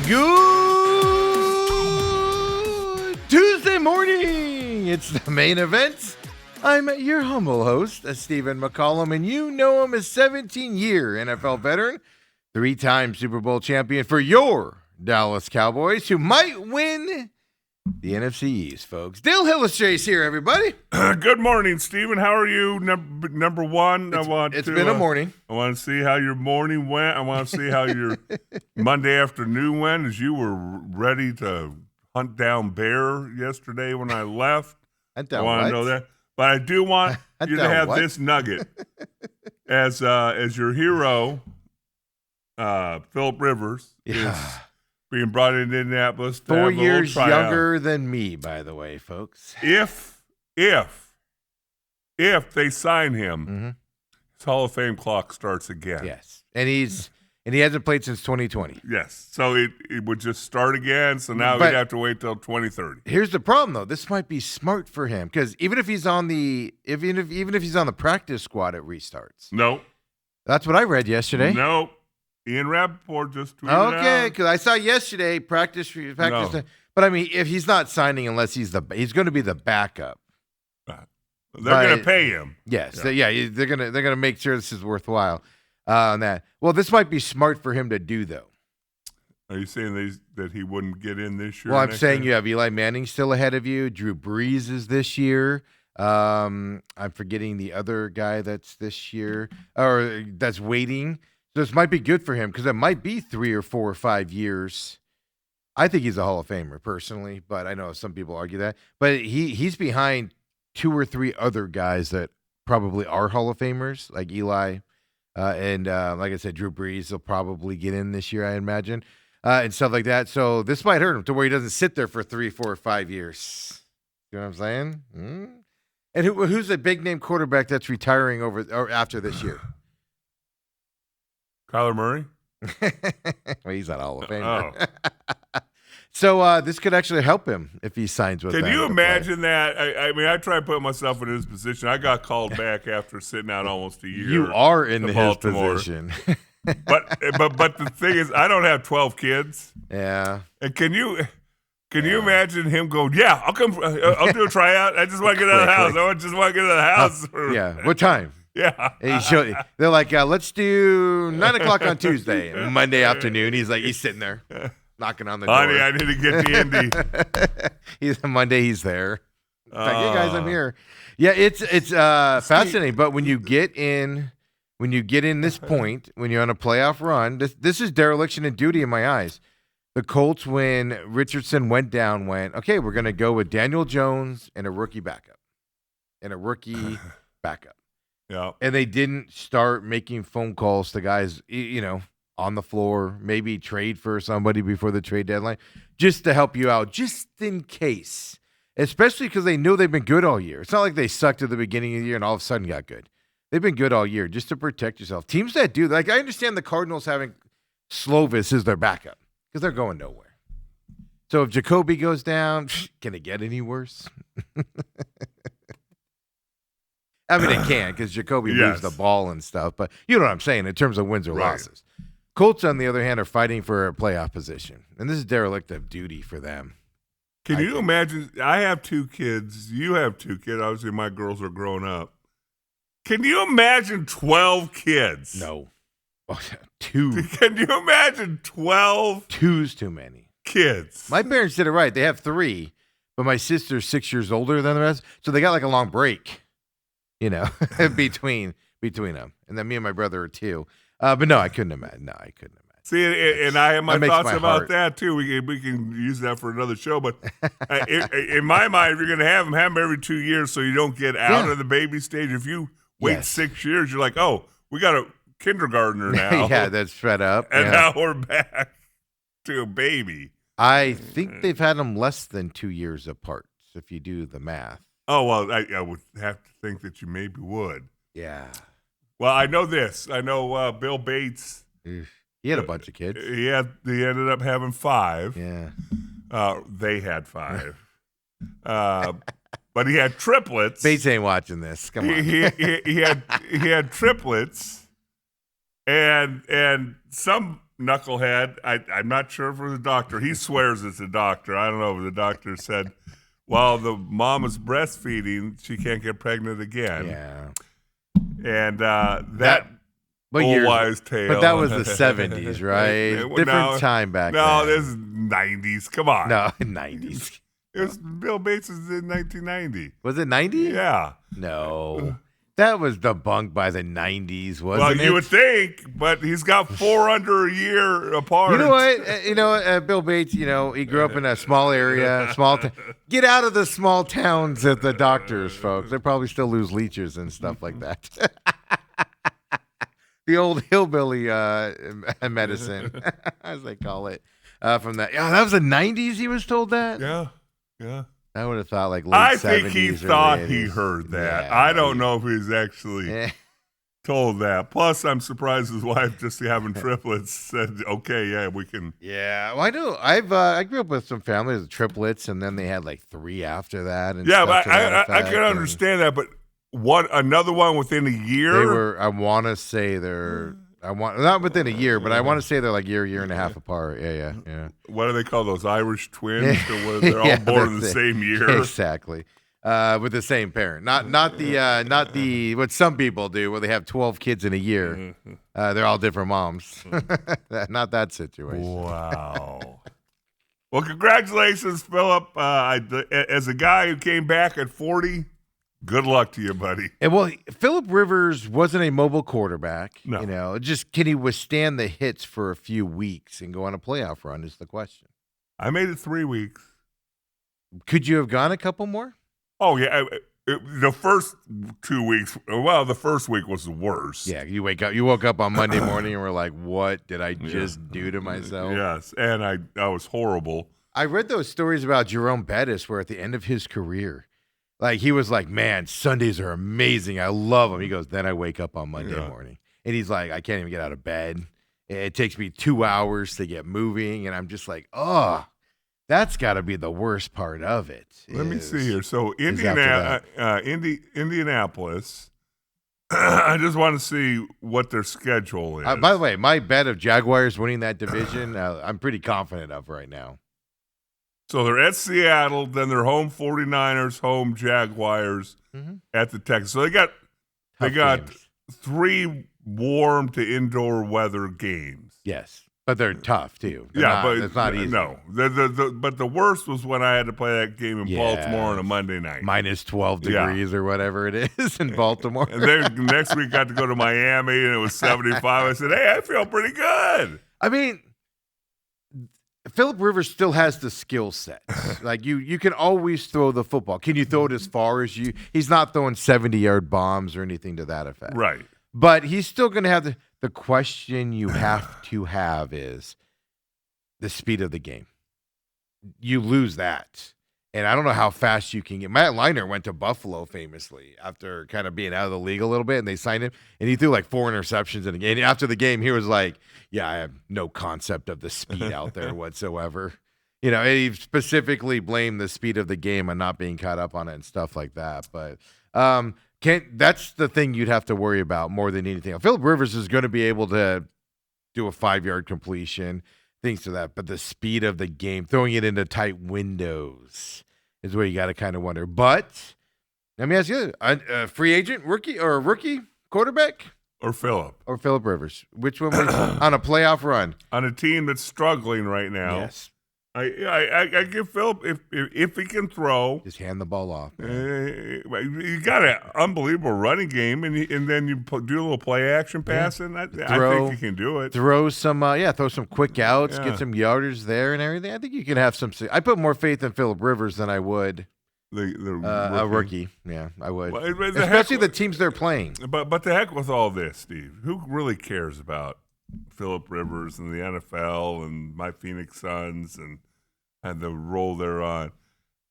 Good Tuesday morning. It's the main event. I'm your humble host, Stephen McCollum, and you know him as 17-year NFL veteran, 3-time Super Bowl champion for your Dallas Cowboys, who might win the NFC East, folks. Dale Hillistrace here, everybody. Good morning, Stephen. How are you? Number one, It's been a morning. I want to see how your morning went. I want to see how your Monday afternoon went, as you were ready to hunt down bear yesterday when I left. I want to know that. But I do want you to have this nugget as your hero, Phillip Rivers, is being brought in Indianapolis. 4 years younger than me, by the way, folks. If they sign him, his Hall of Fame clock starts again. Yes, and he hasn't played since 2020. Yes, so it would just start again. So now we'd have to wait till 2030. Here's the problem, though. This might be smart for him because even if he's on the practice squad, it restarts. No, that's what I read yesterday. No, Ian Rappaport just tweeted out. Okay, because I saw yesterday practice. No. But I mean, if he's not signing unless he's going to be the backup. They're going to pay him. Yes, they're gonna make sure this is worthwhile. On that. Well, this might be smart for him to do, though. Are you saying that he wouldn't get in this year? Well, I'm saying you have Eli Manning still ahead of you. Drew Brees is this year. I'm forgetting the other guy that's this year or that's waiting. So this might be good for him because it might be 3 or 4 or 5 years. I think he's a Hall of Famer personally, but I know some people argue that. But he's behind 2 or 3 other guys that probably are Hall of Famers, like Eli. And like I said, Drew Brees will probably get in this year, I imagine, and stuff like that. So this might hurt him to where he doesn't sit there for 3, 4, or 5 years. You know what I'm saying? And who's a big name quarterback that's retiring after this year? Kyler Murray. Well, he's not Hall of Famer. So this could actually help him if he signs with. Can you imagine that? I mean, I try to put myself in his position. I got called back after sitting out almost a year. You are in his position. but the thing is, I don't have 12 kids. Yeah. And can you imagine him going, yeah, I'll come. I'll do a tryout. I just want to get out of the house. I just want to get out of the house. Yeah. What time? Yeah. They're like, let's do 9:00 on Tuesday. Monday afternoon. He's sitting there. Knocking on the door. Honey, I need to get the Indy. Monday, he's there. Like, hey guys, I'm here. Yeah, it's fascinating. But when you get in this point, when you're on a playoff run, this is dereliction of duty in my eyes. The Colts, when Richardson went down, okay, we're gonna go with Daniel Jones and a rookie backup. Yeah. And they didn't start making phone calls to guys, on the floor, maybe trade for somebody before the trade deadline, just to help you out, just in case. Especially because they know they've been good all year. It's not like they sucked at the beginning of the year and all of a sudden got good. They've been good all year just to protect yourself. Teams that do, like I understand the Cardinals having Slovis as their backup because they're going nowhere. So if Jacoby goes down, can it get any worse? I mean, it can because Jacoby moves the ball and stuff, but you know what I'm saying in terms of wins or losses. Colts, on the other hand, are fighting for a playoff position, and this is derelict of duty for them. Can you imagine? I have 2 kids. You have 2 kids. Obviously, my girls are grown up. Can you imagine 12 kids? No. 2. Can you imagine 12? 2's too many. Kids. My parents did it right. They have 3, but my sister's 6 years older than the rest, so they got like a long break, between them. And then me and my brother are 2. But no, I couldn't imagine. See, and I have my thoughts about that too. We can use that for another show. But in my mind, if you're going to have them every 2 years so you don't get out of the baby stage. If you wait 6 years, you're like, oh, we got a kindergartner now. Yeah, that's fed up. And now we're back to a baby. I think they've had them less than 2 years apart, if you do the math. Oh, well, I would have to think that you maybe would. Yeah. Well, I know this. I know Bill Bates. He had a bunch of kids. He ended up having 5. Yeah. They had 5. But he had triplets. Bates ain't watching this. Come on. He had triplets, and some knucklehead. I'm not sure for the doctor. He swears it's a doctor. I don't know, but the doctor said, while the mom is breastfeeding, she can't get pregnant again. Yeah. And that old wise tale. But that was the 70s, right? Different time back then. No, this is 90s. Come on. No, 90s. It was Bill Bates is in 1990. Was it 90? Yeah. No. That was debunked by the 90s, wasn't it? Well, you would think, but he's got 4 under a year apart. You know what? Bill Bates, he grew up in a small area, small town. Get out of the small towns at the doctors, folks. They probably still lose leeches and stuff like that. The old hillbilly medicine, as they call it, from that. Yeah, that was the 90s he was told that? Yeah. I would have thought like late 70s. I think he thought he heard that. Yeah, I don't know if he's actually told that. Plus, I'm surprised his wife, just having triplets, said, okay, yeah, we can. Yeah, well, I know. I grew up with some families with triplets, and then they had like 3 after that. And yeah, but I can understand that, but another one within a year? They were, I want to say not within a year, but I want to say they're like year and a half apart. Yeah. What do they call those Irish twins? They're all born in the same year. Exactly. With the same parent. Not the what some people do where they have 12 kids in a year. They're all different moms. Not that situation. Wow. Well, congratulations, Philip. As a guy who came back at 40, good luck to you, buddy. And well, Philip Rivers wasn't a mobile quarterback. No. Just can he withstand the hits for a few weeks and go on a playoff run is the question. I made it 3 weeks. Could you have gone a couple more? Oh, yeah. The first 2 weeks, well, the first week was the worst. Yeah, you woke up on Monday morning and were like, what did I just do to myself? Yes, and I was horrible. I read those stories about Jerome Bettis where at the end of his career, like he was like, man, Sundays are amazing. I love them. He goes, then I wake up on Monday morning. And he's like, I can't even get out of bed. It takes me 2 hours to get moving. And I'm just like, oh, that's got to be the worst part of it. Let me see here. So Indianapolis, I just want to see what their schedule is. By the way, my bet of Jaguars winning that division, I'm pretty confident of right now. So they're at Seattle, then they're home 49ers, home Jaguars at the Texans. So they got games. 3 warm to indoor weather games. Yes, but they're tough too. But it's not easy. No, but the worst was when I had to play that game in Baltimore on a Monday night. Minus 12 degrees or whatever it is in Baltimore. And then next week got to go to Miami and it was 75. I said, hey, I feel pretty good. I mean, Philip Rivers still has the skill set. Like you can always throw the football. Can you throw it as far as you? He's not throwing 70-yard bombs or anything to that effect. Right. But he's still going to have the question you have to have is the speed of the game. You lose that. And I don't know how fast you can get. Matt Leinart went to Buffalo famously after kind of being out of the league a little bit, and they signed him, and he threw like 4 interceptions in a game. And after the game, he was like, yeah, I have no concept of the speed out there whatsoever. And he specifically blamed the speed of the game and not being caught up on it and stuff like that. But that's the thing you'd have to worry about more than anything else. Philip Rivers is going to be able to do a 5-yard completion, things to that. But the speed of the game, throwing it into tight windows is where you got to kind of wonder. But let me ask you, a free agent, rookie quarterback? Or Philip Rivers. Which one was on a playoff run? On a team that's struggling right now. Yes. I give Philip, if he can throw. Just hand the ball off. You got an unbelievable running game, and then you do a little play action passing. I think you can do it. Throw some quick outs, get some yardage there and everything. I think you can have some. I put more faith in Philip Rivers than I would a rookie. Yeah, I would. Well, especially the teams they're playing. But the heck with all this, Steve. Who really cares about Philip Rivers and the NFL and my Phoenix Suns and the role they're on?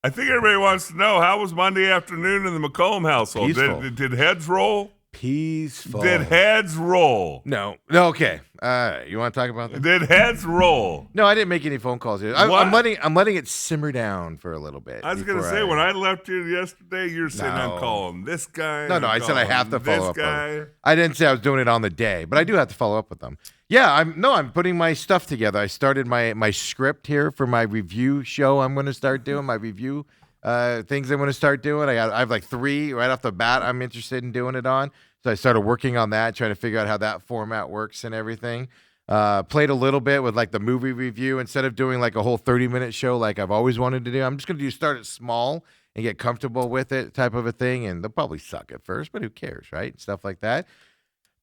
I think everybody wants to know, how was Monday afternoon in the McCollum household? Did heads roll? Peaceful. Did heads roll? No. Okay. You want to talk about that? Did heads roll? No, I didn't make any phone calls here. I'm letting it simmer down for a little bit. I was going to say, when I left you yesterday, you're saying I'm calling this guy. No, I said I have to follow up with them. I didn't say I was doing it on the day, but I do have to follow up with them. Yeah, I'm putting my stuff together. I started my script here for my review show. I'm going to start doing my review things I'm going to start doing. I have like 3 right off the bat I'm interested in doing it on. So I started working on that, trying to figure out how that format works and everything. Played a little bit with like the movie review. Instead of doing like a whole 30-minute show like I've always wanted to do, I'm just going to start it small and get comfortable with it type of a thing. And they'll probably suck at first, but who cares, right? Stuff like that.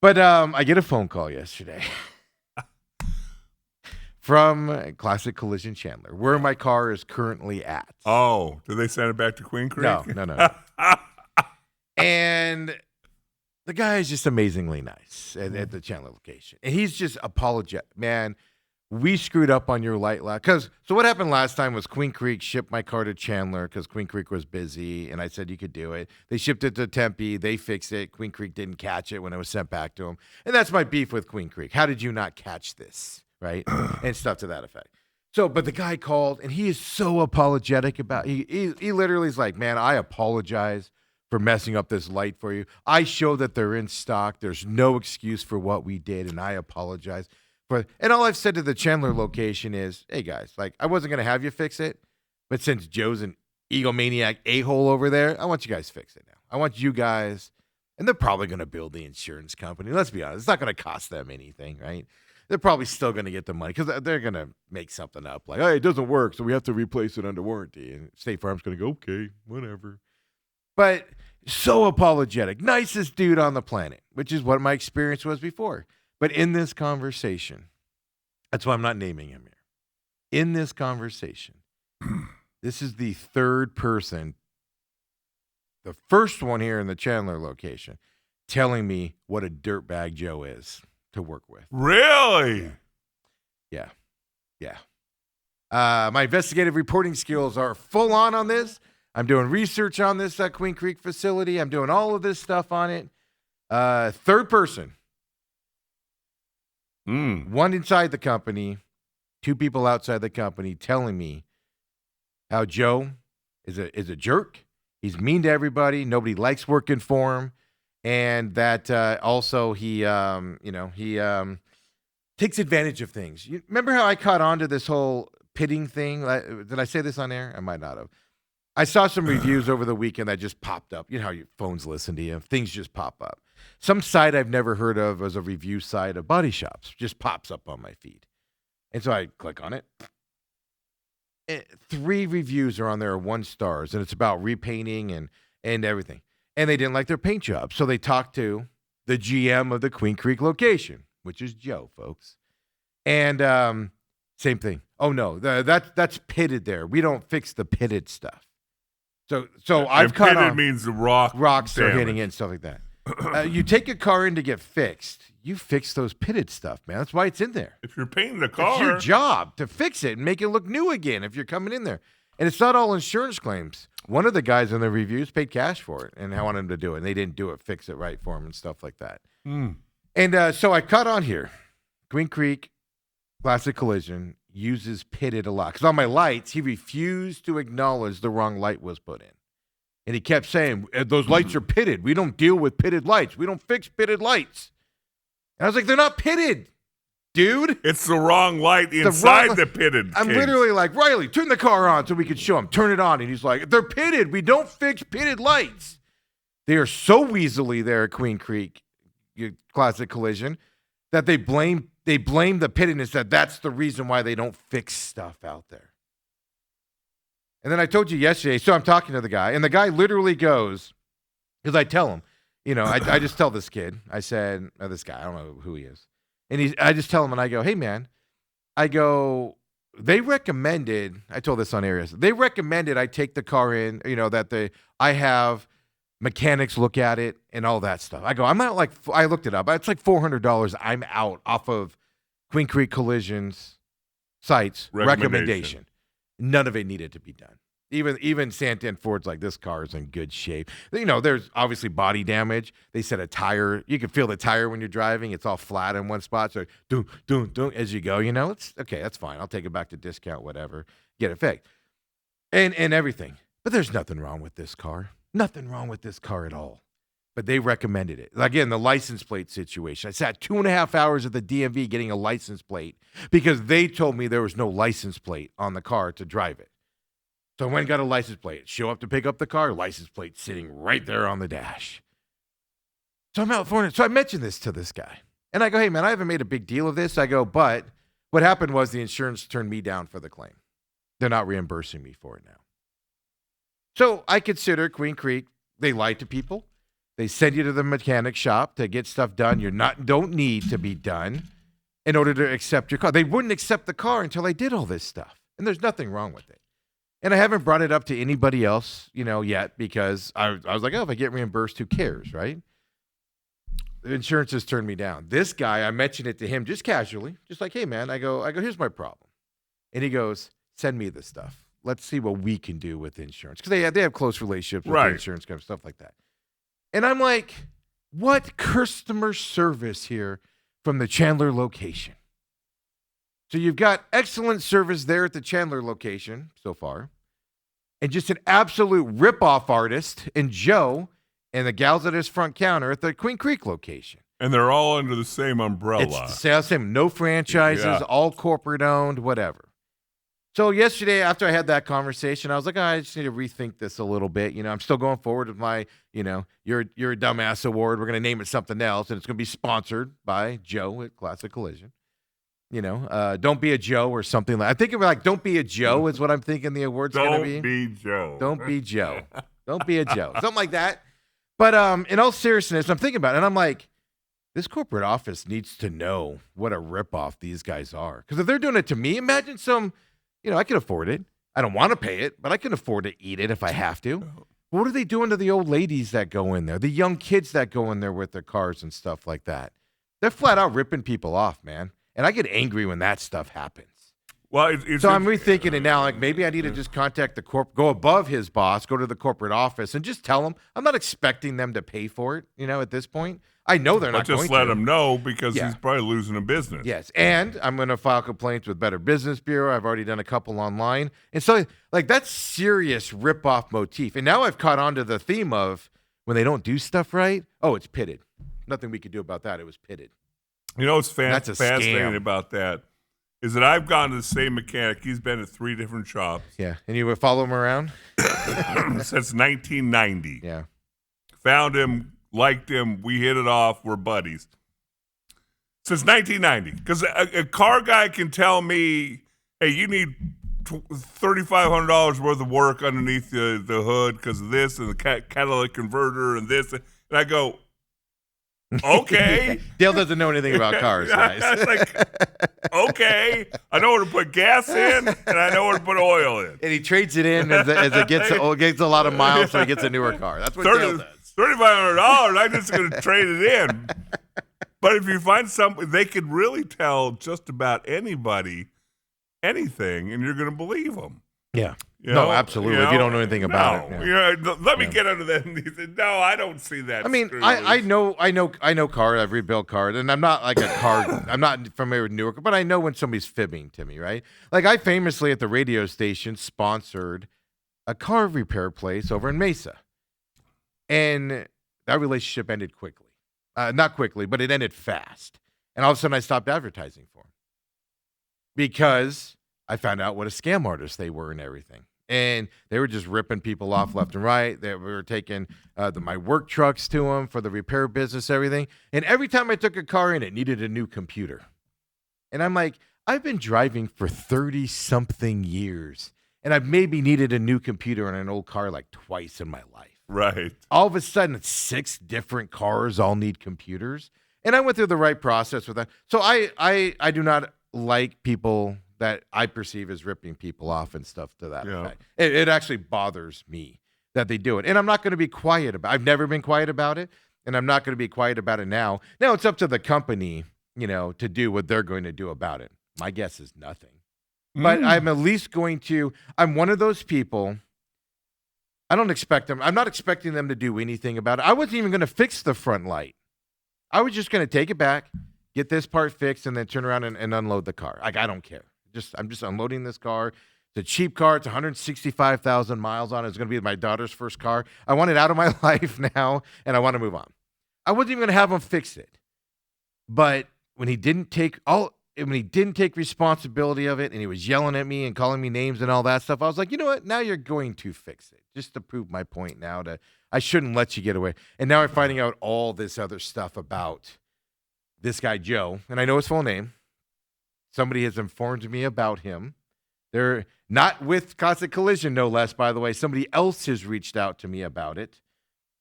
But I get a phone call yesterday from Classic Collision Chandler, where my car is currently at. Oh, did they send it back to Queen Creek? No. And the guy is just amazingly nice at the Chandler location. And he's just apologetic. Man, we screwed up on your light lap. So what happened last time was Queen Creek shipped my car to Chandler because Queen Creek was busy, and I said you could do it. They shipped it to Tempe. They fixed it. Queen Creek didn't catch it when it was sent back to them. And that's my beef with Queen Creek. How did you not catch this? Right? And stuff to that effect. So, but the guy called, and he is so apologetic about he literally is like, man, I apologize for messing up this light for you. I show that they're in stock. There's no excuse for what we did, and I apologize. And all I've said to the Chandler location is, hey, guys, like, I wasn't going to have you fix it, but since Joe's an egomaniac a-hole over there, I want you guys to fix it now. I want you guys, and they're probably going to build the insurance company. Let's be honest. It's not going to cost them anything, right? They're probably still going to get the money because they're going to make something up like, hey, it doesn't work, so we have to replace it under warranty. And State Farm's going to go, okay, whatever. But so apologetic. Nicest dude on the planet, which is what my experience was before. But in this conversation, that's why I'm not naming him here. In this conversation, this is the third person, the first one here in the Chandler location, telling me what a dirtbag Joe is to work with. Really? Yeah. My investigative reporting skills are full on this. I'm doing research on this Queen Creek facility. I'm doing all of this stuff on it. Third person. One inside the company, 2 people outside the company telling me how Joe is a jerk. He's mean to everybody. Nobody likes working for him. And that also he takes advantage of things. You remember how I caught on to this whole pitting thing? Did I say this on air? I might not have. I saw some reviews over the weekend that just popped up. You know how your phones listen to you. Things just pop up. Some site I've never heard of as a review site of body shops just pops up on my feed. And so I click on it. 3 reviews are on there, 1 stars, and it's about repainting and everything. And they didn't like their paint job. So they talked to the GM of the Queen Creek location, which is Joe, folks. And same thing. Oh, no, that's pitted there. We don't fix the pitted stuff. So I've caught on. Pitted means the rocks are hitting it and stuff like that. You take a car in to get fixed. You fix those pitted stuff, man. That's why it's in there. If you're painting the car, it's your job to fix it and make it look new again if you're coming in there. And it's not all insurance claims. One of the guys in the reviews paid cash for it, and I wanted him to do it. And they didn't do it, fix it right for him and stuff like that. And so I caught on here. Queen Creek Classic Collision uses pitted a lot. Because on my lights, he refused to acknowledge the wrong light was put in. And he kept saying, those lights are pitted. We don't deal with pitted lights. We don't fix pitted lights. And I was like, they're not pitted, dude. It's the wrong light inside the pitted I'm case. Literally like, Riley, turn the car on so we could show him. Turn it on. And he's like, they're pitted. We don't fix pitted lights. They are so weaselly there at Queen Creek Classic Collision that they blame the pittedness that's the reason why they don't fix stuff out there. And then I told you yesterday, so I'm talking to the guy, and the guy literally goes, because I tell him, I just tell this kid, I said, this guy, I don't know who he is. And I just tell him, and I go, hey, man, they recommended, I told this on air yesterday, they recommended I take the car in, I have mechanics look at it and all that stuff. I go, I'm out I looked it up. It's like $400 I'm out off of Queen Creek Collision's site's recommendation. None of it needed to be done. Even Santan Ford's like, this car is in good shape. There's obviously body damage. They said a tire, you can feel the tire when you're driving. It's all flat in one spot. So doom, doom, doom as you go, it's okay. That's fine. I'll take it back to discount, whatever, get it fixed and everything. But there's nothing wrong with this car. Nothing wrong with this car at all. But they recommended it. Again, the license plate situation. I sat 2.5 hours at the DMV getting a license plate because they told me there was no license plate on the car to drive it. So I went and got a license plate. Show up to pick up the car, license plate sitting right there on the dash. So I'm out for it. So I mentioned this to this guy. And I go, hey, man, I haven't made a big deal of this. I go, but what happened was the insurance turned me down for the claim. They're not reimbursing me for it now. So I consider Queen Creek, they lie to people. They send you to the mechanic shop to get stuff done don't need to be done in order to accept your car. They wouldn't accept the car until I did all this stuff. And there's nothing wrong with it. And I haven't brought it up to anybody else, yet, because I was like, if I get reimbursed, who cares, right? The insurance has turned me down. This guy, I mentioned it to him just casually, just like, hey, man, I go, here's my problem. And he goes, send me the stuff. Let's see what we can do with insurance. Because they have close relationships with the insurance company, stuff like that. And I'm like, what customer service here from the Chandler location? So you've got excellent service there at the Chandler location so far, and just an absolute rip-off artist in Joe and the gals at his front counter at the Queen Creek location. And they're all under the same umbrella. It's the same, no franchises, all corporate-owned, whatever. So yesterday, after I had that conversation, I was like, I just need to rethink this a little bit. I'm still going forward with my, you're a dumbass award. We're going to name it something else, and it's going to be sponsored by Joe at Classic Collision. Don't be a Joe or something like. I think like "Don't be a Joe" is what I'm thinking the award's going to be. Don't be Joe. Don't be Joe. Don't be a Joe. Something like that. But in all seriousness, I'm thinking about it, and I'm like, this corporate office needs to know what a ripoff these guys are. Because if they're doing it to me, imagine some. I can afford it. I don't want to pay it, but I can afford to eat it if I have to. What are they doing to the old ladies that go in there, the young kids that go in there with their cars and stuff like that? They're flat out ripping people off, man. And I get angry when that stuff happens. Well, so I'm rethinking it now. Like maybe I need to just contact the go above his boss, go to the corporate office, and just tell him I'm not expecting them to pay for it. At this point, I know they're not going to. Just let him know because he's probably losing a business. Yes, and I'm going to file complaints with Better Business Bureau. I've already done a couple online, and so like that's serious ripoff motif. And now I've caught on to the theme of when they don't do stuff right. Oh, it's pitted. Nothing we could do about that. It was pitted. What's fascinating about that is that I've gone to the same mechanic. He's been at 3 different shops. Yeah, and you would follow him around? Since 1990. Yeah. Found him, liked him, we hit it off, we're buddies. Since 1990. Because a car guy can tell me, hey, you need $3,500 worth of work underneath the hood because of this and the catalytic converter and this. And I go, okay. Dale doesn't know anything about cars, guys. I was like, okay. I know where to put gas in, and I know where to put oil in. And he trades it in as it gets a lot of miles, so he gets a newer car. That's what Dale does. $3,500, I'm just going to trade it in. But if you find something, they could really tell just about anybody anything, and you're going to believe them. Yeah. No, absolutely. If you don't know anything about it. Yeah. Let me get under that. And he said, no, I don't see that. I mean, I know cars. I've rebuilt cars, and I'm not like a car. I'm not familiar with Newark, but I know when somebody's fibbing to me, right? Like I famously at the radio station sponsored a car repair place over in Mesa, and that relationship ended quickly. Not quickly, but it ended fast. And all of a sudden, I stopped advertising for them because I found out what a scam artist they were and everything. And they were just ripping people off left and right. We were taking my work trucks to them for the repair business, everything. And every time I took a car in, it needed a new computer. And I'm like, I've been driving for 30-something years, and I've maybe needed a new computer on an old car like twice in my life. Right. All of a sudden, 6 different cars all need computers. And I went through the right process with that. So I do not like people that I perceive as ripping people off and stuff to that effect. It actually bothers me that they do it. And I'm not going to be quiet about it. I've never been quiet about it, and I'm not going to be quiet about it now. Now it's up to the company, to do what they're going to do about it. My guess is nothing. But I'm at least going to – I'm one of those people I don't expect them. I'm not expecting them to do anything about it. I wasn't even going to fix the front light. I was just going to take it back, get this part fixed, and then turn around and unload the car. Like, I don't care. I'm just unloading this car. It's a cheap car. It's 165,000 miles on it. It's going to be my daughter's first car. I want it out of my life now, and I want to move on. I wasn't even going to have him fix it. But when he didn't take responsibility of it, and he was yelling at me and calling me names and all that stuff, I was like, you know what? Now you're going to fix it, just to prove my point. Now I shouldn't let you get away. And now I'm finding out all this other stuff about this guy Joe, and I know his full name. Somebody has informed me about him. They're not with Classic Collision, no less. By the way, somebody else has reached out to me about it.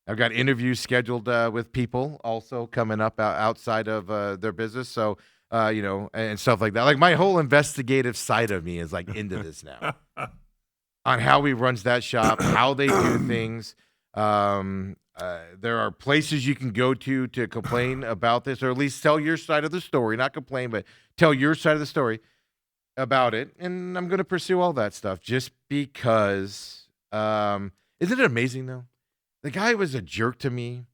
I've got interviews scheduled with people also coming up outside of their business. So, and stuff like that. Like, my whole investigative side of me is like into this now on how he runs that shop, how they do things. There are places you can go to complain about this, or at least tell your side of the story, not complain, but tell your side of the story about it. And I'm going to pursue all that stuff just because, isn't it amazing though? The guy was a jerk to me,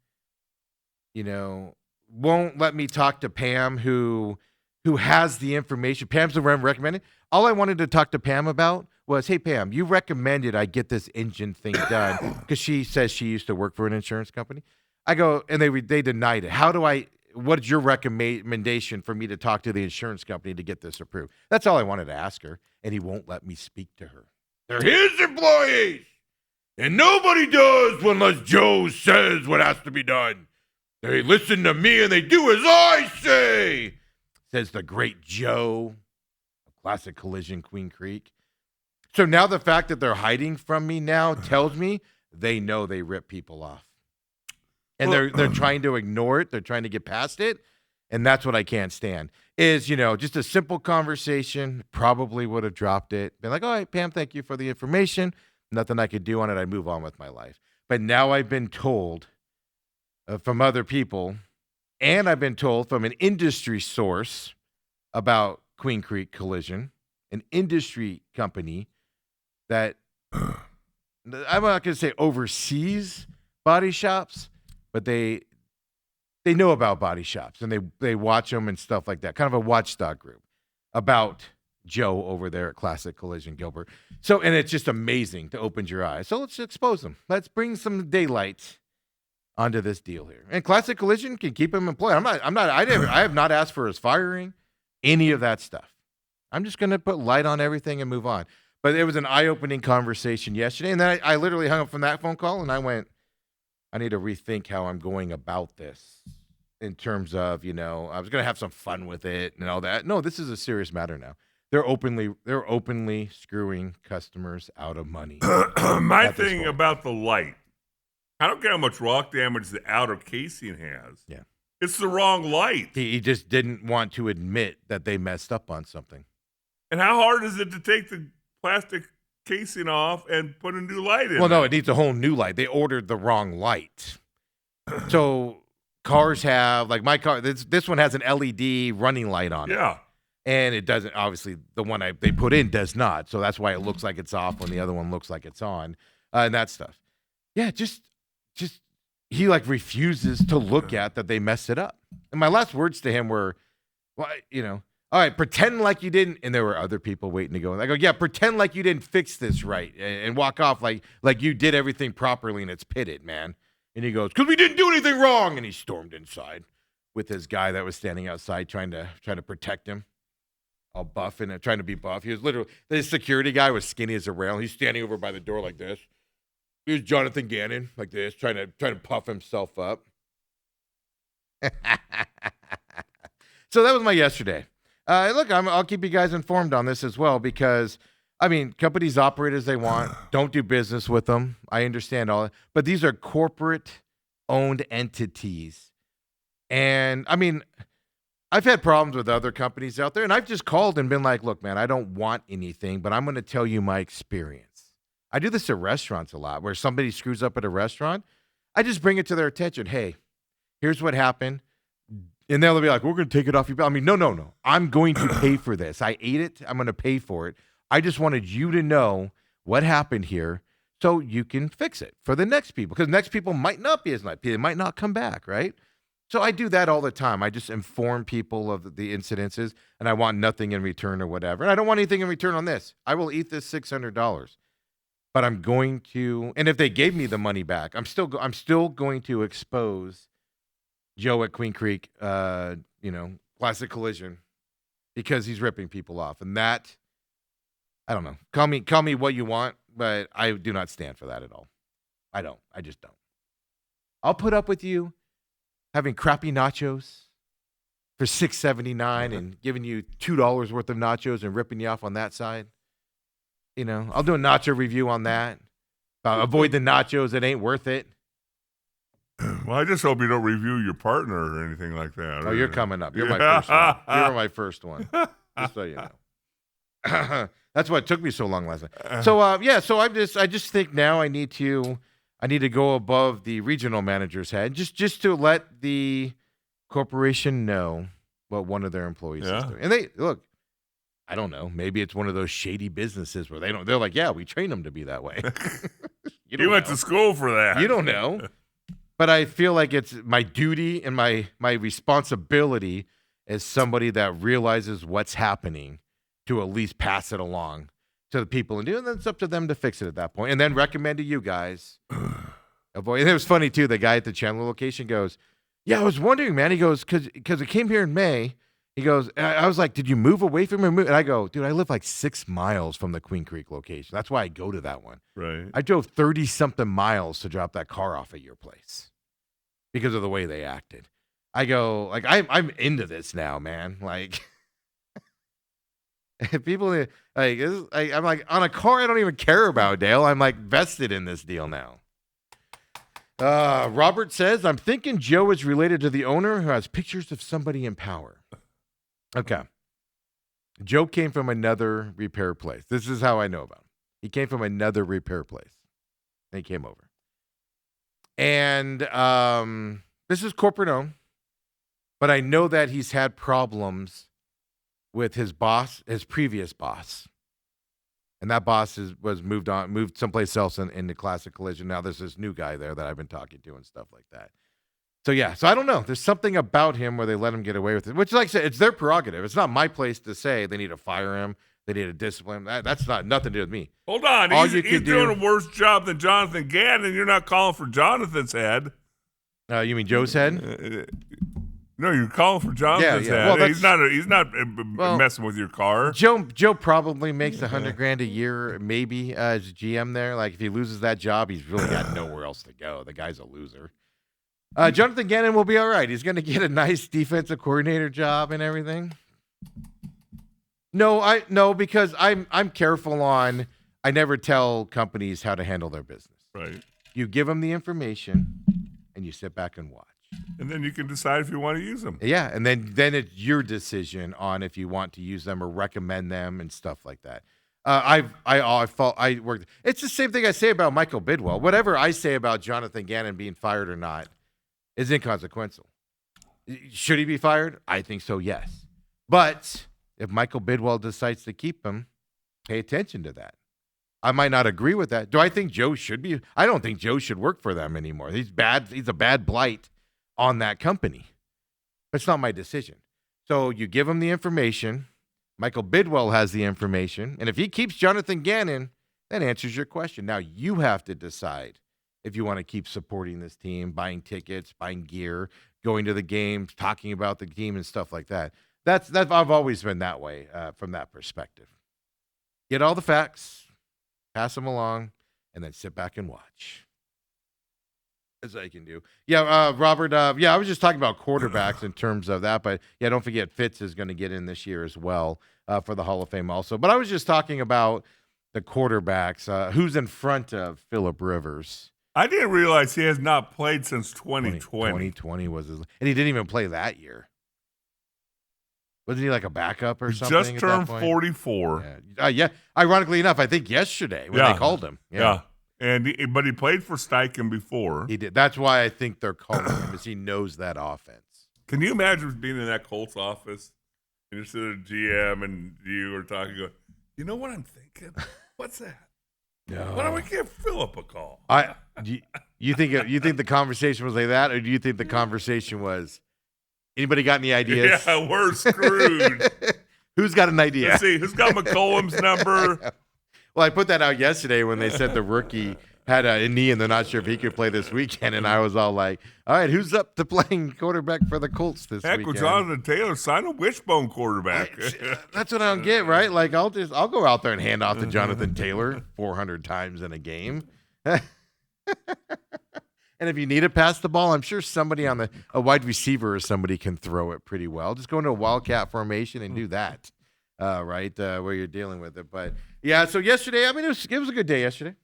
won't let me talk to Pam, who has the information. Pam's the one recommended. All I wanted to talk to Pam about was, hey, Pam, you recommended I get this engine thing done because she says she used to work for an insurance company. I go, and they denied it. What's your recommendation for me to talk to the insurance company to get this approved? That's all I wanted to ask her, and he won't let me speak to her. They're his employees. And nobody does unless Joe says what has to be done. They listen to me and they do as I say, says the great Joe of Classic Collision, Queen Creek. So now the fact that they're hiding from me now tells me they know they rip people off. And they're trying to ignore it. They're trying to get past it. And that's what I can't stand. Is, just a simple conversation, probably would have dropped it. Been like, all right, Pam, thank you for the information. Nothing I could do on it. I move on with my life. But now I've been told from other people, and I've been told from an industry source about Queen Creek Collision, an industry company that I'm not going to say oversees body shops, but they know about body shops and they watch them and stuff like that. Kind of a watchdog group about Joe over there at Classic Collision, Gilbert. So, and it's just amazing to open your eyes. So let's expose them. Let's bring some daylight onto this deal here. And Classic Collision can keep him employed. I have not asked for his firing, any of that stuff. I'm just going to put light on everything and move on. But it was an eye-opening conversation yesterday. And then I literally hung up from that phone call and I went, I need to rethink how I'm going about this in terms of, I was going to have some fun with it and all that. No, this is a serious matter now. They're openly screwing customers out of money. My thing about the light, I don't care how much rock damage the outer casing has. Yeah. It's the wrong light. He just didn't want to admit that they messed up on something. And how hard is it to take the plastic casing off and put a new light in? Well, no, it needs a whole new light. They ordered the wrong light. So cars have, like my car, this one has an LED running light on it. Yeah. And it doesn't, obviously, the one they put in does not. So that's why it looks like it's off when the other one looks like it's on, and that stuff. Yeah, just he like refuses to look at that they messed it up. And my last words to him were, well, all right, pretend like you didn't. And there were other people waiting to go. And I go, yeah, pretend like you didn't fix this right and walk off like you did everything properly and it's pitted, man. And he goes, because we didn't do anything wrong. And he stormed inside with his guy that was standing outside trying to protect him. All buff and trying to be buff. He was literally, the security guy was skinny as a rail. He's standing over by the door like this. Here's Jonathan Gannon like this, trying to puff himself up. So that was my yesterday. Look, I'll keep you guys informed on this as well because, companies operate as they want. Don't do business with them. I understand all that. But these are corporate-owned entities. And, I've had problems with other companies out there, and I've just called and been like, look, man, I don't want anything, but I'm going to tell you my experience. I do this at restaurants a lot, where somebody screws up at a restaurant. I just bring it to their attention. Hey, here's what happened. And they'll be like, we're going to take it off your bill. No. I'm going to pay for this. I ate it. I'm going to pay for it. I just wanted you to know what happened here so you can fix it for the next people, because next people might not be as nice. They might not come back, right? So I do that all the time. I just inform people of the incidences, and I want nothing in return or whatever. And I don't want anything in return on this. I will eat this $600, but I'm going to. And if they gave me the money back, I'm still going to expose Joe at Queen Creek, Classic Collision, because he's ripping people off, and that, I don't know. Call me what you want, but I do not stand for that at all. I don't. I just don't. I'll put up with you having crappy nachos for $6.79 and giving you $2 worth of nachos and ripping you off on that side. I'll do a nacho review on that. Avoid the nachos. It ain't worth it. Well, I just hope you don't review your partner or anything like that. Oh, you're coming up. You're my first one. You're my first one. Just so you know. That's why it took me so long last night. So I just think now I need to go above the regional manager's head just to let the corporation know what one of their employees is doing. And they look, I don't know, maybe it's one of those shady businesses where they're like, yeah, we train them to be that way. You went to school for that. You don't know. But I feel like it's my duty and my responsibility as somebody that realizes what's happening to at least pass it along to the people and then it's up to them to fix it at that point, and then recommend to you guys avoid. And it was funny too. The guy at the Chandler location goes, "Yeah, I was wondering, man." He goes, "Because it came here in May." He goes, I was like, "Did you move away from him?" And I go, "Dude, I live like 6 miles from the Queen Creek location. That's why I go to that one. Right. I drove 30 something miles to drop that car off at your place because of the way they acted." I go, like, I'm into this now, man. Like. People like I'm like on a car I don't even care about, Dale. I'm like vested in this deal now. Robert says, "I'm thinking Joe is related to the owner who has pictures of somebody in power." Okay. Joe came from another repair place. This is how I know about him. He came from another repair place. And he came over. And this is corporate owned, but I know that he's had problems with his boss, his previous boss. And that boss was moved someplace else in the Classic Collision. Now there's this new guy there that I've been talking to and stuff like that. So I don't know. There's something about him where they let him get away with it, which, like I said, it's their prerogative. It's not my place to say they need to fire him, they need to discipline him. That's not nothing to do with me. Hold on. He's doing a worse job than Jonathan Gannon. You're not calling for Jonathan's head. You mean Joe's head? No, you're calling for Jonathan's head. Well, he's not messing with your car. Joe probably makes $100,000 a year, maybe as GM there. Like if he loses that job, he's really got nowhere else to go. The guy's a loser. Jonathan Gannon will be all right. He's going to get a nice defensive coordinator job and everything. No, because I'm careful on. I never tell companies how to handle their business. Right. You give them the information, and you sit back and watch. And then you can decide if you want to use them. Yeah, and then it's your decision on if you want to use them or recommend them and stuff like that. I worked. It's the same thing I say about Michael Bidwell. Whatever I say about Jonathan Gannon being fired or not is inconsequential. Should he be fired? I think so, yes. But if Michael Bidwell decides to keep him, pay attention to that. I might not agree with that. Do I think Joe should be? I don't think Joe should work for them anymore. He's bad. He's a bad blight on that company. But it's not my decision. So you give him the information. Michael Bidwell has the information. And if he keeps Jonathan Gannon, that answers your question. Now you have to decide if you want to keep supporting this team, buying tickets, buying gear, going to the games, talking about the team and stuff like that. That's I've always been that way from that perspective. Get all the facts, pass them along, and then sit back and watch. As I can do. Yeah, Robert, I was just talking about quarterbacks in terms of that, but yeah, don't forget Fitz is going to get in this year as well for the Hall of Fame also. But I was just talking about the quarterbacks, who's in front of Phillip Rivers. I didn't realize he has not played since 2020. 2020 was his, and he didn't even play that year. Wasn't he like a backup or something? Just turned 44. Yeah. Ironically enough, I think yesterday when they called him. Yeah. But he played for Steichen before. He did. That's why I think they're calling him, because he knows that offense. Can you imagine being in that Colts office and you're sitting at GM and you are talking, going, you know what I'm thinking? What's that? No. Why don't we give Philip a call? You think the conversation was like that, or do you think the conversation was, anybody got any ideas? Yeah, we're screwed. Who's got an idea? Let's see, who's got McCollum's number? Well, I put that out yesterday when they said the rookie had a knee and they're not sure if he could play this weekend, and I was all like, all right, who's up to playing quarterback for the Colts this weekend? Heck, with Jonathan Taylor, sign a wishbone quarterback. That's what I don't get, right? Like, I'll go out there and hand off to Jonathan Taylor 400 times in a game. And if you need to pass the ball, I'm sure somebody on a wide receiver or somebody can throw it pretty well. Just go into a wildcat formation and do that, right, where you're dealing with it. But, yeah, so yesterday, I mean, it was a good day yesterday.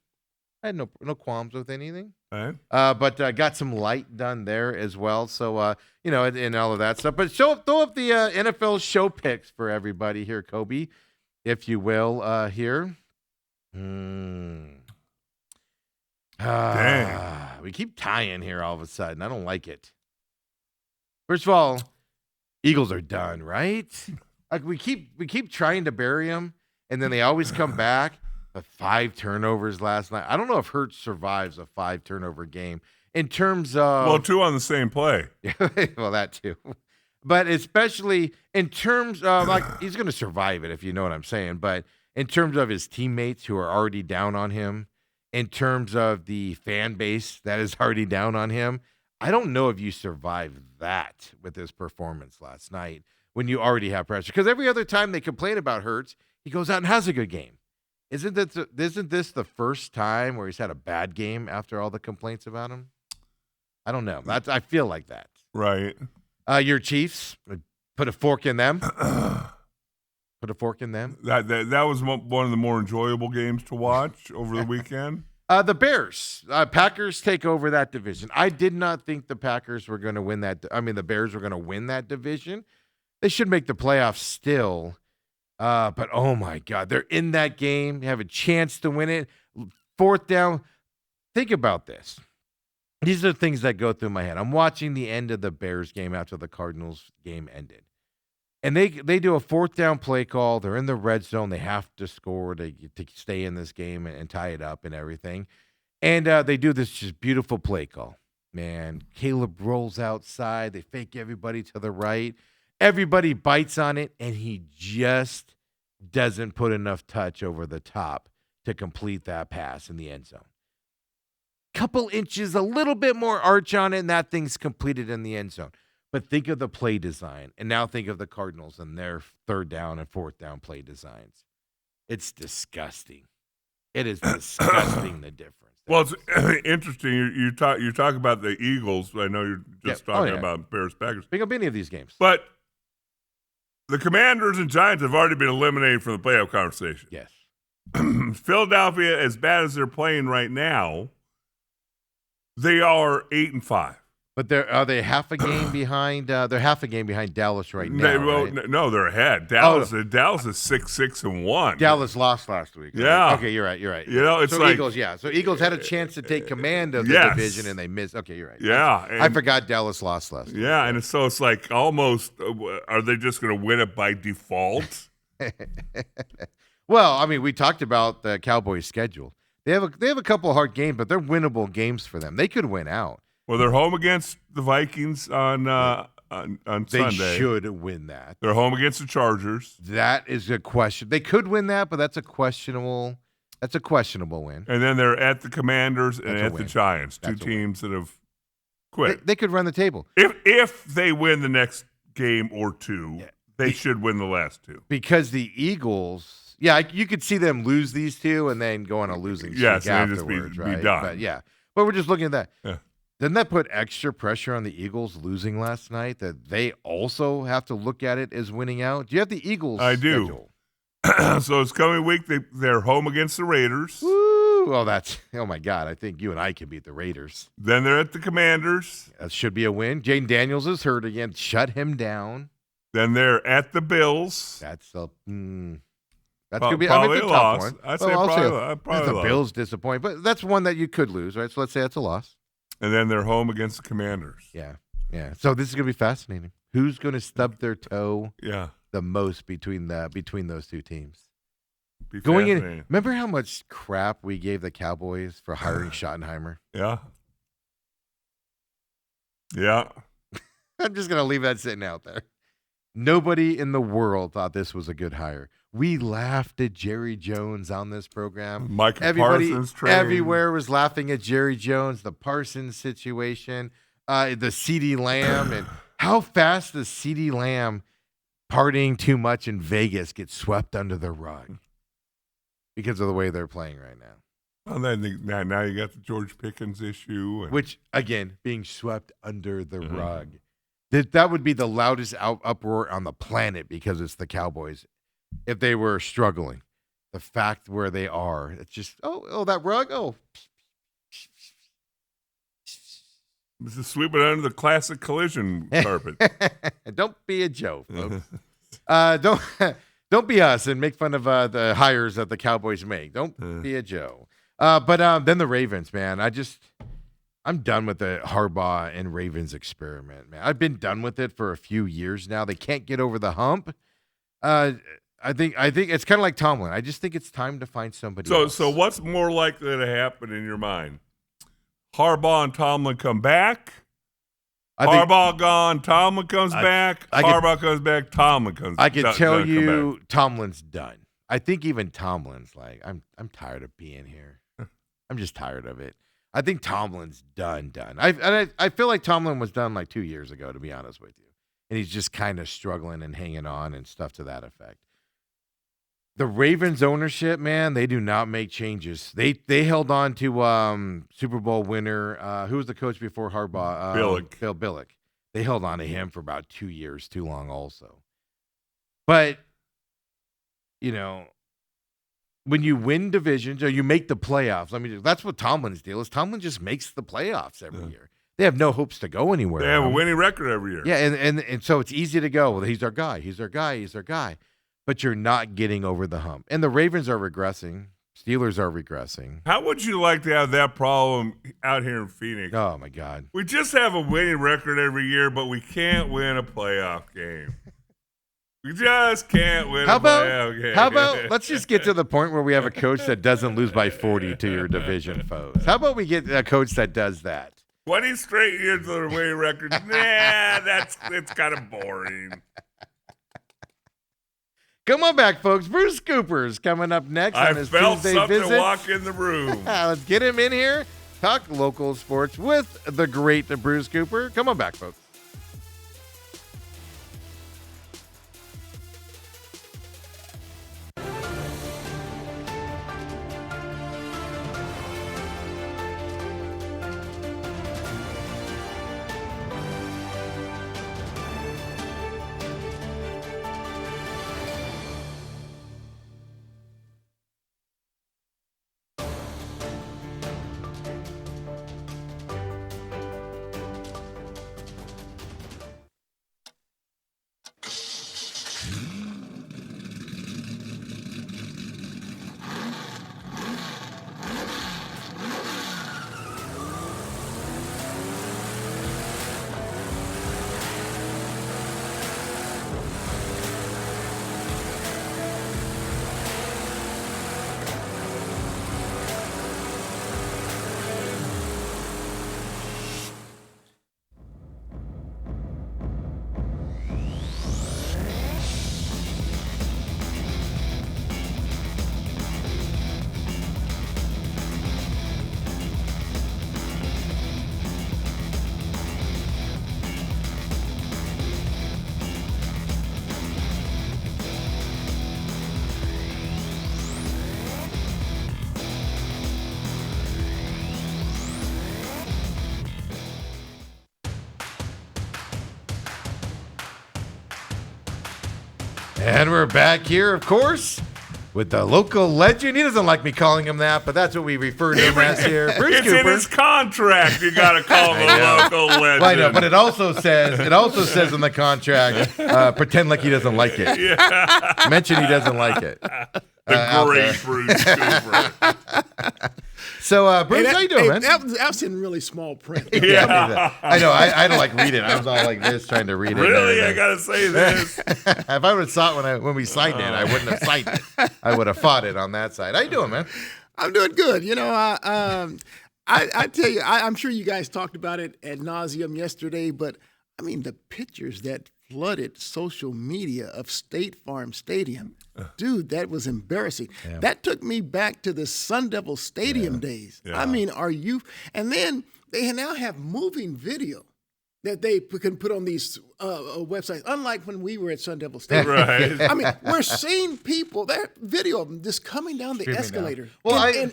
I had no qualms with anything. Right. But got some light done there as well. So, and all of that stuff. But throw up the NFL show picks for everybody here, Kobe, if you will, here. Dang. We keep tying here all of a sudden. I don't like it. First of all, Eagles are done, right? Like we keep trying to bury them, and then they always come back. But 5 turnovers last night. I don't know if Hurts survives a 5 turnover game in terms of. Well, 2 on the same play. Well, that too. But especially in terms of, like, he's going to survive it, if you know what I'm saying. But in terms of his teammates who are already down on him, in terms of the fan base that is already down on him, I don't know if you survive that with his performance last night when you already have pressure. Because every other time they complain about Hurts, he goes out and has a good game. Isn't this the first time where he's had a bad game after all the complaints about him? I don't know. I feel like that. Right. Your Chiefs, put a fork in them. Put a fork in them. That was one of the more enjoyable games to watch over the weekend. The Bears. Packers take over that division. I did not think the Packers were going to win that. I mean, the Bears were going to win that division. They should make the playoffs still. But, oh, my God, they're in that game. They have a chance to win it. 4th down. Think about this. These are things that go through my head. I'm watching the end of the Bears game after the Cardinals game ended. And they do a 4th down play call. They're in the red zone. They have to score to stay in this game and tie it up and everything. And they do this just beautiful play call. Man, Caleb rolls outside. They fake everybody to the right. Everybody bites on it, and he just doesn't put enough touch over the top to complete that pass in the end zone. Couple inches, a little bit more arch on it, and that thing's completed in the end zone. But think of the play design, and now think of the Cardinals and their 3rd down and 4th down play designs. It's disgusting. It is disgusting, the difference. Well, it's interesting. You talk about the Eagles. I know you're just talking about Bears, Packers. Pick up any of these games. But the Commanders and Giants have already been eliminated from the playoff conversation. Yes. Philadelphia, as bad as they're playing right now, they are 8-5. But are they half a game behind? They're half a game behind Dallas right now. Right? No, they're ahead. Dallas is 6-1. Dallas lost last week. Right? Yeah. Okay, you're right. You know, it's like Eagles. Yeah. So Eagles had a chance to take command of the division, and they missed. Okay, you're right. Yeah. I forgot Dallas lost last week. Yeah, and so it's like almost. Are they just going to win it by default? Well, I mean, we talked about the Cowboys' schedule. They have a couple of hard games, but they're winnable games for them. They could win out. Well, they're home against the Vikings on Sunday. They should win that. They're home against the Chargers. That is a question. They could win that, but that's a questionable win. And then they're at the Commanders and at the Giants, two teams that have quit. They could run the table. If they win the next game or two, they should win the last 2. Because the Eagles, you could see them lose these 2 and then go on a losing streak afterwards, just right? be done. But we're just looking at that. Yeah. Doesn't that put extra pressure on the Eagles losing last night, that they also have to look at it as winning out? Do you have the Eagles schedule? Do. So it's coming week. They're home against the Raiders. Woo! Oh my God. I think you and I can beat the Raiders. Then they're at the Commanders. That should be a win. Jaden Daniels is hurt again. Shut him down. Then they're at the Bills. That's going to be a tough one. I'd say probably the Bills disappoint, but that's one that you could lose, right? So let's say that's a loss. And then they're home against the Commanders. Yeah. So this is going to be fascinating. Who's going to stub their toe the most between those 2 teams? Be Going in, fascinating. remember how much crap we gave the Cowboys for hiring Schottenheimer? Yeah. Yeah. I'm just going to leave that sitting out there. Nobody in the world thought this was a good hire. We laughed at Jerry Jones on this program. Michael Parsons trade. Everywhere was laughing at Jerry Jones, the Parsons situation, the CeeDee Lamb, and how fast does CeeDee Lamb partying too much in Vegas get swept under the rug because of the way they're playing right now. Well, then now you got the George Pickens issue. Which, again, being swept under the rug. That would be the loudest uproar on the planet because it's the Cowboys. If they were struggling, the fact where they are, it's just, that rug? Oh. This is sweeping under the classic collision carpet. Don't be a Joe, folks. Don't be us and make fun of the hires that the Cowboys make. Don't be a Joe. But then the Ravens, man. I'm done with the Harbaugh and Ravens experiment, man. I've been done with it for a few years now. They can't get over the hump. I think it's kind of like Tomlin. I just think it's time to find somebody else. So what's more likely to happen in your mind? Harbaugh and Tomlin come back? Harbaugh gone, Tomlin comes back. Harbaugh comes back, Tomlin comes back. I can tell you Tomlin's done. I think even Tomlin's like, I'm tired of being here. I'm just tired of it. I think Tomlin's done. I feel like Tomlin was done like 2 years ago, to be honest with you. And he's just kind of struggling and hanging on and stuff to that effect. The Ravens ownership, man, they do not make changes. They held on to Super Bowl winner. Who was the coach before Harbaugh? Billick. Bill Billick. They held on to him for about 2 years, too long also. But, when you win divisions or you make the playoffs, that's what Tomlin's deal is. Tomlin just makes the playoffs every year. They have no hopes to go anywhere. They have a winning record every year. Yeah, and so it's easy to go, well, he's our guy. But you're not getting over the hump. And the Ravens are regressing. Steelers are regressing. How would you like to have that problem out here in Phoenix? Oh, my God. We just have a winning record every year, but we can't win a playoff game. We just can't win a playoff game. How about let's just get to the point where we have a coach that doesn't lose by 40 to your division foes. How about we get a coach that does that? 20 straight years of the winning record. It's kind of boring. Come on back, folks. Bruce Cooper's coming up next on his Tuesday something visit. Walk in the room. Let's get him in here. Talk local sports with the great Bruce Cooper. Come on back, folks. And we're back here, of course, with the local legend. He doesn't like me calling him that, but that's what we refer to him as here. Bruce Cooper. In his contract. You got to call him a local legend. Well, I know, but it also says in the contract, pretend like he doesn't like it. Yeah. Mention he doesn't like it. The great Bruce Cooper. So, Bruce, how you doing, man? That was in really small print. Yeah. I know. I had to read it. I was all like this trying to read it. Really? I got to say this. If I would have saw it when we signed it, I wouldn't have signed it. I would have fought it on that side. How you doing, man? I'm doing good. I tell you, I'm sure you guys talked about it ad nauseum yesterday, but I mean, the pictures that flooded social media of State Farm Stadium, dude, that was embarrassing. Yeah. That took me back to the Sun Devil Stadium days. Yeah. I mean, and then they now have moving video that they can put on these websites, unlike when we were at Sun Devil Stadium. Right. I mean, we're seeing people, that video of them just coming down the escalator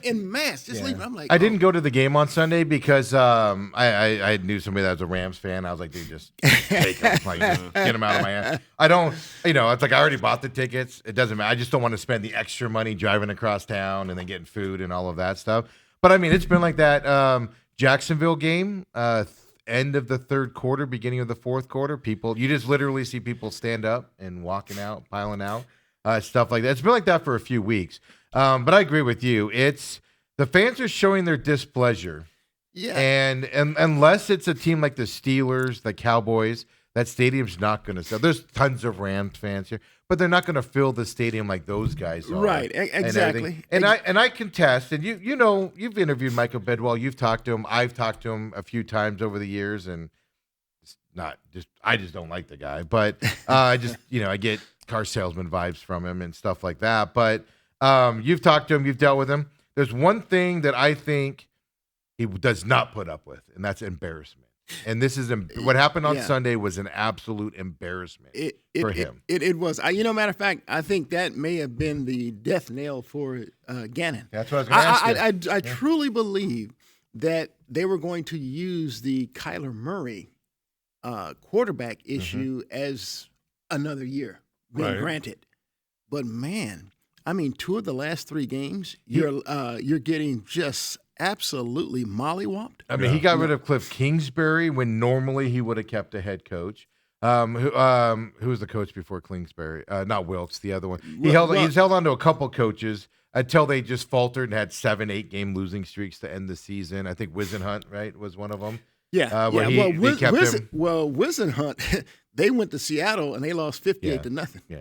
in mass, just leaving. I'm like, I didn't go to the game on Sunday because I knew somebody that was a Rams fan. I was like, dude, just take them, just get them out of my hand. I don't, it's like I already bought the tickets. It doesn't matter. I just don't want to spend the extra money driving across town and then getting food and all of that stuff. But I mean, it's been like that Jacksonville game. End of the third quarter, beginning of the fourth quarter, you just literally see people stand up and walking out, piling out, stuff like that. It's been like that for a few weeks. But I agree with you. It's the fans are showing their displeasure. Yeah. And unless it's a team like the Steelers, the Cowboys, that stadium's not going to sell. There's tons of Rams fans here, but they're not going to fill the stadium like those guys are. Right, exactly. And I contest, and you've interviewed Michael Bedwell. You've talked to him. I've talked to him a few times over the years, and I just don't like the guy. But I get car salesman vibes from him and stuff like that. But you've talked to him. You've dealt with him. There's one thing that I think he does not put up with, and that's embarrassment. And this is what happened on Sunday was an absolute embarrassment for him. It was. Matter of fact, I think that may have been the death knell for Gannon. That's what I was going to ask you. I truly believe that they were going to use the Kyler Murray quarterback issue as another year being granted. But man, I mean, 2 of the last 3 games, you're getting just absolutely mollywopped. I mean, he got rid of Cliff Kingsbury when normally he would have kept a head coach. Who was the coach before Kingsbury? Not Wilkes, the other one. He's held on to a couple coaches until they just faltered and had 7-8 game losing streaks to end the season. I think Wisenhunt, right, was one of them. Yeah. Wisenhunt, they went to Seattle and they lost 58-0. Yeah.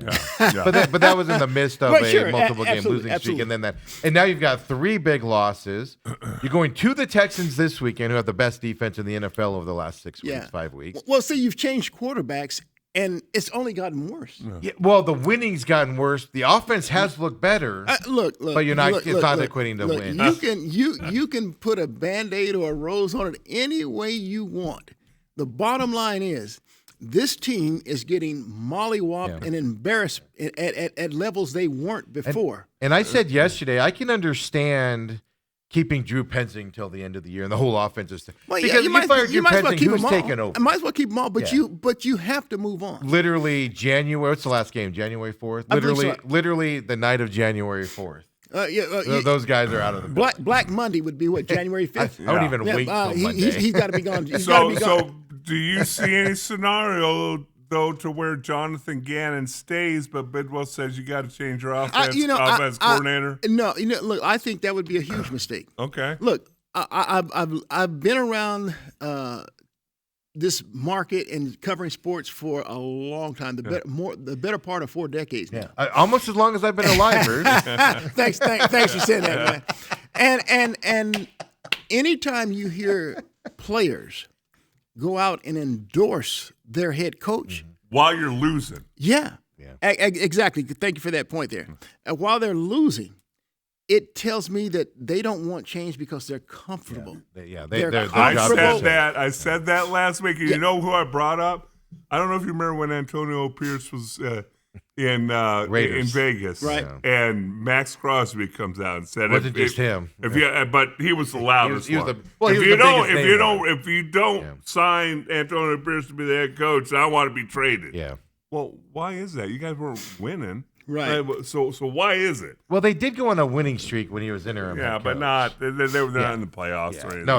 But that was in the midst of multiple game losing streak, and now you've got 3 big losses. You're going to the Texans this weekend, who have the best defense in the NFL over the last 6 weeks, 5 weeks. Well, see, you've changed quarterbacks. And it's only gotten worse. Yeah, well, the winning's gotten worse. The offense has looked better. Look, but you're not. It's not equating to win. You can put a Band-Aid or a rose on it any way you want. The bottom line is, this team is getting mollywopped and embarrassed at levels they weren't before. And I said yesterday, I can understand keeping Drew Petzing till the end of the year, and the whole offense is because you fired Drew Petzing, who's taken over. I might as well keep them all, but you have to move on. Literally January. What's the last game? January 4th. Literally the night of January 4th. Those guys are out of the Black Monday would be what, January 5th. I would even wait till Monday. He's got to be gone. So do you see any scenario though to where Jonathan Gannon stays, but Bidwell says you got to change your offense coordinator? No, look, I think that would be a huge mistake. Okay. Look, I've been around this market and covering sports for a long time, the better part of 4 decades now. Almost as long as I've been alive, Bruce. Thanks for saying that, man. And anytime you hear players go out and endorse their head coach while you're losing. Yeah. Exactly. Thank you for that point there. While they're losing, it tells me that they don't want change because they're comfortable. They're comfortable. I said that last week. And you know who I brought up? I don't know if you remember when Antonio Pierce was in Vegas, right? And Max Crosby comes out and said, "It wasn't just him." But he was the loudest one. If you don't sign Antonio Pierce to be the head coach, I want to be traded. Yeah. Well, why is that? You guys weren't winning. Right. So why is it? Well, they did go on a winning streak when he was interim. Yeah, but not. They were not in the playoffs or anything.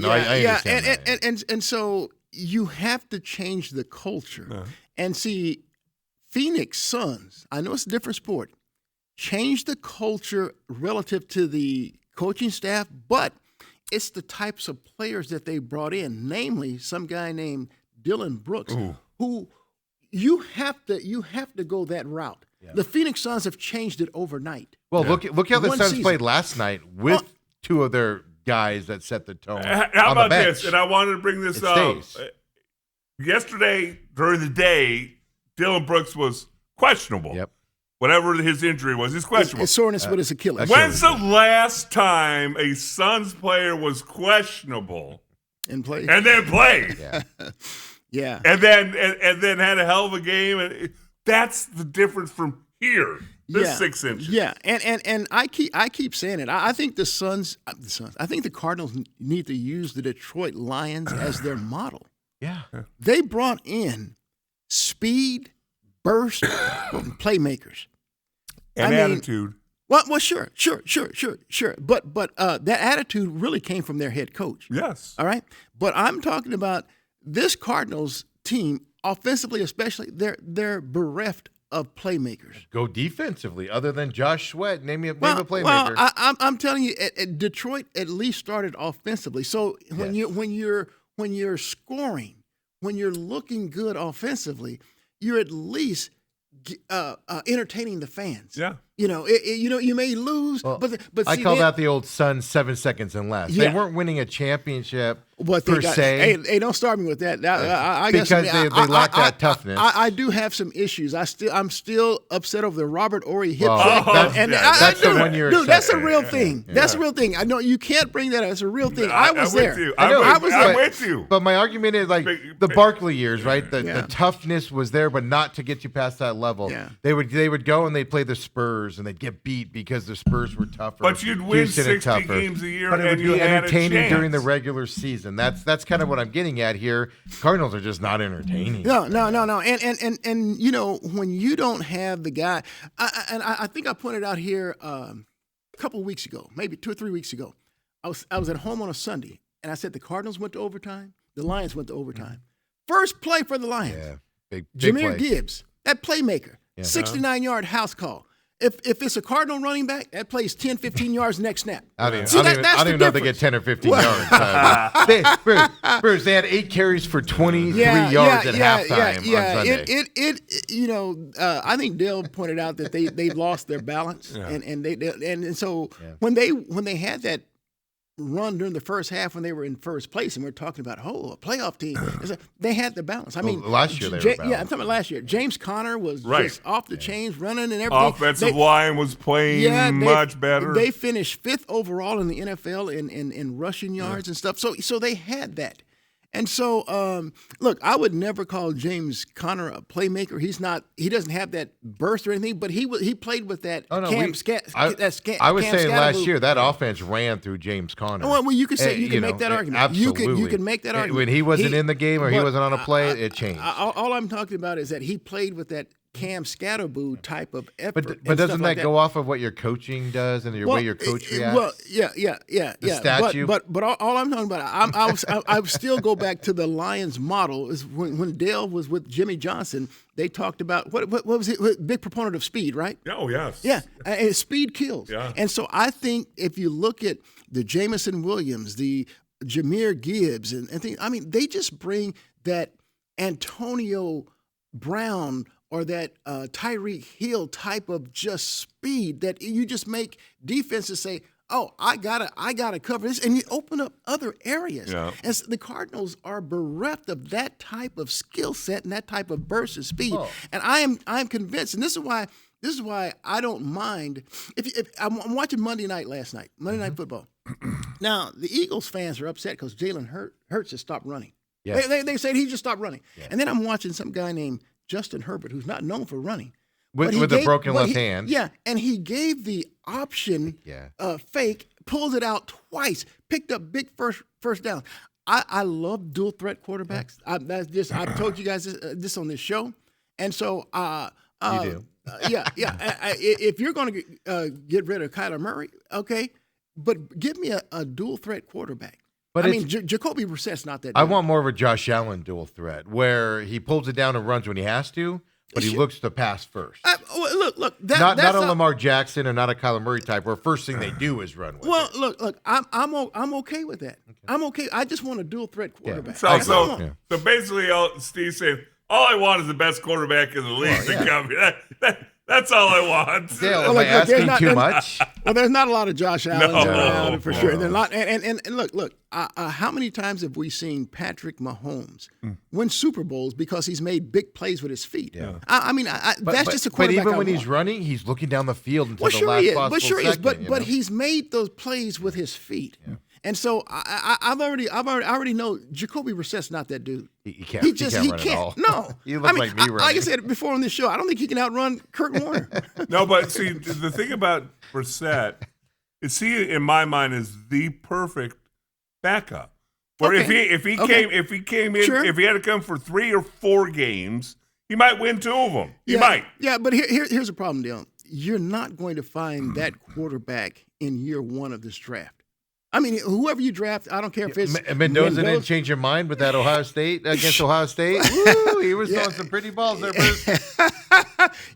I understand. And so you have to change the culture. And see, Phoenix Suns, I know it's a different sport, change the culture relative to the coaching staff, but it's the types of players that they brought in, namely some guy named Dylan Brooks, who you have to go that route. Yeah. The Phoenix Suns have changed it overnight. Well, look how the Suns played last night with two of their guys that set the tone. How about this? And I wanted to bring this up. Yesterday, during the day, Dylan Brooks was questionable. Yep. Whatever his injury was, he's questionable. It's soreness with his Achilles. When's the last time a Suns player was questionable and played? And then played. Yeah. Yeah. And then had a hell of a game. And that's the difference from here. This 6 inches. Yeah. And I keep saying it. I think the Suns. I think the Cardinals need to use the Detroit Lions as their model. Yeah. They brought in speed, burst, and playmakers. And attitude. Well, sure. But that attitude really came from their head coach. Yes. All right. But I'm talking about this Cardinals team, offensively especially, they're bereft of playmakers. Go defensively, other than Josh Sweat. Name a playmaker. Well, I'm telling you, Detroit at least started offensively. So when you're scoring, when you're looking good offensively, you're at least entertaining the fans. Yeah. You may lose, but I call that the old Suns 7 seconds and less. Yeah. They weren't winning a championship per se. Hey, don't start me with that. Because they lack that toughness. I do have some issues. I'm still upset over the Robert Horry hip check. That's the one year. Dude, that's a real thing. Yeah. That's a real thing. I know you can't bring that up. It's a real thing. I was there. I'm with you. But my argument is like the Barkley years, right? The toughness was there, but not to get you past that level. Yeah. They would go and they'd play the Spurs and they'd get beat because the Spurs were tougher. But you'd win 60 games a year, but it would and be entertaining during the regular season. That's kind of what I'm getting at here. Cardinals are just not entertaining. No. And when you don't have the guy, I think I pointed out here a couple of weeks ago, maybe 2 or 3 weeks ago. I was at home on a Sunday, and I said the Cardinals went to overtime. The Lions went to overtime. First play for the Lions. Yeah, big Jahmyr play. Gibbs, that playmaker, 69-yard house call. If it's a Cardinal running back, that plays 10, 15 yards next snap. I don't even know if they get 10 or 15 yards. Bruce, they had 8 carries for 23 yards at halftime on Sunday. I think Dale pointed out that they lost their balance, and so when they had that run during the first half when they were in first place, and we're talking about a playoff team. They had the balance. I mean, last year they were balanced. Yeah, I'm talking about last year. Everything Conner was just off the chains, running and everything. Offensive line was playing much better. They finished 5th overall in the NFL in rushing yards and stuff. So they had that. And so, look, I would never call James Conner a playmaker. He doesn't have that burst or anything, but he played with that. I was saying last year that offense ran through James Conner. Well, you could say you can make that argument. Absolutely, you can make that argument. When he wasn't in the game or he wasn't on a play, it changed. All I'm talking about is that he played with that Cam Scatterboo type of effort. But doesn't that go off of what your coaching does and way your coach reacts? Well, yeah. The statue. But all I'm talking about, I still go back to the Lions model. Is when Dale was with Jimmy Johnson, they talked about what was it? Big proponent of speed, right? Oh yes. Yeah, and speed kills. Yeah. And so I think if you look at the Jameson Williams, the Jahmyr Gibbs, and things, I mean, they just bring that Antonio Brown or that Tyreek Hill type of just speed that you just make defenses say, "Oh, I gotta cover this," and you open up other areas. Yeah. And so the Cardinals are bereft of that type of skill set and that type of burst of speed. Oh. And I'm convinced, and this is why I don't mind if I'm watching Monday Night Night Football. Now the Eagles fans are upset because Jalen Hurts has stopped running. Yes. They said he just stopped running, and then I'm watching some guy named Justin Herbert, who's not known for running. With a broken left hand. Yeah, and he gave the option fake, pulled it out twice, picked up big first down. I love dual threat quarterbacks. I've told you guys this on this show. And so you do. If you're going to get rid of Kyler Murray, okay, but give me a dual threat quarterback. But Jacoby Brissett's not that. I want more of a Josh Allen dual threat where he pulls it down and runs when he has to, but he looks to pass first. Look. Not that's a Lamar Jackson or not a Kyler Murray type, where first thing they do is run with it. Look. I'm okay with that. Okay. I'm okay. I just want a dual threat quarterback. Yeah. So basically, Steve said, all I want is the best quarterback in the league to come here. That's all I want. Dale, am I asking too much? Well, there's not a lot of Josh Allen around for sure. And look. How many times have we seen Patrick Mahomes win Super Bowls because he's made big plays with his feet? Yeah. That's just a quarterback. But even when he's running, he's looking down the field until the last possible second. But he's made those plays with his feet. Yeah. And so I already know Jacoby Brissett's not that dude. He can't. He can't. At all. No. He looks like me running. Like I said before on this show, I don't think he can outrun Kurt Warner. No, but see, the thing about Brissett is he, in my mind, is the perfect backup. Or if he came in, if he had to come for 3 or 4 games, he might win 2 of them. He might. Yeah, but here's the problem, Dale. You're not going to find that quarterback in year 1 of this draft. I mean, whoever you draft, I don't care if it's Mendoza didn't change your mind with that Ohio State against Ohio State. Woo, he was throwing some pretty balls there, Bruce.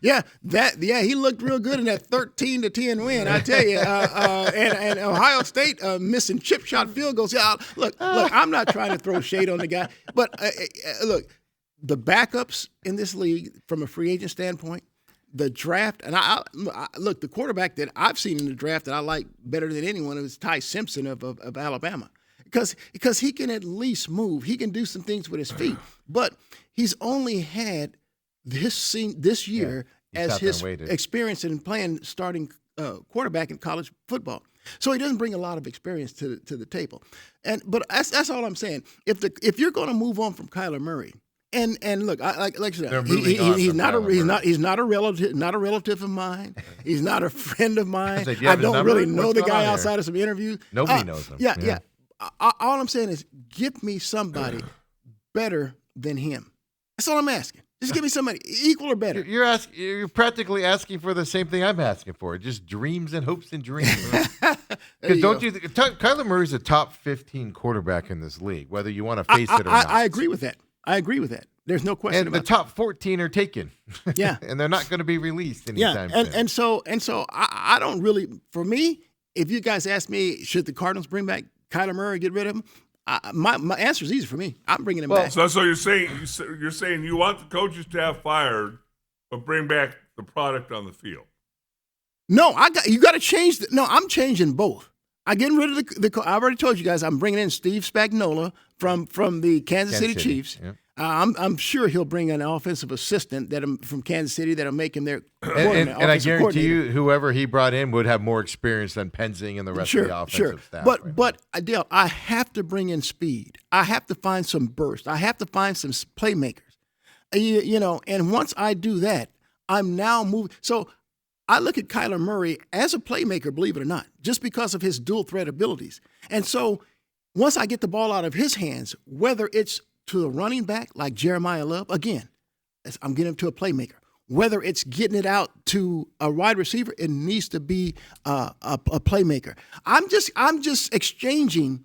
He looked real good in that 13-10 win. I tell you, and Ohio State missing chip shot field goals. Yeah, look, I'm not trying to throw shade on the guy, but look, the backups in this league from a free agent standpoint. The draft, and I look, the quarterback that I've seen in the draft that I like better than anyone is Ty Simpson of Alabama, because he can at least move. He can do some things with his feet, but he's only had this year as his experience in playing starting quarterback in college football. So he doesn't bring a lot of experience to the table. But that's all I'm saying. If you're going to move on from Kyler Murray. And look, like I said, he's not a relative of mine. He's not a friend of mine. I don't really know the guy outside of some interviews. Nobody knows him. Yeah. All I'm saying is, give me somebody better than him. That's all I'm asking. Just give me somebody equal or better. You're practically asking for the same thing I'm asking for. Just dreams and hopes and dreams. Because Kyler Murray's a top 15 quarterback in this league, whether you want to face it or not. I agree with that. There's no question about it. And the top 14 are taken. Yeah. And they're not going to be released anytime soon. And so I don't really, for me, if you guys ask me, should the Cardinals bring back Kyler Murray and get rid of him? My answer is easy for me. I'm bringing him back. So you're saying you want the coaching staff fired, but bring back the product on the field. No, you got to change. I'm changing both. I'm getting rid of the. I already told you guys I'm bringing in Steve Spagnuolo from the Kansas City Chiefs. Yeah. I'm sure he'll bring an offensive assistant from Kansas City that'll make him their and I guarantee you, whoever he brought in would have more experience than Penzing and the rest of the offensive staff. But Dale, I have to bring in speed. I have to find some burst. I have to find some playmakers. And once I do that, I'm now moving. So I look at Kyler Murray as a playmaker, believe it or not, just because of his dual threat abilities. And so once I get the ball out of his hands, whether it's to a running back like Jeremiah Love, again, I'm getting him to a playmaker. Whether it's getting it out to a wide receiver, it needs to be a playmaker. I'm just exchanging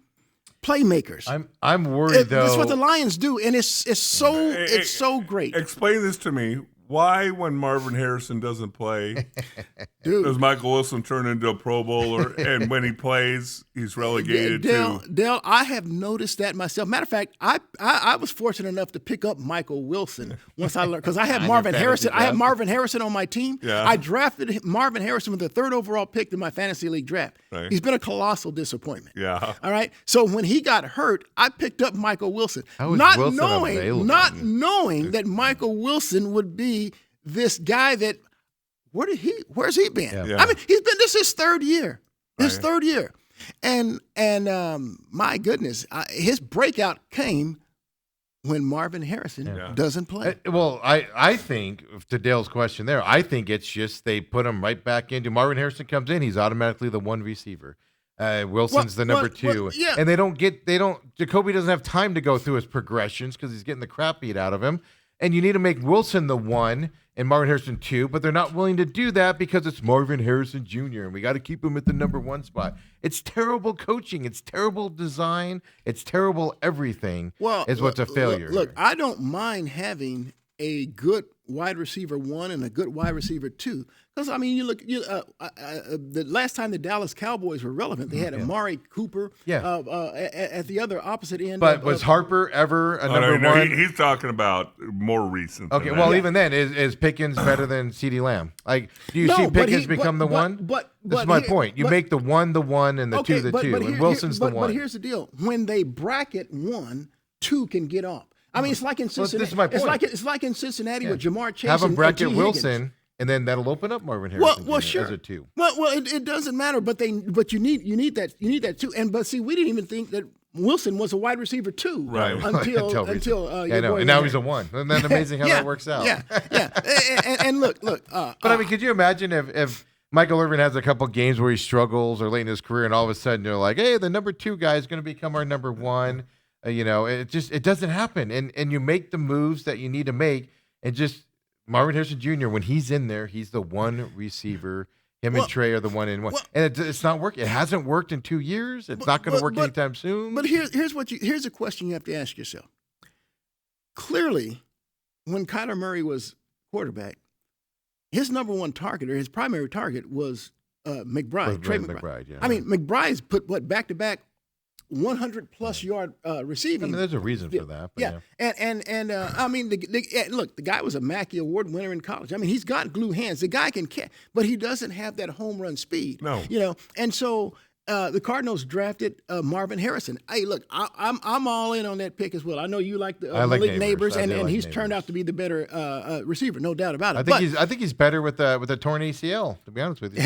playmakers. I'm worried though. That's what the Lions do, and it's so great. Explain this to me. Why, when Marvin Harrison doesn't play, does Michael Wilson turn into a Pro Bowler? And when he plays, he's relegated to Dale, I have noticed that myself. Matter of fact, I was fortunate enough to pick up Michael Wilson once I learned, because I had Marvin Harrison. I had Marvin Harrison on my team. Yeah. I drafted Marvin Harrison with the 3rd overall pick in my fantasy league draft. Right. He's been a colossal disappointment. Yeah. All right. So when he got hurt, I picked up Michael Wilson, not knowing that Michael Wilson would be this guy that where's he been? Yeah. I mean, this is his 3rd year. Third year. And my goodness, his breakout came when Marvin Harrison doesn't play. Well, I think, to Dale's question there, I think it's just they put him right back into Marvin Harrison comes in, he's automatically the 1 receiver. Wilson's the number 2. And Jacoby doesn't have time to go through his progressions because he's getting the crap beat out of him. And you need to make Wilson the 1 and Marvin Harrison 2, but they're not willing to do that because it's Marvin Harrison Jr., and we got to keep him at the number 1 spot. It's terrible coaching. It's terrible design. It's terrible everything is what's a failure. Look, I don't mind having a good wide receiver 1 and a good wide receiver 2. Because, I mean, the last time the Dallas Cowboys were relevant, they had Amari Cooper at the other opposite end. But was Harper ever a number one? He's talking about more recent. Okay, well, even then, is Pickens better than CeeDee Lamb? Like, do you see Pickens become the one? That's my point. You make the 1 the 1 and the 2 the 2, and Wilson's the 1. But here's the deal. When they bracket 1, 2 can get off. I mean, it's like in Cincinnati. This is my point. It's like in Cincinnati with Jamar Chase. Have him bracket and Wilson, and then that'll open up Marvin Harrison sure. as a 2. Well, it doesn't matter, but you need that too. And see, we didn't even think that Wilson was a wide receiver 2 until I know, and now he's a 1. Isn't that amazing how that works out? Yeah. And look. But I mean, could you imagine if Michael Irvin has a couple games where he struggles or late in his career, and all of a sudden you're like, hey, the number 2 guy is going to become our number 1. It doesn't happen, and you make the moves that you need to make, and just Marvin Harrison Jr. when he's in there, he's the 1 receiver. Him and Trey are the 1 and 1, and it's not working. It hasn't worked in 2 years. It's not going to work anytime soon. But here's a question you have to ask yourself. Clearly, when Kyler Murray was quarterback, his number 1 target or his primary target was McBride, Trey McBride. Yeah. I mean, McBride's put back-to-back 100+ yard receiving. I mean, there's a reason for that. But and I mean, look, the guy was a Mackey Award winner in college. I mean, he's got glue hands. The guy can catch, but he doesn't have that home run speed. No, and so the Cardinals drafted Marvin Harrison. Hey, look, I'm all in on that pick as well. I know you like the Malik Neighbors, and he's turned out to be the better receiver, no doubt about it. I think he's better with a torn ACL. To be honest with you,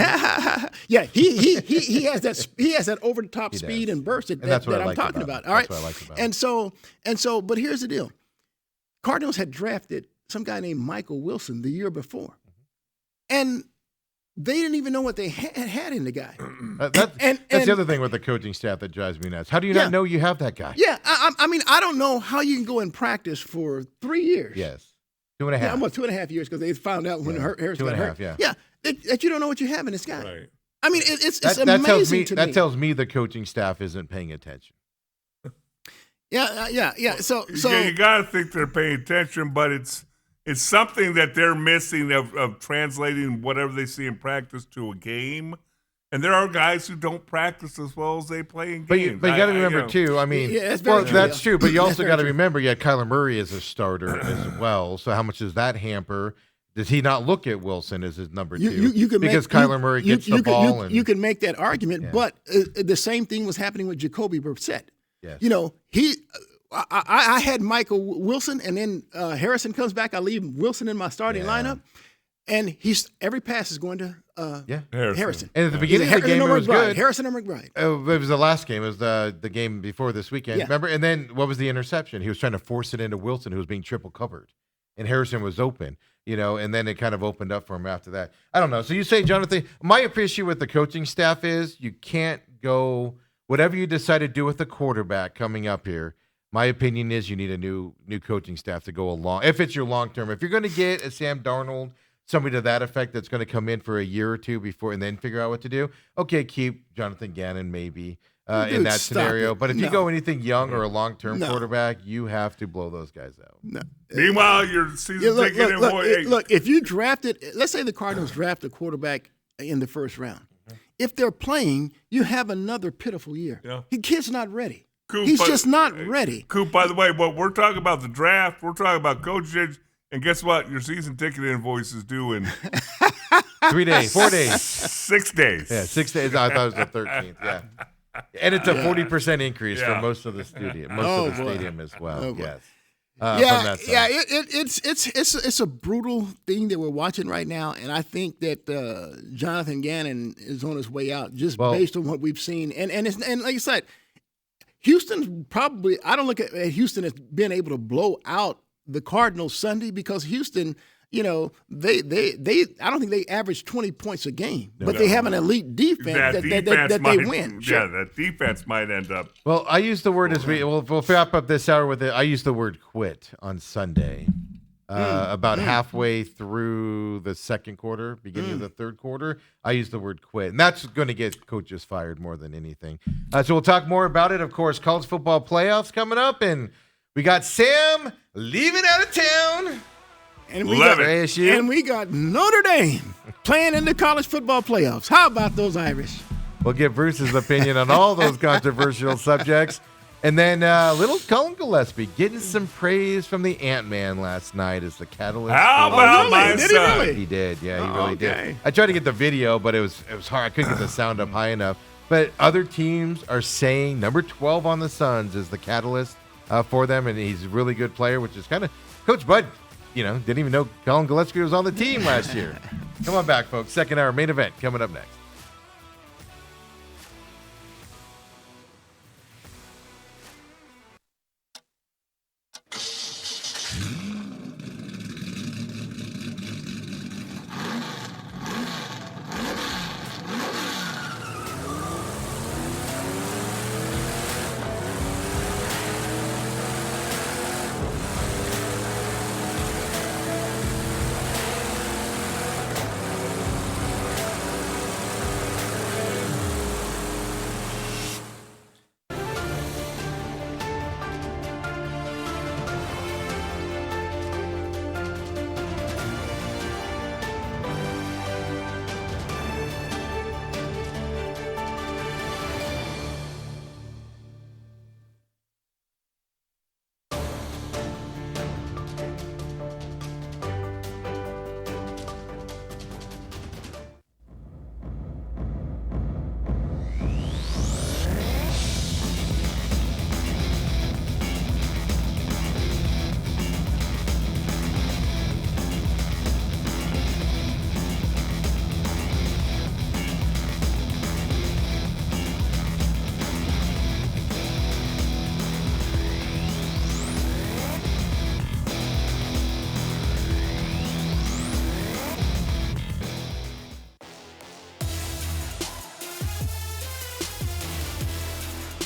yeah, he has that over the top speed and burst that I'm talking about. All right, that's what I like about and so, but here's the deal: Cardinals had drafted some guy named Michael Wilson the year before, and they didn't even know what they had in the guy. That's the other thing with the coaching staff that drives me nuts. How do you not know you have that guy? Yeah, I mean, I don't know how you can go in practice for 3 years. Yes, 2.5. Yeah, almost 2.5 years because they found out when Harrison got hurt. Yeah, that you don't know what you have in this guy. Right. I mean, it's amazing to me. That tells me the coaching staff isn't paying attention. Yeah. So you got to think they're paying attention, but it's something that they're missing of translating whatever they see in practice to a game. And there are guys who don't practice as well as they play in games. But you got to remember, too, I mean, that's true. But you also got to remember, Kyler Murray is a starter as well. So how much does that hamper? Does he not look at Wilson as his number 2? Because Kyler Murray gets the ball. You can make that argument, but the same thing was happening with Jacoby Brissett. Yes. I had Michael Wilson, and then Harrison comes back. I leave Wilson in my starting lineup, and every pass is going to Harrison. And at the beginning of the game, it was good. Harrison or McBride. It was the last game. It was the game before this weekend. Yeah. Remember? And then what was the interception? He was trying to force it into Wilson, who was being triple covered, and Harrison was open. And then it kind of opened up for him after that. I don't know. So you say, Jonathan, my issue with the coaching staff is you can't go whatever you decide to do with the quarterback coming up here. My opinion is you need a new coaching staff to go along. If it's your long term, if you're going to get a Sam Darnold, somebody to that effect that's going to come in for a year or two before and then figure out what to do, okay, keep Jonathan Gannon maybe in that scenario. But if you go anything young or a long term quarterback, you have to blow those guys out. No. Meanwhile, your season ticket in look, if you drafted, let's say the Cardinals draft a quarterback in the first round. If they're playing, you have another pitiful year. Yeah. The kid's not ready. Coop, He's just not ready. Coop, by the way, but we're talking about the draft. We're talking about coaches. And guess what? Your season ticket invoice is due in 3 days, 4 days. 6 days. Yeah, 6 days. I thought it was the 13th. Yeah. And it's a 40% increase for most of the stadium, stadium as well. Yes. It's a brutal thing that we're watching right now, and I think that Jonathan Gannon is on his way out just based on what we've seen. And like I said, Houston's probably – I don't look at Houston as being able to blow out the Cardinals Sunday because Houston, they I don't think they average 20 points a game, but they have an elite defense that they win. Sure. Yeah, that defense might end up. Well, I use the word we'll wrap up this hour with it. I use the word quit on Sunday. About halfway through the second quarter, beginning of the third quarter, I use the word quit. And that's going to get coaches fired more than anything. So we'll talk more about it. Of course, college football playoffs coming up, and we got Sam leaving out of town. And we Love got it. ASU. And we got Notre Dame playing in the college football playoffs. How about those Irish? We'll get Bruce's opinion on all those controversial subjects. And then little Colin Gillespie getting some praise from the Ant-Man last night as the catalyst. How for- about really? my Did he son? really? He did, yeah, he really Okay. did. I tried to get the video, but it was hard. I couldn't get the sound up high enough. But other teams are saying number 12 on the Suns is the catalyst for them, and he's a really good player, which is kind of Coach Bud. Didn't even know Colin Gillespie was on the team last year. Come on back, folks. Second hour main event coming up next.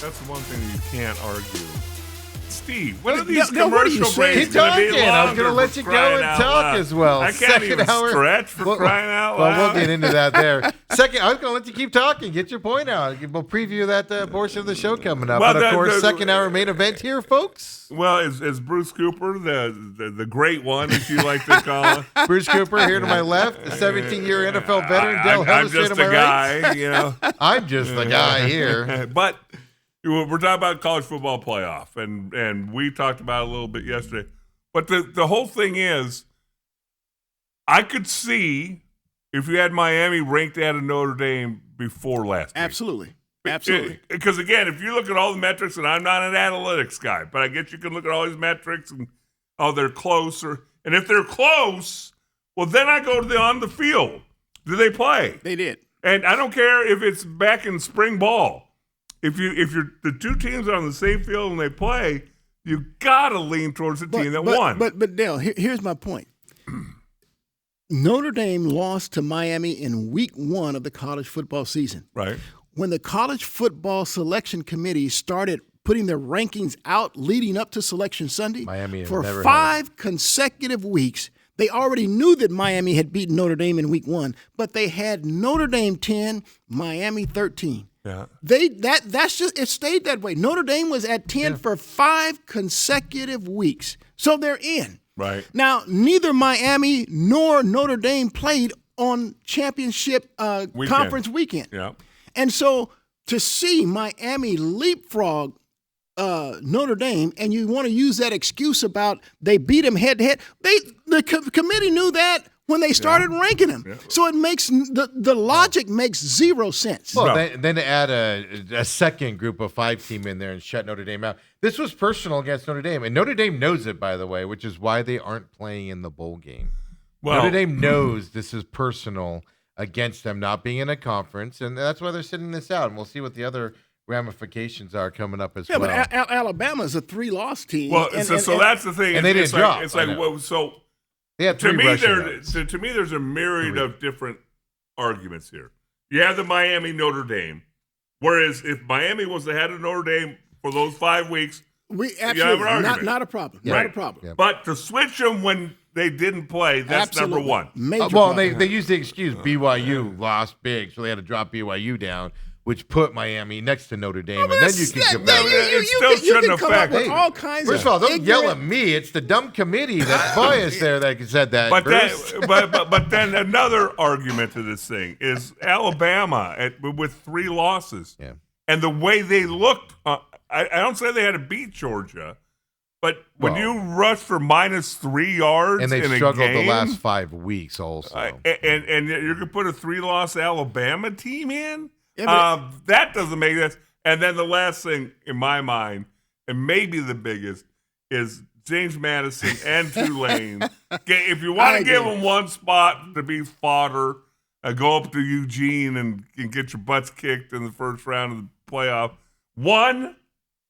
That's the one thing you can't argue. Steve, when are these No, what are you commercial saying? breaks Keep going to be talking. I was longer going to let for you go crying and out talk loud? as well. I can't even stretch for crying out loud. Well, we'll get into that there. Second, I was going to let you keep talking. Get your point out. We'll preview that portion of the show coming up. Well, and, of course, the- second hour main event here, folks. Well, is Bruce Cooper the great one, as you like to call him? Bruce Cooper here to my left, the 17-year NFL veteran, Del I'm Hellish just to my a right. guy, you know. I'm just the guy here. But we're talking about college football playoff, and we talked about it a little bit yesterday. But the whole thing is, I could see if you had Miami ranked ahead of Notre Dame before last week. Absolutely. Absolutely. Because, again, if you look at all the metrics, and I'm not an analytics guy, but I guess you can look at all these metrics and, oh, they're close. And if they're close, well, then I go to on the field. Do they play? They did. And I don't care if it's back in spring ball. If you're the two teams are on the same field and they play, you gotta lean towards the team that won. But Dale, here's my point. Notre Dame lost to Miami in week 1 of the college football season. Right. When the college football selection committee started putting their rankings out leading up to Selection Sunday, Miami has for never 5 consecutive weeks, they already knew that Miami had beaten Notre Dame in week 1, but they had Notre Dame 10, Miami 13. Yeah. That's just it stayed that way. Notre Dame was at 10 for 5 consecutive weeks. So they're in. Right. Now, neither Miami nor Notre Dame played on championship conference weekend. Yeah. And so to see Miami leapfrog Notre Dame, and you want to use that excuse about they beat them head to head, the committee knew that when they started ranking them. Yeah. So it makes the logic makes zero sense. Well, then to add a second group of 5 team in there and shut Notre Dame out. This was personal against Notre Dame, and Notre Dame knows it, by the way, which is why they aren't playing in the bowl game. Well, Notre Dame knows this is personal against them not being in a conference, and that's why they're sitting this out. And we'll see what the other ramifications are coming up as well. Yeah, but Alabama's a 3-loss team. Well, so that's the thing. And they didn't drop. It's like, well, so they had 3 to me, there's a myriad of different arguments here. You have the Miami Notre Dame, whereas if Miami was ahead of Notre Dame for those 5 weeks, we absolutely not a problem. Yeah. Not a problem. Yeah. But to switch them when they didn't play, that's absolutely. number one. Major well, problem. they used the excuse BYU lost big, so they had to drop BYU down, which put Miami next to Notre Dame, and then you can compare. It still shouldn't affect. With all kinds First of all, don't ignorant- yell at me. It's the dumb committee that's biased there that said that. But then another argument to this thing is Alabama with 3 losses. Yeah. And the way they looked, I don't say they had to beat Georgia, but when you rush for -3 yards and they've in a struggled game, the last 5 weeks also. and you're going to put a 3-loss Alabama team in? Yeah, That doesn't make sense. And then the last thing in my mind, and maybe the biggest, is James Madison and Tulane. If you want to give them one spot to be fodder, go up to Eugene and get your butts kicked in the first round of the playoff. 1,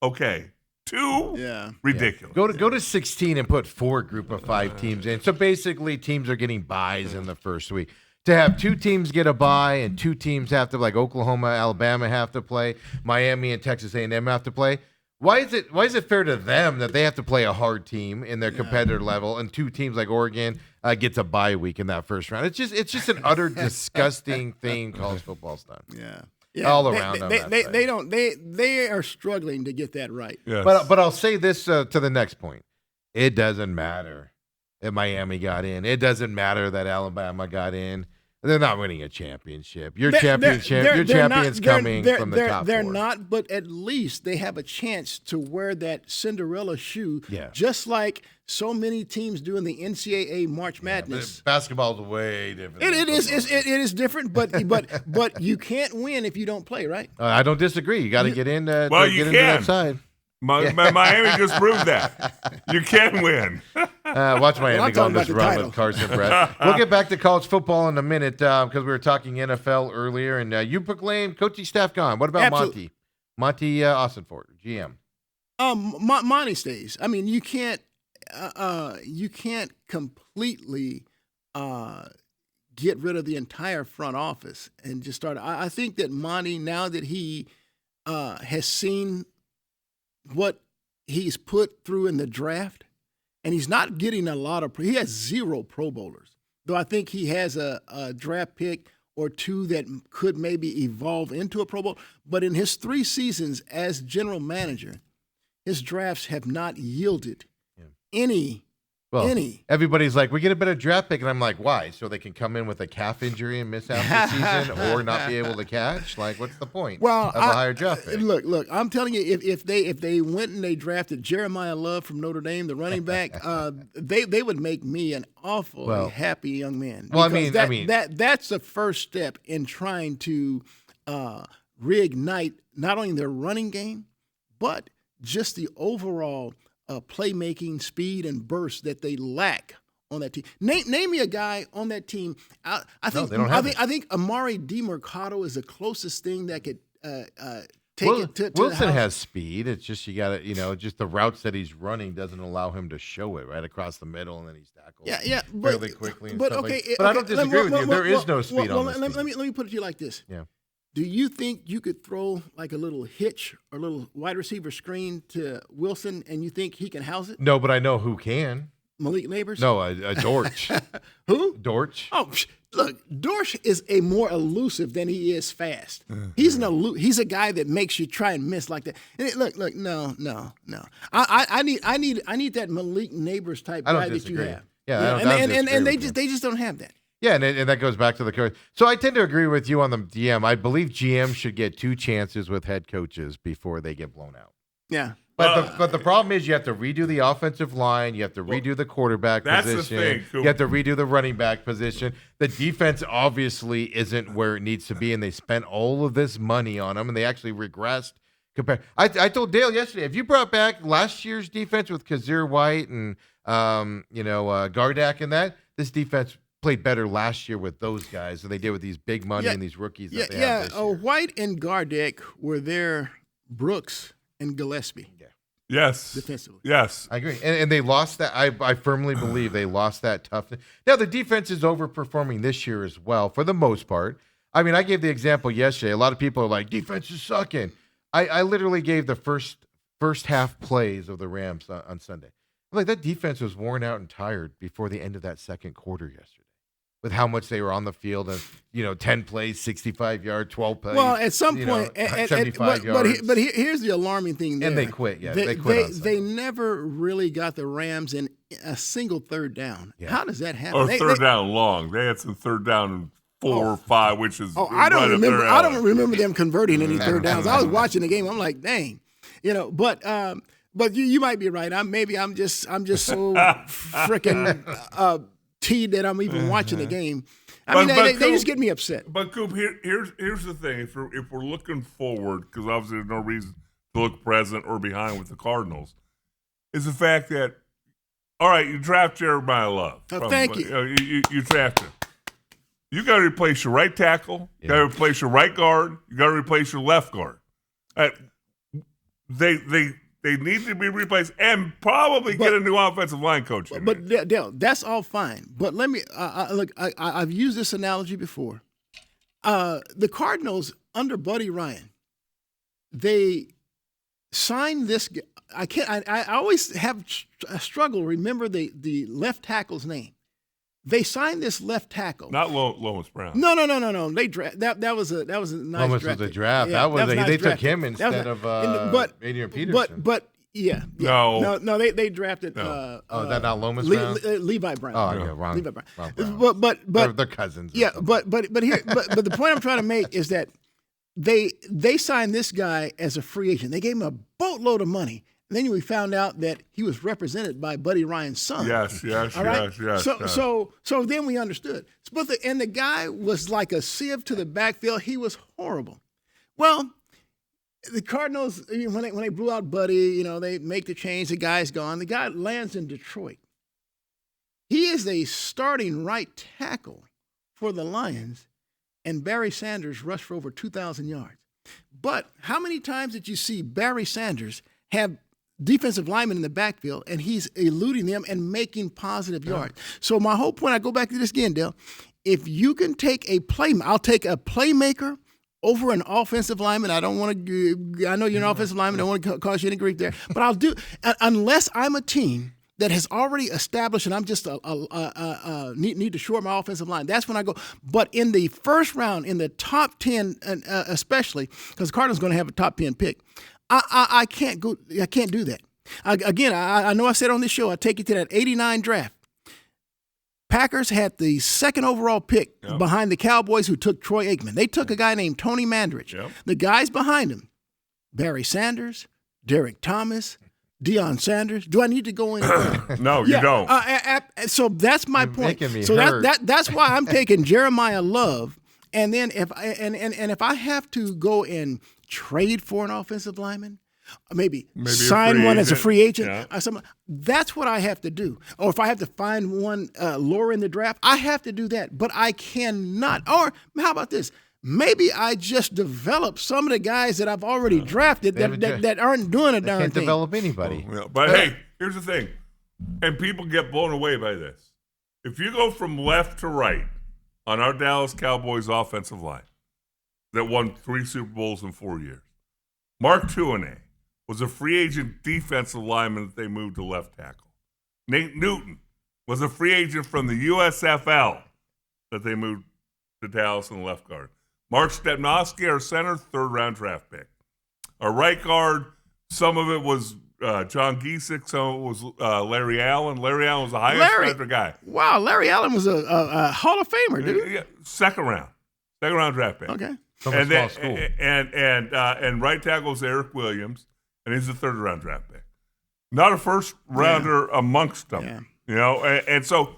okay. 2, ridiculous. Yeah. Go to 16 and put 4 group of 5 teams in. So basically, teams are getting buys in the first week. To have 2 teams get a bye and 2 teams have to, like Oklahoma, Alabama have to play, Miami and Texas A&M have to play. Why is it fair to them that they have to play a hard team in their competitor level, and 2 teams like Oregon gets a bye week in that first round? It's just an utter disgusting thing college football's done. Yeah. All around they are struggling to get that right. Yes. But I'll say this to the next point. It doesn't matter that Miami got in. It doesn't matter that Alabama got in. They're not winning a championship. Your champion's coming from the top 4. They're not, but at least they have a chance to wear that Cinderella shoe, just like so many teams do in the NCAA March Madness. Basketball's way different. It is different, but you can't win if you don't play, right? I don't disagree. You got to get in. You get into that can. side. Miami just proved that. You can win. Watch Miami go on this run title. with Carson Brett. We'll get back to college football in a minute because we were talking NFL earlier, and you proclaimed coaching staff gone. What about Absolutely. Monty Austinford, GM? Monty stays. I mean, you can't completely get rid of the entire front office and just start. I think that Monty, now that he has seen what he's put through in the draft, and he's not getting a lot of. He has 0 Pro Bowlers, though I think he has a draft pick or 2 that could maybe evolve into a Pro Bowl. But in his 3 seasons as general manager, his drafts have not yielded any. Everybody's like, we get a better draft pick, and I'm like, why? So they can come in with a calf injury and miss half the season, or not be able to catch? Like, what's the point of a higher draft pick? Look, I'm telling you, if they went and they drafted Jeremiah Love from Notre Dame, the running back, they would make me an awfully happy young man. Well, that's the first step in trying to reignite not only their running game, but just the overall playmaking, speed, and burst that they lack on that team. Name me a guy on that team. I think Amari DiMercato is the closest thing that could take it to Wilson the house. has speed. It's just you got to, just the routes that he's running doesn't allow him to show it right across the middle, and then he's tackled fairly quickly. But I don't disagree with you. There is no speed on this team. Let me put it to you like this. Yeah. Do you think you could throw like a little hitch or a little wide receiver screen to Wilson and you think he can house it? No, but I know who can. Malik Neighbors? No, a Dortch. Who? Dortch. Oh, look, Dortch is a more elusive than he is fast. He's a guy that makes you try and miss like that. And look, no. I need that Malik Neighbors type guy that you have. And they just don't have that. Yeah, and that goes back to the coach. So I tend to agree with you on the GM. I believe GM should get 2 chances with head coaches before they get blown out. Yeah. But the problem is you have to redo the offensive line. You have to redo the quarterback position. That's the thing. You have to redo the running back position. The defense obviously isn't where it needs to be, and they spent all of this money on them, and they actually regressed. I told Dale yesterday, if you brought back last year's defense with Kazir White and Gardak and that, this defense played better last year with those guys than they did with these big money and these rookies that they have this year. White and Gardeck were there, Brooks and Gillespie. Yeah. Yes. Defensively. Yes. I agree. And they lost that. I firmly believe they lost that toughness. Now, the defense is overperforming this year as well, for the most part. I mean, I gave the example yesterday. A lot of people are like, defense is sucking. I literally gave the first half plays of the Rams on Sunday. I'm like, that defense was worn out and tired before the end of that second quarter yesterday. with how much they were on the field and 10 plays, 65 yards, 12 plays. Well, at some point, 75 yards. But here's the alarming thing. There. And they quit. Yeah, they quit. They never really got the Rams in a single third down. Yeah. How does that happen? Or third down long. They had some third down and 4 or 5, which is I don't remember. I don't remember them converting any third downs. I was watching the game. I'm like, dang, but you might be right. I'm just so freaking teed that I'm even watching the game. They just get me upset. But Coop, here's the thing: if we're looking forward, because obviously there's no reason to look present or behind with the Cardinals, is the fact that all right, you draft Jeremiah Love. Thank you. You draft him. You got to replace your right tackle. You got to replace your right guard. You got to replace your left guard. They need to be replaced and probably get a new offensive line coach. But Dale, that's all fine. But let me look. I've used this analogy before. The Cardinals under Buddy Ryan, they signed this. I always have a struggle. Remember the left tackle's name. They signed this left tackle. Not Lomas Brown. No. They that was a nice Lomas draft. Was a draft. Yeah, they took him instead of Adrian Peterson. But no. They drafted. No. Is that not Lomas Brown? Levi Brown. Oh, yeah, wrong. Levi Brown. Wrong But they're cousins. Yeah, but the point I'm trying to make is that they signed this guy as a free agent. They gave him a boatload of money. And then we found out that he was represented by Buddy Ryan's son. Yes. All right? Yes. So then we understood. But the guy was like a sieve to the backfield. He was horrible. Well, the Cardinals, when they blew out Buddy, they make the change. The guy's gone. The guy lands in Detroit. He is a starting right tackle for the Lions, and Barry Sanders rushed for over 2,000 yards. But how many times did you see Barry Sanders have defensive linemen in the backfield, and he's eluding them and making positive yards? So my whole point, I go back to this again, Dale. If you can take I'll take a playmaker over an offensive lineman. I don't want to. I know you're an offensive lineman. I don't want to cause you any grief there, but I'll do unless I'm a team that has already established, and I'm just need to short my offensive line. That's when I go. But in the first round, in the top 10, especially because the Cardinals going to have a top 10 pick. I can't go. I can't do that. I know I said on this show, I take you to that 89 draft. Packers had the second overall pick behind the Cowboys, who took Troy Aikman. They took a guy named Tony Mandrich. Yep. The guys behind him, Barry Sanders, Derek Thomas, Deion Sanders. Do I need to go in? No, you don't. So that's my point. So that's why I'm taking Jeremiah Love. And then if I have to go and trade for an offensive lineman, maybe sign one as a free agent, that's what I have to do. Or if I have to find one lower in the draft, I have to do that. But I cannot. Or how about this? Maybe I just develop some of the guys that I've already drafted that aren't doing a darn thing. Can't develop anybody. But hey, here's the thing, and people get blown away by this. If you go from left to right on our Dallas Cowboys offensive line that won 3 Super Bowls in 4 years, Mark Tuinei was a free agent defensive lineman that they moved to left tackle. Nate Newton was a free agent from the USFL that they moved to Dallas in the left guard. Mark Stepnoski, our center, 3rd-round draft pick. Our right guard, some of it was John Giesick, some of it was Larry Allen. Larry Allen was the highest drafted guy. Wow, Larry Allen was a Hall of Famer, dude. Yeah, second round draft pick. Okay. And then, small school. And right tackle was Eric Williams, and he's a 3rd-round draft pick. Not a first-rounder amongst them. Yeah. And so,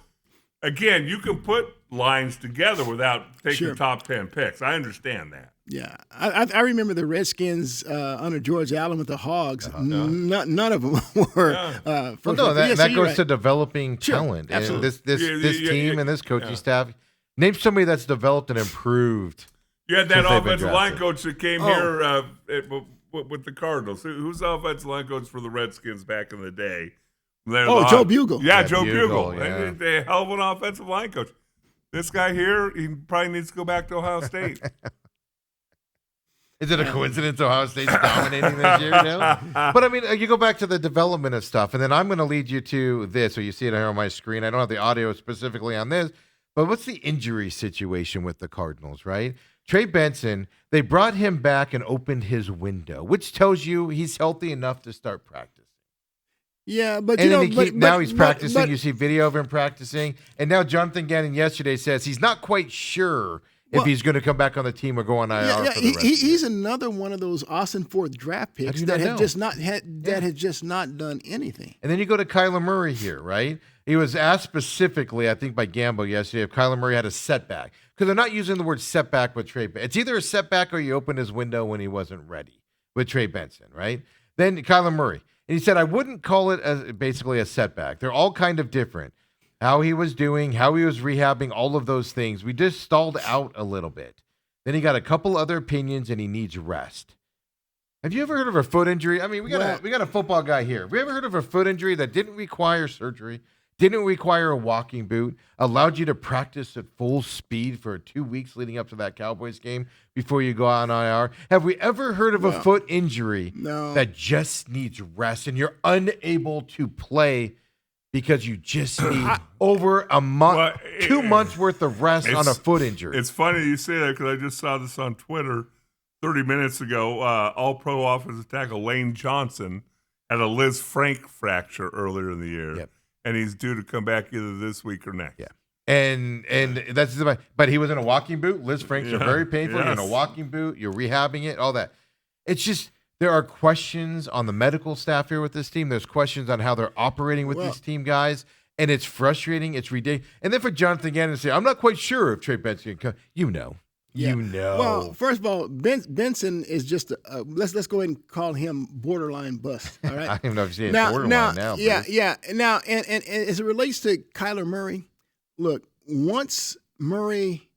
again, you can put lines together without taking top 10 picks. I understand that. Yeah. I remember the Redskins under George Allen with the Hogs. None of them were first. Well, no, that goes to developing talent. Absolutely. And this team and this coaching staff, name somebody that's developed and improved. You had that offensive line coach that came here with the Cardinals. Who's the offensive line coach for the Redskins back in the day? Joe Bugle. Yeah, Joe Bugle. Yeah. A hell of an offensive line coach. This guy here, he probably needs to go back to Ohio State. Is it a coincidence Ohio State's dominating this year? No? But, I mean, you go back to the development of stuff, and then I'm going to lead you to this, so you see it here on my screen. I don't have the audio specifically on this, But what's the injury situation with the Cardinals, right? Trey Benson, they brought him back and opened his window, which tells you he's healthy enough to start practicing. Yeah, but now he's practicing. You see video of him practicing, and now Jonathan Gannon yesterday says he's not quite sure if he's going to come back on the team or go on IR. He's another one of those Austin Fourth draft picks that has just not done anything. And then you go to Kyler Murray here, right? He was asked specifically, I think by Gambo yesterday, if Kyler Murray had a setback, because they're not using the word setback with Trey Benson. It's either a setback or you open his window when he wasn't ready with Trey Benson, right? Then Kyler Murray. And he said, I wouldn't call it basically a setback. They're all kind of different. How he was doing, how he was rehabbing, all of those things. We just stalled out a little bit. Then he got a couple other opinions, and he needs rest. Have you ever heard of a foot injury? I mean, we got a football guy here. Have you ever heard of a foot injury that didn't require surgery, didn't require a walking boot, allowed you to practice at full speed for 2 weeks leading up to that Cowboys game before you go on IR? Have we ever heard of a foot injury that just needs rest and you're unable to play because you just need over a month, 2 months worth of rest on a foot injury? It's funny you say that because I just saw this on Twitter 30 minutes ago. All-pro offensive tackle Lane Johnson had a Liz Frank fracture earlier in the year. Yep. And he's due to come back either this week or next. Yeah. And that's but he was in a walking boot. Liz Franks are very painful. Yes. You're in a walking boot. You're rehabbing it. All that. It's just there are questions on the medical staff here with this team. There's questions on how they're operating with these team guys, and it's frustrating. It's ridiculous. And then for Jonathan Gannon to say, "I'm not quite sure if Trey Benson can come," you know. Well, first of all, Benson is just let's go ahead and call him borderline bust. All right. I don't even know if he's borderline now. Yeah. Now, and as it relates to Kyler Murray, look, once Murray,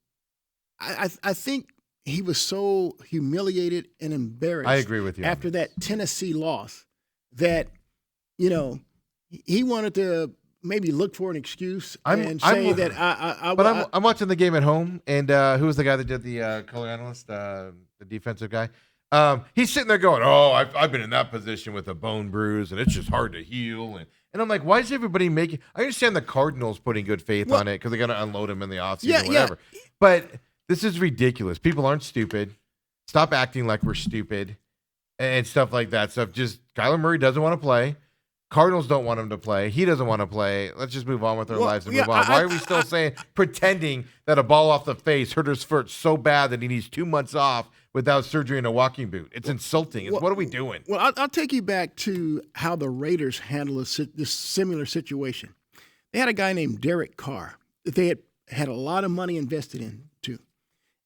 I think he was so humiliated and embarrassed. I agree with you after that Tennessee loss that he wanted to maybe look for an excuse and say that I'm watching the game at home, and who was the guy that did the color analyst, the defensive guy? He's sitting there going, "Oh, I've been in that position with a bone bruise, and it's just hard to heal." And I'm like, why is everybody making? I understand the Cardinals putting good faith on it because they got to unload him in the offseason or whatever. Yeah. But this is ridiculous. People aren't stupid. Stop acting like we're stupid and stuff like that. Stuff. Just Kyler Murray doesn't want to play. Cardinals don't want him to play. He doesn't want to play. Let's just move on with our lives and move on. Why are we still pretending that a ball off the face hurt his foot so bad that he needs 2 months off without surgery and a walking boot? It's insulting. What are we doing? Well, I'll take you back to how the Raiders handled this similar situation. They had a guy named Derek Carr that they had a lot of money invested into.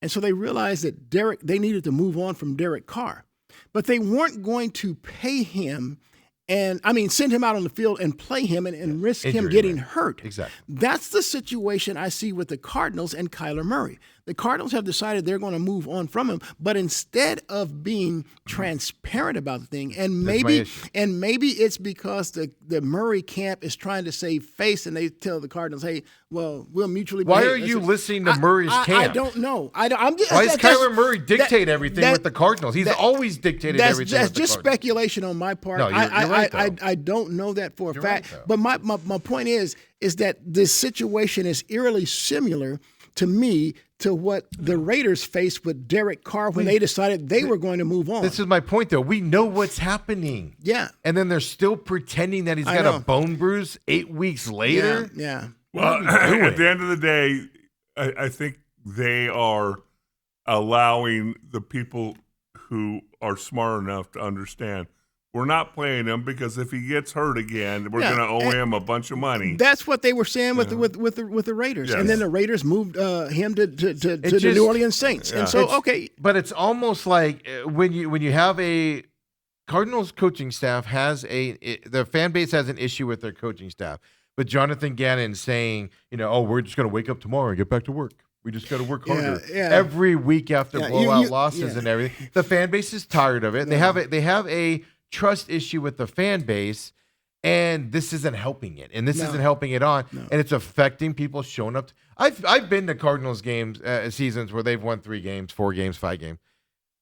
And so they realized that they needed to move on from Derek Carr. But they weren't going to pay him send him out on the field and play him and risk him getting hurt. Exactly. That's the situation I see with the Cardinals and Kyler Murray. The Cardinals have decided they're going to move on from him, but instead of being transparent about the thing, and maybe it's because the Murray camp is trying to save face, and they tell the Cardinals, "Hey, well, we'll mutually." Why are you listening to Murray's camp? I don't know. Why does Kyler Murray dictate everything with the Cardinals? He's always dictated everything. That's just speculation on my part. No, you're right, I don't know that for a fact. Right, but my point is that this situation is eerily similar to me to what the Raiders faced with Derek Carr when they decided they were going to move on. This is my point, though. We know what's happening. Yeah. And then they're still pretending that he's got a bone bruise 8 weeks later. Yeah. Well, at the end of the day, I think they are allowing the people who are smart enough to understand we're not playing him because if he gets hurt again, we're going to owe him a bunch of money. That's what they were saying with the Raiders, and then the Raiders moved him to the New Orleans Saints, and so But it's almost like when you have a Cardinals coaching staff the fan base has an issue with their coaching staff, but Jonathan Gannon saying, we're just going to wake up tomorrow and get back to work. We just got to work harder every week after blowout losses and everything. The fan base is tired of it. Yeah. They have a trust issue with the fan base, and this isn't helping it, and this isn't helping it on, and it's affecting people showing up. I've been to Cardinals games, seasons where they've won 3 games, 4 games, 5 games.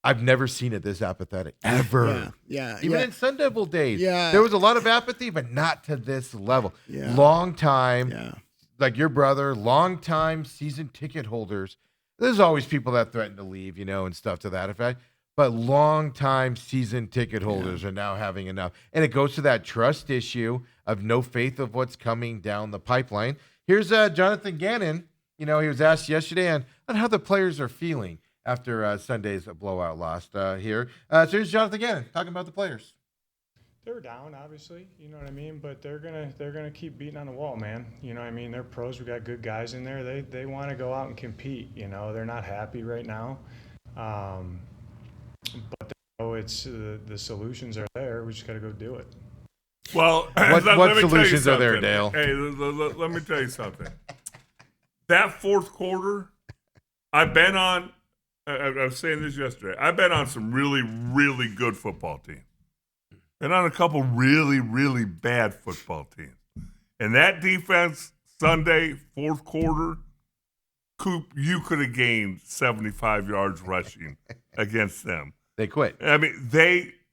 I've never seen it this apathetic, ever. Even in Sun Devil days, there was a lot of apathy, but not to this level. Long time. like your brother, longtime season ticket holders. There's always people that threaten to leave, and stuff to that effect. But longtime season ticket holders are now having enough. And it goes to that trust issue of no faith of what's coming down the pipeline. Here's Jonathan Gannon. He was asked yesterday on how the players are feeling after Sunday's blowout loss here. So here's Jonathan Gannon talking about the players. They're down, obviously, you know what I mean, but they're gonna keep beating on the wall, man. You know what I mean? They're pros. We got good guys in there. They want to go out and compete. They're not happy right now, but it's the solutions are there. We just got to go do it. Well, what solutions are there, Dale? Hey, let me tell you something. That fourth quarter, I've been on. I was saying this yesterday. I've been on some really, really good football teams. Been on a couple really, really bad football teams. And that defense, Sunday, fourth quarter, Coop, you could have gained 75 yards rushing against them. They quit. I mean,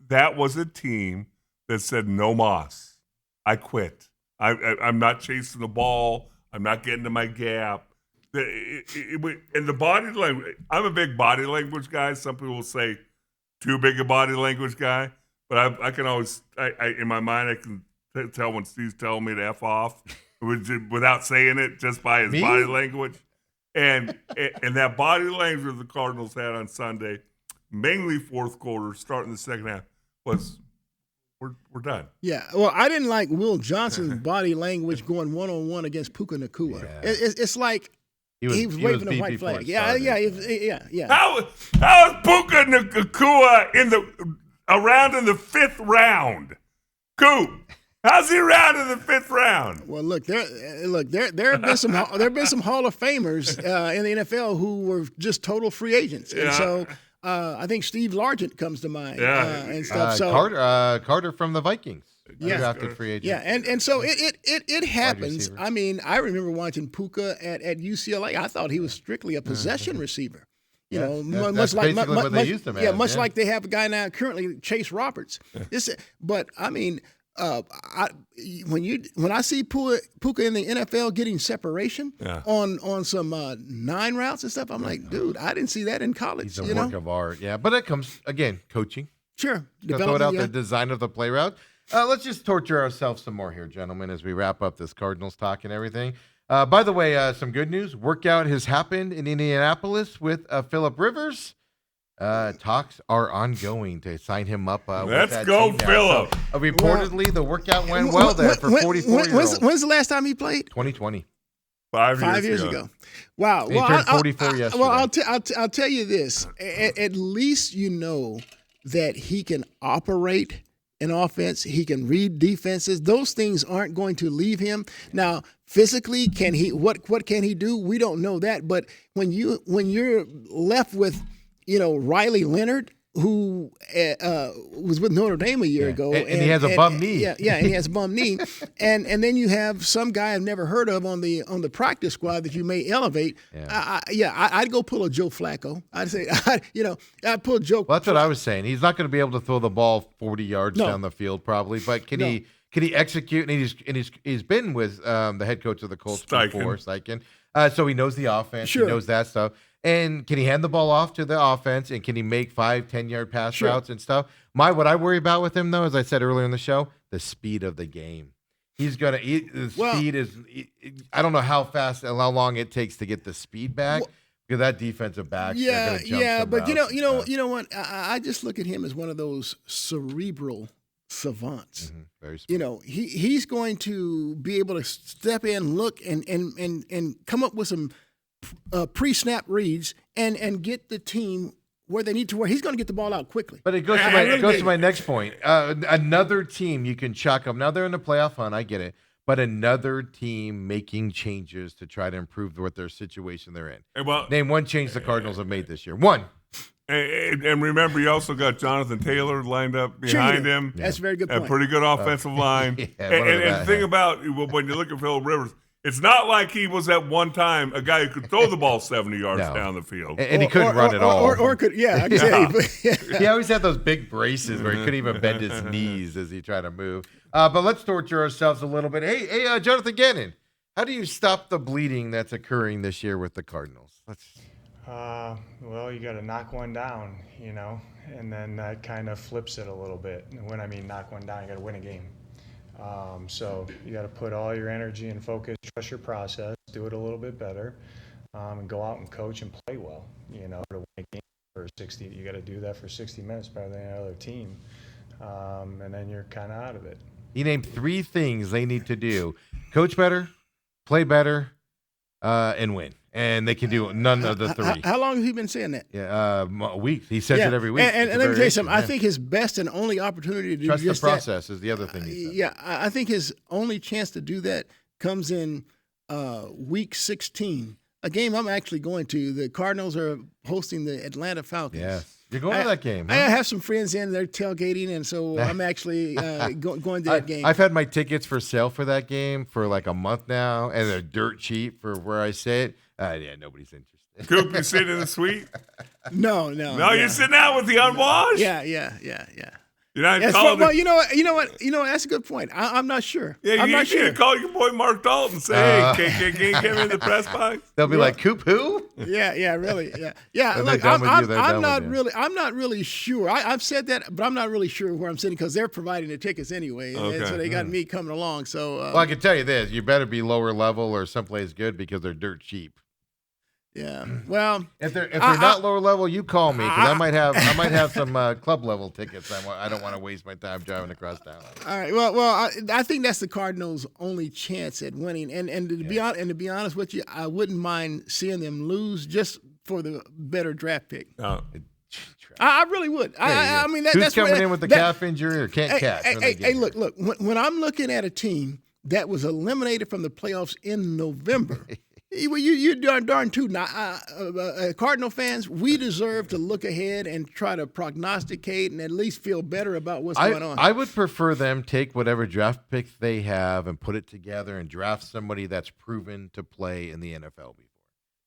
that was a team that said, no mas. I quit. I'm not chasing the ball. I'm not getting to my gap. And the body language, I'm a big body language guy. Some people will say too big a body language guy. But I can always, in my mind, I can tell when Steve's telling me to F off without saying it, just by his body language. And that body language the Cardinals had on Sunday, mainly fourth quarter, starting the second half, was we're done. Yeah, well, I didn't like Will Johnson's body language going one-on-one against Puka Nacua. Yeah. It's like he was waving a white flag. Yeah. How is Puka Nacua around in the fifth round? Coop, how's he around in the fifth round? Well, there have been some Hall of Famers in the NFL who were just total free agents, and so I think Steve Largent comes to mind and stuff. So Carter from the Vikings, drafted free agent. Yeah, and so it happens. I mean, I remember watching Puka at UCLA. I thought he was strictly a possession receiver. Much like they have a guy now currently, Chase Roberts. But I mean, when I see Puka in the NFL getting separation on some 9 routes and stuff, I'm like, dude, I didn't see that in college. He's a work of art. Yeah, but it comes again, coaching. Sure, throw it out the design of the play route. Let's just torture ourselves some more here, gentlemen, as we wrap up this Cardinals talk and everything. By the way, some good news. Workout has happened in Indianapolis with Phillip Rivers. Talks are ongoing to sign him up. Let's go, Phillip. So, reportedly, the workout went well there for 44-year-olds. When's the last time he played? 2020. 5 years ago. Wow. He turned 44 yesterday. Well, I'll tell you this. At least you know that he can operate an offense. He can read defenses. Those things aren't going to leave him. Now, physically, can he? What can he do? We don't know that. But when you're left with, Riley Leonard, who was with Notre Dame a year ago, and he has a bum knee. And he has a bum knee, and then you have some guy I've never heard of on the practice squad that you may elevate. I'd go pull a Joe Flacco. I'd say, I'd pull Joe. Well, that's what I was saying. He's not going to be able to throw the ball 40 yards down the field, probably, but can he execute? And he's been with the head coach of the Colts before, Steichen. So he knows the offense. Sure. He knows that stuff. And can he hand the ball off to the offense? And can he make 5-10-yard pass routes and stuff? What I worry about with him, though, as I said earlier in the show, the speed of the game. Speed is. I don't know how fast and how long it takes to get the speed back. Because that defensive back, but you know what? I just look at him as one of those cerebral savants. Mm-hmm. Very smart. He's going to be able to step in, look, and come up with some pre-snap reads and get the team where they need to. Where he's going to get the ball out quickly. But it goes to my next point. Another team you can chalk up. Now they're in the playoff hunt. I get it. But another team making changes to try to improve what their situation they're in. Name one change the Cardinals have made this year. One. And remember, you also got Jonathan Taylor lined up behind him. That's a very good point. A pretty good offensive line. And the thing about when you look at Phillip Rivers, it's not like he was at one time a guy who could throw the ball 70 yards down the field. And he couldn't run at all. Or could, I can say. He always had those big braces where he couldn't even bend his knees as he tried to move. But let's torture ourselves a little bit. Hey, Jonathan Gannon, How do you stop the bleeding that's occurring this year with the Cardinals? Well, you got to knock one down, and then that kind of flips it a little bit. And when I mean knock one down, you got to win a game. So you got to put all your energy and focus, trust your process, do it a little bit better, and go out and coach and play well. To win a game for 60, you got to do that for 60 minutes better than any other team, and then you're kind of out of it. He named 3 things they need to do: coach better, play better, and win. And they can do none of the 3. How long has he been saying that? Yeah, a week. He says it every week. And let me tell you something. I think his best and only opportunity to do trust just the process is the other thing. He said. Yeah, I think his only chance to do that comes in week 16, a game I'm actually going to. The Cardinals are hosting the Atlanta Falcons. Yes. You're going to that game. Huh? I have some friends in there tailgating, and so I'm actually going to that game. I've had my tickets for sale for that game for like a month now, and they're dirt cheap for where I sit. Yeah, nobody's interested. Coop, you sitting in the suite? No, you're sitting out with the unwashed? Yeah. You're not Yes, calling well, you know what? That's a good point. I'm not sure. Yeah, I'm not sure. Call your boy Mark Dalton and say, hey, can you get me in the press box? They'll be like, Coop, who? Yeah, really, yeah. When Look, they're done with you, they're I'm done not with you. really, I'm not really sure. I've said that, but I'm not really sure where I'm sitting because they're providing the tickets anyway, and Okay. so they got me coming along. So, Well, I can tell you this: you better be lower level or someplace good because they're dirt cheap. yeah. Well, If they're not lower level, you call me because I might have some club level tickets. I don't want to waste my time driving across town. all right. Well, I think that's the Cardinals' only chance at winning. And to be honest with you, I wouldn't mind seeing them lose just for the better draft pick. I really would. I mean, who's that's coming in with the calf injury or can't catch? Hey, look. When I'm looking at a team that was eliminated from the playoffs in November, you darn too. Now, Cardinal fans, we deserve to look ahead and try to prognosticate and at least feel better about what's going on. I would prefer them take whatever draft pick they have and put it together and draft somebody that's proven to play in the NFL before.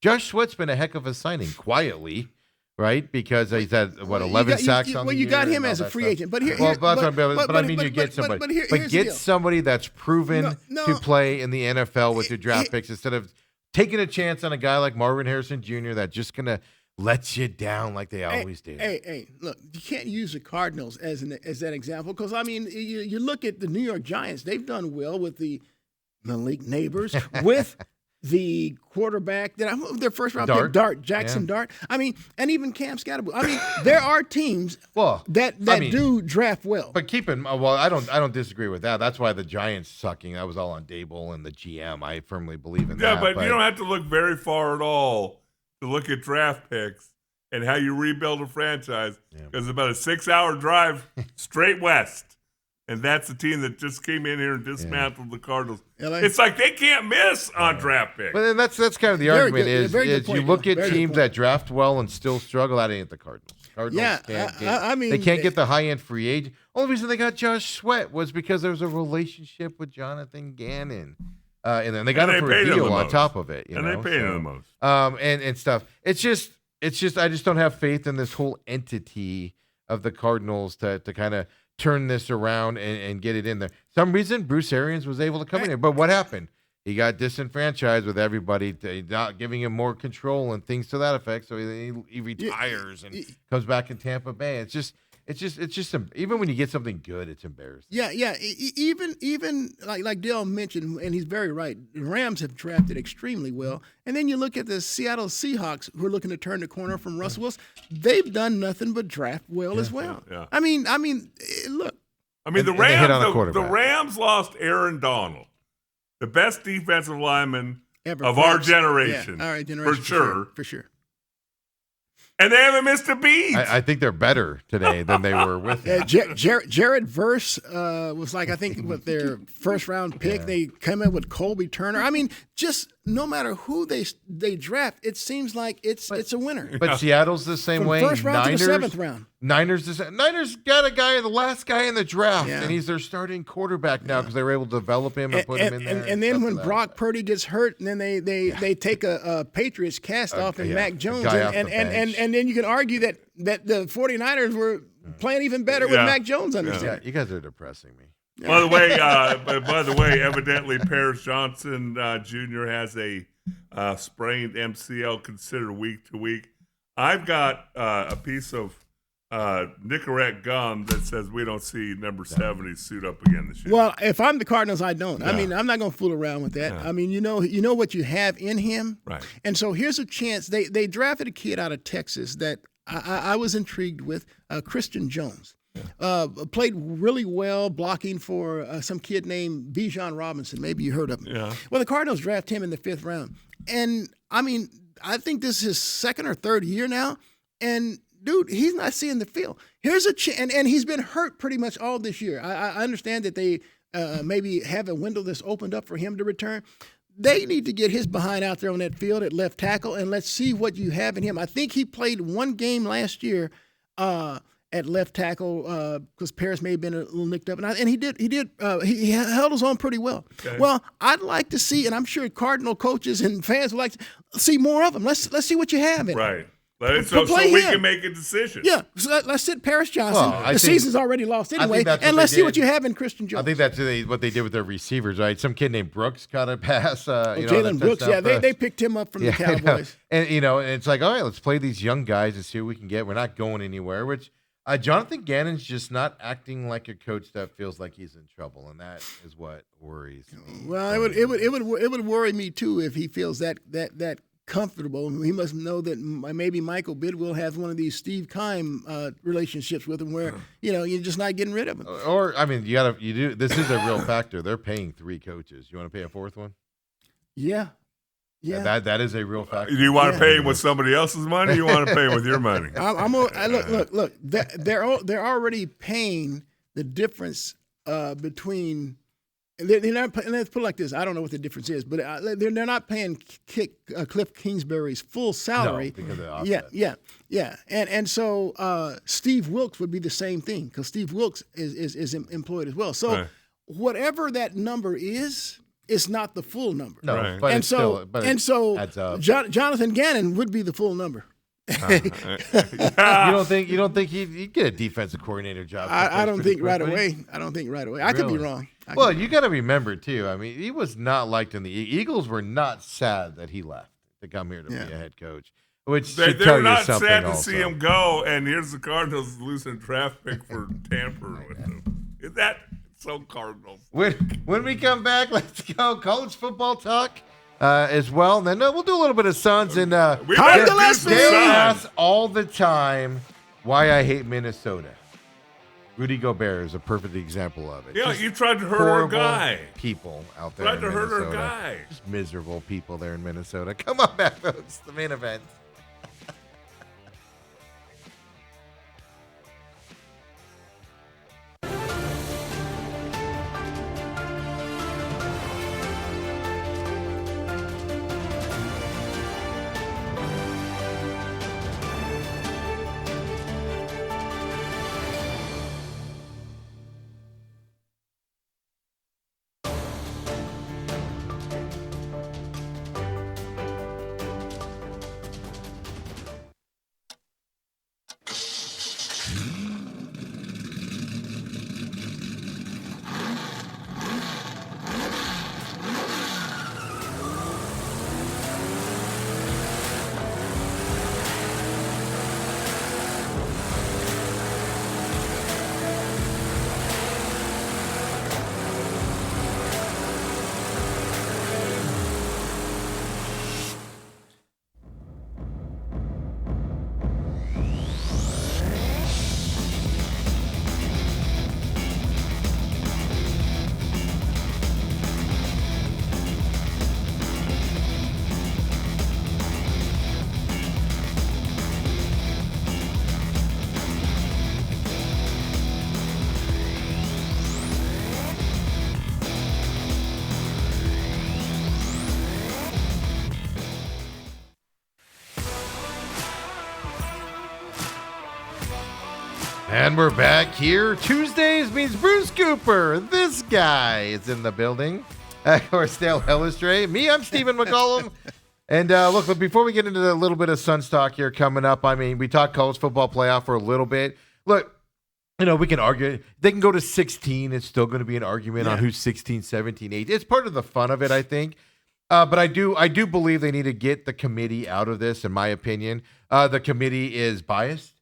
Josh Sweat's been a heck of a signing quietly. Right, because he's had 11 sacks on the year. Well, you got him as a free agent, but here, I mean, you get somebody, but get somebody that's proven to play in the NFL with your draft picks instead of taking a chance on a guy like Marvin Harrison Jr. that's just gonna let you down like they always do. Hey, look, you can't use the Cardinals as that example because I mean, you look at the New York Giants; they've done well with the Malik Neighbors with. The quarterback their first round pick, Jackson Dart. I mean, and even Cam Scatterbush. I mean, there are teams that do draft well. But I don't disagree with that. That's why the Giants sucking. That was all on Dable and the GM. I firmly believe in that. Yeah, but you don't have to look very far at all to look at draft picks and how you rebuild a franchise because it's about a 6-hour drive straight west. And that's the team that just came in here and dismantled the Cardinals. It's like they can't miss on draft picks. But then that's kind of the argument is you look at teams that draft well and still struggle. That ain't the Cardinals. They can't get the high-end free agent. Only reason they got Josh Sweat was because there was a relationship with Jonathan Gannon. And then they got him for a deal on top of it. They paid him the most. And stuff. It's just I just don't have faith in this whole entity of the Cardinals to kind of turn this around and get it in there. Some reason Bruce Arians was able to come in here. But what happened? He got disenfranchised with everybody, not giving him more control and things to that effect. So he retires and comes back in Tampa Bay. It's just even when you get something good, it's embarrassing. Yeah. Even like Dale mentioned, and he's very right. The Rams have drafted extremely well, and then you look at the Seattle Seahawks, who are looking to turn the corner from Russell Wilson. They've done nothing but draft well as well. Yeah. I mean, look. I mean, the Rams lost Aaron Donald, the best defensive lineman of our generation, for sure. And they haven't missed a beat. I think they're better today than they were with him. Jared Verse was like, I think, with their first-round pick. Yeah. They came in with Colby Turner. I mean, just no matter who they draft, it seems like it's a winner. But Seattle's the same way. First round to the seventh round. Niners got the last guy in the draft, and he's their starting quarterback now because they were able to develop him and put him in there. And then when Brock Purdy gets hurt, and then they take a Patriots cast off and Mac Jones, and then you can argue that the 49ers were playing even better with Mac Jones under center. You guys are depressing me. By the way, evidently Paris Johnson Jr. has a sprained MCL, considered week to week. I've got a piece of Nicorette gum that says we don't see number 70 suit up again this year. Well, if I'm the Cardinals, I don't. Yeah. I mean, I'm not going to fool around with that. Yeah. I mean, you know what you have in him. Right. And so here's a chance. They drafted a kid out of Texas that I was intrigued with, Christian Jones. Played really well blocking for some kid named Bijan Robinson. Maybe you heard of him. Yeah. Well, the Cardinals draft him in the 5th round. And, I mean, I think this is his 2nd or 3rd year now. And, dude, he's not seeing the field. Here's a chance. And he's been hurt pretty much all this year. I understand that they maybe have a window that's opened up for him to return. They need to get his behind out there on that field at left tackle, and let's see what you have in him. I think he played one game last year at left tackle because Paris may have been a little nicked up, and he held his own pretty well. Okay. Well, I'd like to see, and I'm sure Cardinal coaches and fans would like to see more of him. Let's see what you have in him. Right. So we can make a decision. Yeah, so let's sit Paris Johnson. The season's already lost anyway, and let's see what you have in Christian Jones. I think that's what they did with their receivers, right? Some kid named Brooks caught a pass. Jalen Brooks, they picked him up from the Cowboys. And it's like, all right, let's play these young guys and see what we can get. We're not going anywhere, which Jonathan Gannon's just not acting like a coach that feels like he's in trouble, and that is what worries me. Well, it would worry me too if he feels that comfortable. He must know that maybe Michael Bidwill has one of these Steve Keim relationships with him where you're just not getting rid of him. Or I mean, you do. This is a real factor. They're paying 3 coaches. You want to pay a 4th one? Yeah. That is a real factor. Do you want to pay him with somebody else's money? Or you want to pay him with your money? Look. They're already paying the difference between. They're not. Let's put it like this. I don't know what the difference is, but they're not paying Cliff Kingsbury's full salary. No, because of the offset. Yeah. And so Steve Wilkes would be the same thing because Steve Wilkes is employed as well. So whatever that number is, it's not the full number. No, but it adds up. Jonathan Gannon would be the full number. You don't think he'd get a defensive coordinator job? I don't think right away. I could be wrong. Well, you got to remember too. I mean, he was not liked in the Eagles. Were not sad that he left to come here to be a head coach, which should tell you something. They're not sad to also. see him go. And here's the Cardinals losing a draft pick for tampering with him. Is that so Cardinals? When we come back, let's go college football talk. As well, and then we'll do a little bit of Suns and we ask all the time why I hate Minnesota. Rudy Gobert is a perfect example of it. Yeah, Just you tried to hurt our guy. People out there Tried in to hurt Minnesota. our guy. Just miserable people there in Minnesota. Come on back, folks. The main event. And we're back here. Tuesdays means Bruce Cooper. This guy is in the building. Of course, Dale Hellestrade. Me, I'm Stephen McCollum. And look, but before we get into a little bit of Suns talk here coming up, I mean, we talked college football playoff for a little bit. Look, We can argue. They can go to 16. It's still going to be an argument on who's 16, 17, 18. It's part of the fun of it, I think. But I do believe they need to get the committee out of this, in my opinion. The committee is biased.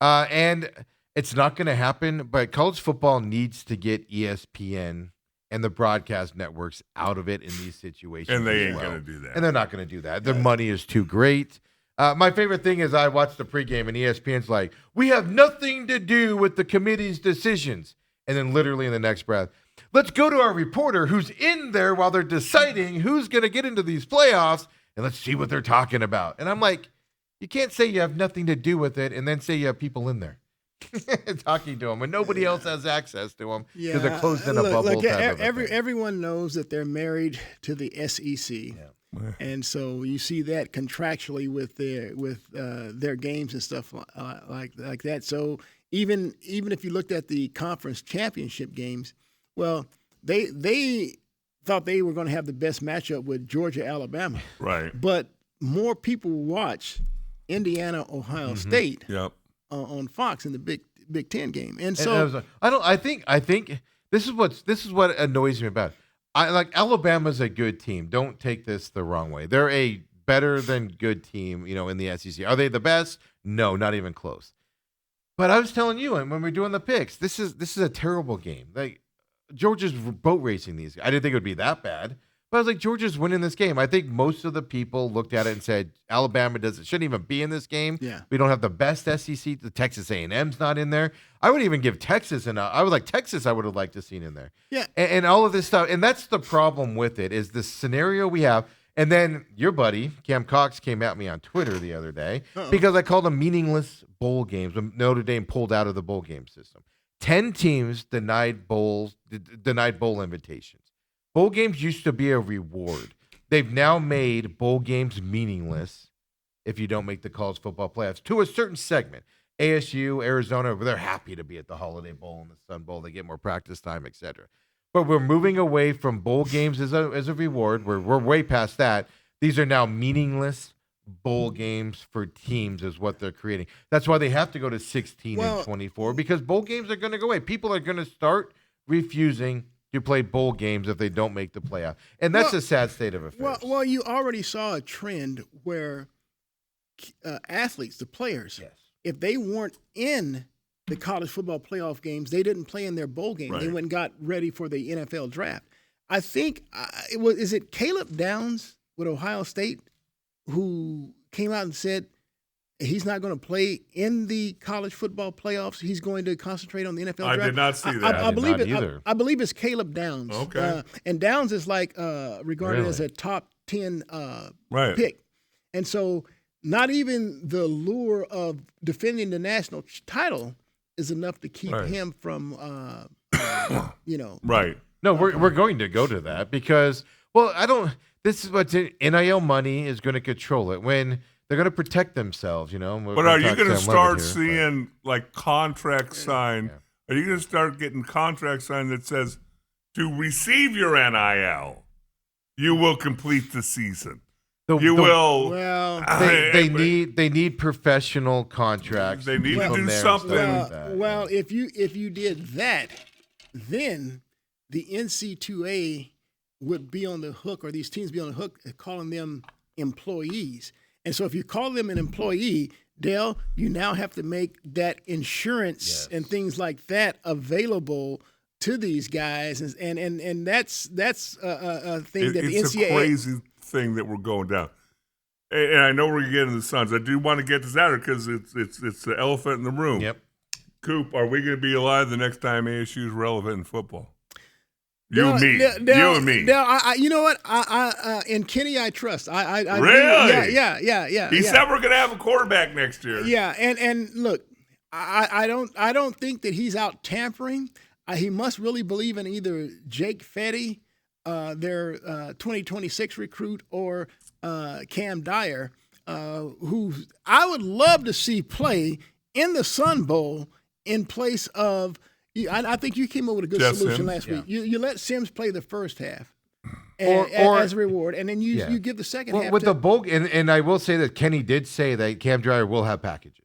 And it's not going to happen, but college football needs to get ESPN and the broadcast networks out of it in these situations. And they ain't going to do that. And they're not going to do that. Their money is too great. My favorite thing is I watched the pregame and ESPN's like, we have nothing to do with the committee's decisions. And then literally in the next breath, let's go to our reporter who's in there while they're deciding who's going to get into these playoffs, and let's see what they're talking about. And I'm like, you can't say you have nothing to do with it and then say you have people in there talking to them when nobody else has access to them because they're closed in a bubble. Everyone knows that they're married to the SEC. Yeah. And so you see that contractually with their games and stuff like that. So even if you looked at the conference championship games, well, they thought they were going to have the best matchup with Georgia, Alabama. Right. But more people watch Indiana, Ohio State on Fox in the Big Ten game. And so I think this is what annoys me about it. I like Alabama's a good team. Don't take this the wrong way. They're a better than good team, in the SEC. Are they the best? No, not even close. But I was telling you, and when we're doing the picks, this is a terrible game. Like Georgia's boat racing these. I didn't think it would be that bad, but I was like, Georgia's winning this game. I think most of the people looked at it and said Alabama shouldn't even be in this game. Yeah. We don't have the best SEC. The Texas A&M's not in there. I would even give Texas I would have liked to see in there. Yeah. And all of this stuff. And that's the problem with it is the scenario we have. And then your buddy, Cam Cox, came at me on Twitter the other day because I called them meaningless bowl games when Notre Dame pulled out of the bowl game system. 10 teams denied bowl invitations. Bowl games used to be a reward. They've now made bowl games meaningless if you don't make the college football playoffs to a certain segment. ASU, Arizona, they're happy to be at the Holiday Bowl and the Sun Bowl. They get more practice time, etc. But we're moving away from bowl games as a reward. We're way past that. These are now meaningless bowl games for teams is what they're creating. That's why they have to go to 16 and 24 because bowl games are going to go away. People are going to start refusing to play bowl games if they don't make the playoff. And that's a sad state of affairs. Well, you already saw a trend where athletes, the players, if they weren't in the college football playoff games, they didn't play in their bowl game. Right. They went and got ready for the NFL draft. I think is it Caleb Downs with Ohio State who came out and said he's not going to play in the college football playoffs. He's going to concentrate on the NFL draft. I did not see that. I believe it's Caleb Downs. Okay. And Downs is regarded as a top 10 pick. And so not even the lure of defending the national title is enough to keep him from, Right. No, we're going to go to that because, this is what's in NIL money is going to control it when they're going to protect themselves, But are you going to start seeing contracts signed? Are you going to start getting contracts signed that says to receive your NIL, you will complete the season? They need professional contracts. They need to do something. If you did that, then the NC2A would be on the hook, or these teams be on the hook, calling them employees. And so if you call them an employee, Dale, you now have to make that insurance and things like that available to these guys, and that's a thing that the NCAA. It's a crazy thing that we're going down. And I know we're getting the Suns. I do want to get this out because it's the elephant in the room. Yep. Coop, are we going to be alive the next time ASU is relevant in football? You and me. Now, you know what? In Kenny, I trust. Really? Yeah. He said we're going to have a quarterback next year. Yeah, and look, I don't think that he's out tampering. He must really believe in either Jake Fetty, their 2026 recruit, or Cam Dyer, who I would love to see play in the Sun Bowl in place of. I think you came up with a good solution last week. You let Sims play the first half as a reward, and then you give the second half. With the bowl, and I will say that Kenny did say that Cam Dyer will have packages.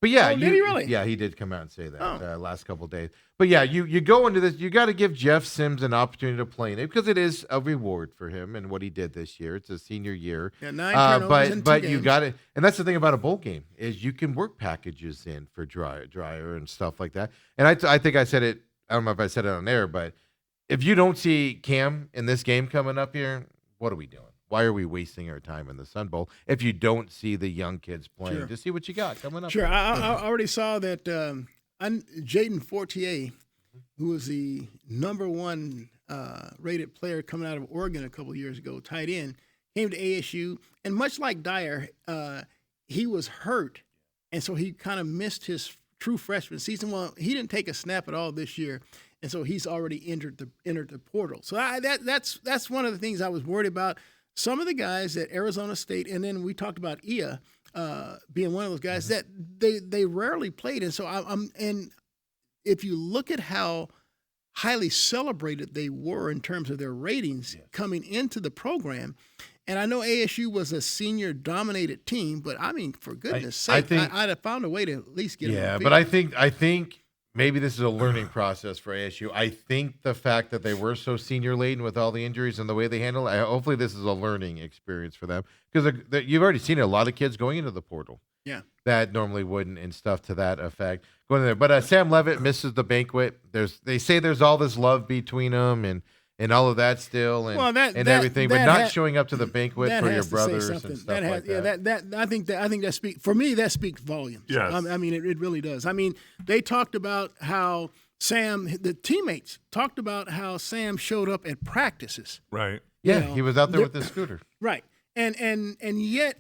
But yeah, did he really? Yeah, he did come out and say that last couple of days. But yeah, you go into this. You got to give Jeff Sims an opportunity to play in it because it is a reward for him and what he did this year. It's a senior year. Yeah, 9 turnovers in 2 but games. you got it, and that's the thing about a bowl game is you can work packages in for Dryer and stuff like that. And I think I said it. I don't know if I said it on air, but if you don't see Cam in this game coming up here, what are we doing? Why are we wasting our time in the Sun Bowl if you don't see the young kids playing? Sure. Just see what you got coming up. Sure. I already saw that Jaden Fortier, who was the #1 rated player coming out of Oregon a couple of years ago, tight end, came to ASU. And much like Dyer, he was hurt. And so he kind of missed his true freshman season. Well, he didn't take a snap at all this year. And so he's already entered the portal. So that's one of the things I was worried about. Some of the guys at Arizona State, and then we talked about Ia being one of those guys that they rarely played, and so and if you look at how highly celebrated they were in terms of their ratings coming into the program, and I know ASU was a senior-dominated team, but I mean, for goodness' sake, I'd have found a way to at least get them. Yeah, but I think maybe this is a learning process for ASU. I think the fact that they were so senior laden with all the injuries and the way they handle it, hopefully this is a learning experience for them because you've already seen a lot of kids going into the portal. Yeah, that normally wouldn't and stuff to that effect going in there. But Sam Levitt misses the banquet. They say there's all this love between them and all of that still and everything, but not showing up to the banquet for your brothers and stuff like that. Yeah, I think that speaks for me. That speaks volumes. Yes. I mean, it really does. I mean, they talked about how the teammates talked about how Sam showed up at practices. Right. Yeah, he was out there with his scooter. Right, and yet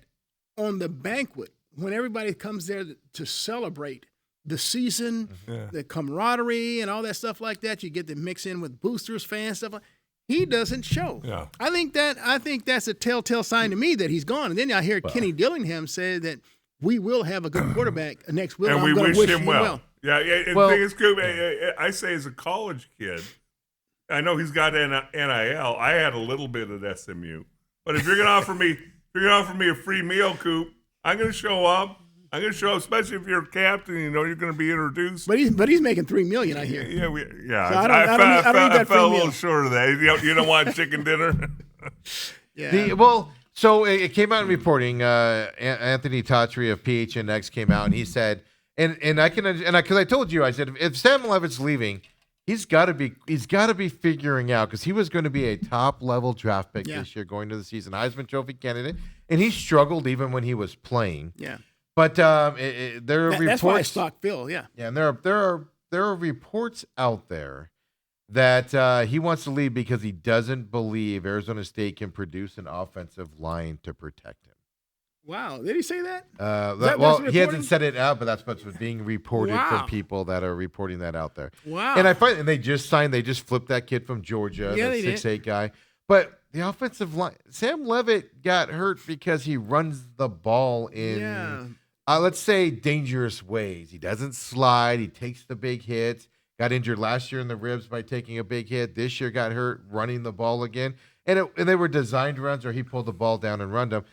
on the banquet when everybody comes there to celebrate the season, the camaraderie, and all that stuff like that. You get to mix in with boosters, fans, stuff like. He doesn't show. Yeah. I think that's a telltale sign to me that he's gone. And then I hear Kenny Dillingham say that we will have a good quarterback next week. And we wish him well. Yeah. And well, the thing is, Coop, I say as a college kid, I know he's got NIL. I had a little bit at SMU, but if you're gonna offer me a free meal, Coop, I'm gonna show up. I'm going to show up, especially if you're a captain. You know you're going to be introduced. But he's making $3 million, I hear. Yeah, So I don't fell a little short of that. You don't want chicken dinner. Yeah. So it came out in reporting. Anthony Tautry of PHNX came out and he said, because I told you, I said if Sam Levitt's leaving, he's got to be figuring out because he was going to be a top level draft pick this year going to the season, Heisman Trophy candidate, and he struggled even when he was playing. Yeah. But there are reports. That's why stock fell. Yeah. Yeah, and there are reports out there that he wants to leave because he doesn't believe Arizona State can produce an offensive line to protect him. Wow, did he say that? He hasn't said it out, but that's what's being reported from people that are reporting that out there. Wow. And they just flipped that kid from Georgia, the 6'8" guy. But the offensive line, Sam Levitt got hurt because he runs the ball in, let's say, dangerous ways. He doesn't slide. He takes the big hits. Got injured last year in the ribs by taking a big hit. This year got hurt running the ball again. And they were designed runs where he pulled the ball down and run them.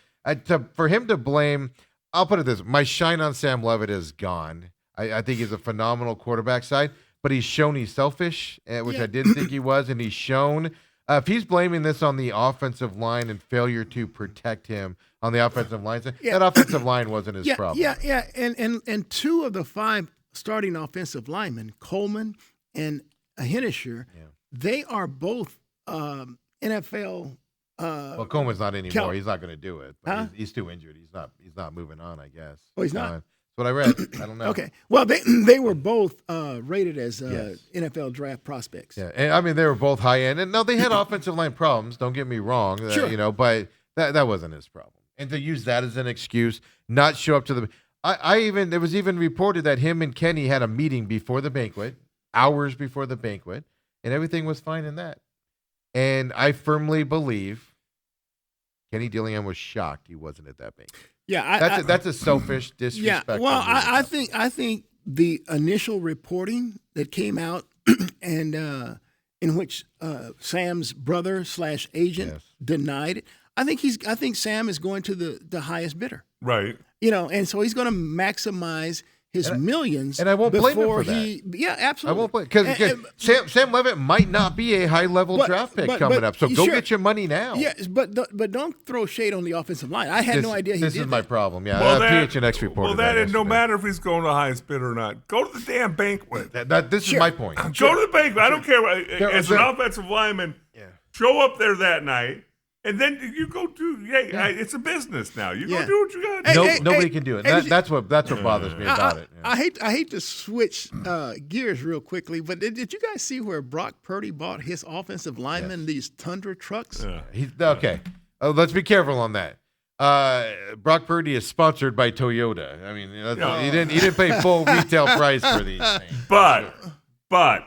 For him to blame, I'll put it this: my shine on Sam Levitt is gone. I think he's a phenomenal quarterback side, but he's shown he's selfish, which I didn't think he was, and he's shown. If he's blaming this on the offensive line and failure to protect him on the offensive line, that offensive line wasn't his problem. Yeah. And 2 of the 5 starting offensive linemen, Coleman and Hennisher, they are both NFL. Well, Coleman's not anymore. He's not going to do it. But he's too injured. He's not moving on, I guess. Oh, he's not? That's what I read. I don't know. Okay. Well, they were both rated as NFL draft prospects. Yeah, and I mean they were both high end, and no, they had offensive line problems. Don't get me wrong. Sure. But that wasn't his problem. And to use that as an excuse, not show up to the. There was even reported that him and Kenny had a meeting before the banquet, hours before the banquet, and everything was fine in that. And I firmly believe Kenny Dillingham was shocked he wasn't at that banquet. Yeah, that's a selfish disrespect. Yeah, well, I think the initial reporting that came out and in which Sam's brother / agent denied it. I think Sam is going to the highest bidder. Right. And so he's going to maximize his millions. And I won't blame him before for he, that. Yeah, absolutely. I won't blame because Sam Levitt might not be a high-level draft pick coming up. So go get your money now. Yes, but don't throw shade on the offensive line. I had no idea he did This is my problem. Yeah, Well, PHNX reported well, that is no matter if he's going to the highest bid or not. Go to the damn banquet. This is my point. Go to the banquet. I don't care. As an offensive lineman, show up there that night. And then you go do. It's a business now. You go do what you got to do. Nobody can do it. That's what bothers me about it. I hate to switch gears real quickly, but did you guys see where Brock Purdy bought his offensive linemen these Tundra trucks? Okay. Let's be careful on that. Brock Purdy is sponsored by Toyota. I mean, he didn't pay full retail price for these things. But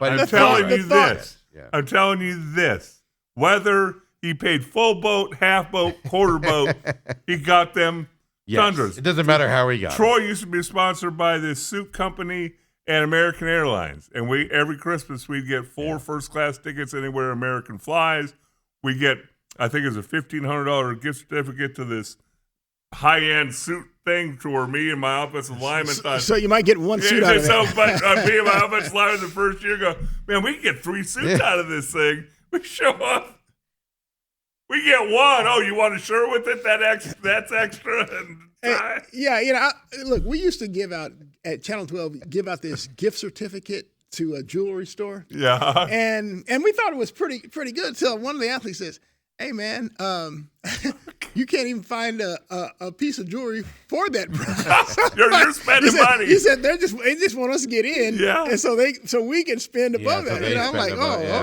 I'm telling you this. I'm telling you this. Whether he paid full boat, half boat, quarter boat, he got them Tundras. It doesn't matter how he got Troy used to be sponsored by this suit company and American Airlines. And every Christmas we'd get 4 first-class tickets anywhere American flies. We get, I think it's a $1,500 gift certificate to this high-end suit thing to where me and my offensive lineman thought. So you might get one suit out of it. So me and my offensive lineman the first year go, man, we can get 3 suits out of this thing. We show up. We get 1. Oh, you want a shirt with it? That's extra. Look, we used to give out at Channel 12, give out this gift certificate to a jewelry store. Yeah. And we thought it was pretty good until one of the athletes says, "Hey man, you can't even find a piece of jewelry for that price." You're spending money. He said they just want us to get in, and so we can spend above that. And I'm like,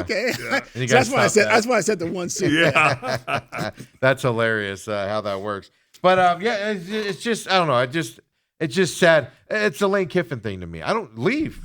okay. Yeah. So that's why I said the 1 suit. Yeah, that's hilarious how that works. But it's just I don't know. It's just sad. It's a Lane Kiffin thing to me. I don't leave.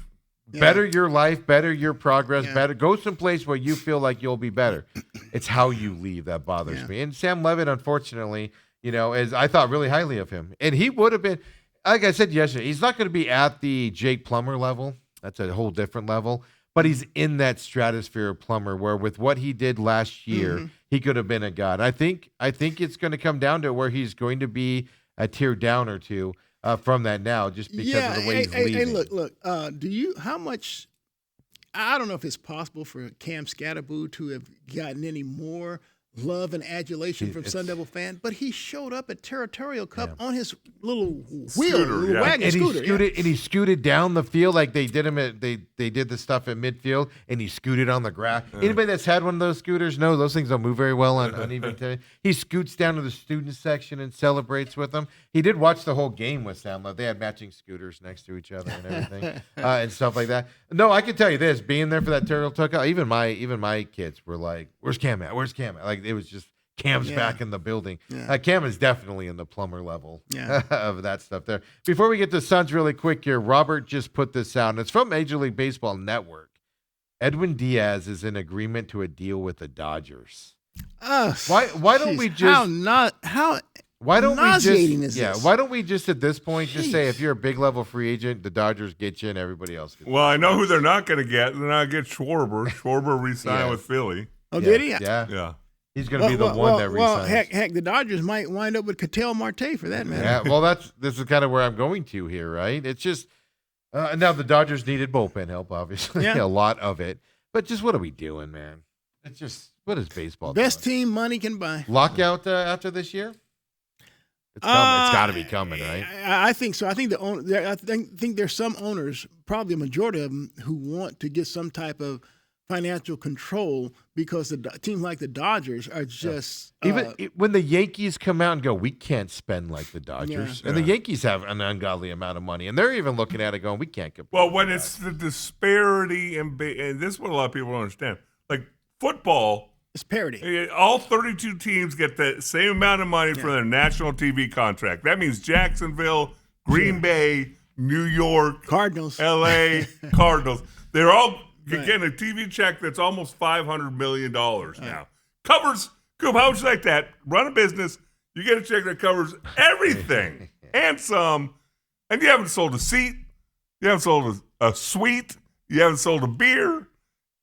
Better your life, better your progress, better go someplace where you feel like you'll be better. It's how you leave that bothers me. And Sam Levitt, unfortunately, as I thought really highly of him, and he would have been, like I said yesterday, he's not going to be at the Jake Plummer level. That's a whole different level. But he's in that stratosphere of Plummer, where with what he did last year, he could have been a god. I think it's going to come down to where he's going to be a tier down or two. From that now, just because of the way he's leaving. Hey, look. How much? I don't know if it's possible for Cam Scatterboo to have gotten any more love and adulation from Sun Devil fan, but he showed up at Territorial Cup on his little wagon scooter. And he scooted down the field like they did him they did the stuff at midfield, and he scooted on the grass. Anybody that's had one of those scooters knows those things don't move very well on uneven terrain. He scoots down to the student section and celebrates with them. He did watch the whole game with Sam Love. They had matching scooters next to each other and everything and stuff like that. No, I can tell you this: being there for that Territorial Cup, even my kids were like, "Where's Cam at? Where's Cam at?" Like it was just Cam's back in the building. Cam is definitely in the Plummer level of that stuff there. Before we get to Suns really quick here, Robert just put this out, and it's from Major League Baseball Network. Edwin Diaz is in agreement to a deal with the Dodgers. Why don't we just why don't we just at this point just say if you're a big level free agent, the Dodgers get you and everybody else gets you? Well, I know who they're not going to get. They're not going to get Schwarber. Schwarber re-signed with Philly. Oh, did he? Yeah. He's going to be the one that resigns. Well, heck, the Dodgers might wind up with Ketel Marte for that matter. Yeah, well, this is kind of where I'm going to here, right? It's just now the Dodgers needed bullpen help, obviously, a lot of it. But just what are we doing, man? It's just what is baseball? Best doing? team money can buy. Lockout after this year? It's coming. It's got to be coming, right? I think so. I think I think there's some owners, probably a majority of them, who want to get some type of financial control because the teams like the Dodgers are just even when the Yankees come out and go, we can't spend like the Dodgers, and the Yankees have an ungodly amount of money, and they're even looking at it going, we can't compete. Well, when it's the disparity and this is what a lot of people don't understand. Like football, it's parity. All 32 teams get the same amount of money for their national TV contract. That means Jacksonville, Green Bay, New York, Cardinals, LA, Cardinals. They're all getting a TV check that's almost $500 million now. Covers, Coop, how would you like that? Run a business, you get a check that covers everything and some, and you haven't sold a seat, you haven't sold a suite, you haven't sold a beer,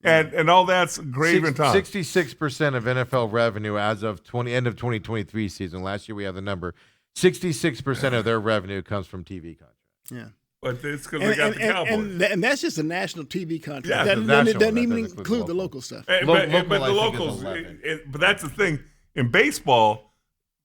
and all that's gravy and time. 66% of NFL revenue as of end of 2023 season. Last year we had the number. 66% of their revenue comes from TV contracts. Yeah. But it's because they got the Cowboys. And that's just a national TV contract. Yeah, that national, doesn't that even doesn't include the local stuff. But the locals, but that's the thing. In baseball,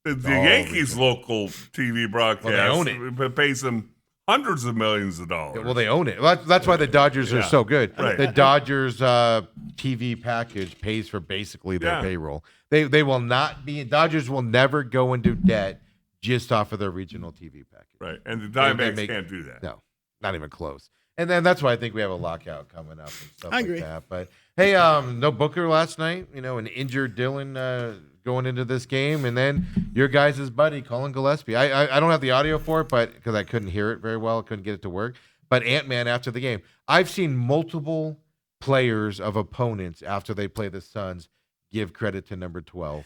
the Yankees' local TV broadcast they own it. Pays them hundreds of millions of dollars. Well, they own it. That's why the Dodgers are so good. Right. The Dodgers TV package pays for basically their payroll. They will not be. Dodgers will never go into debt just off of their regional TV package. Right, and the Diamondbacks can't do that. No, not even close. And then that's why I think we have a lockout coming up and stuff I agree. like that. But hey, no Booker last night. An injured Dylan going into this game, and then your guys' buddy Colin Gillespie. I don't have the audio for it, but because I couldn't hear it very well, I couldn't get it to work. But Ant-Man after the game, I've seen multiple players of opponents after they play the Suns give credit to number 12.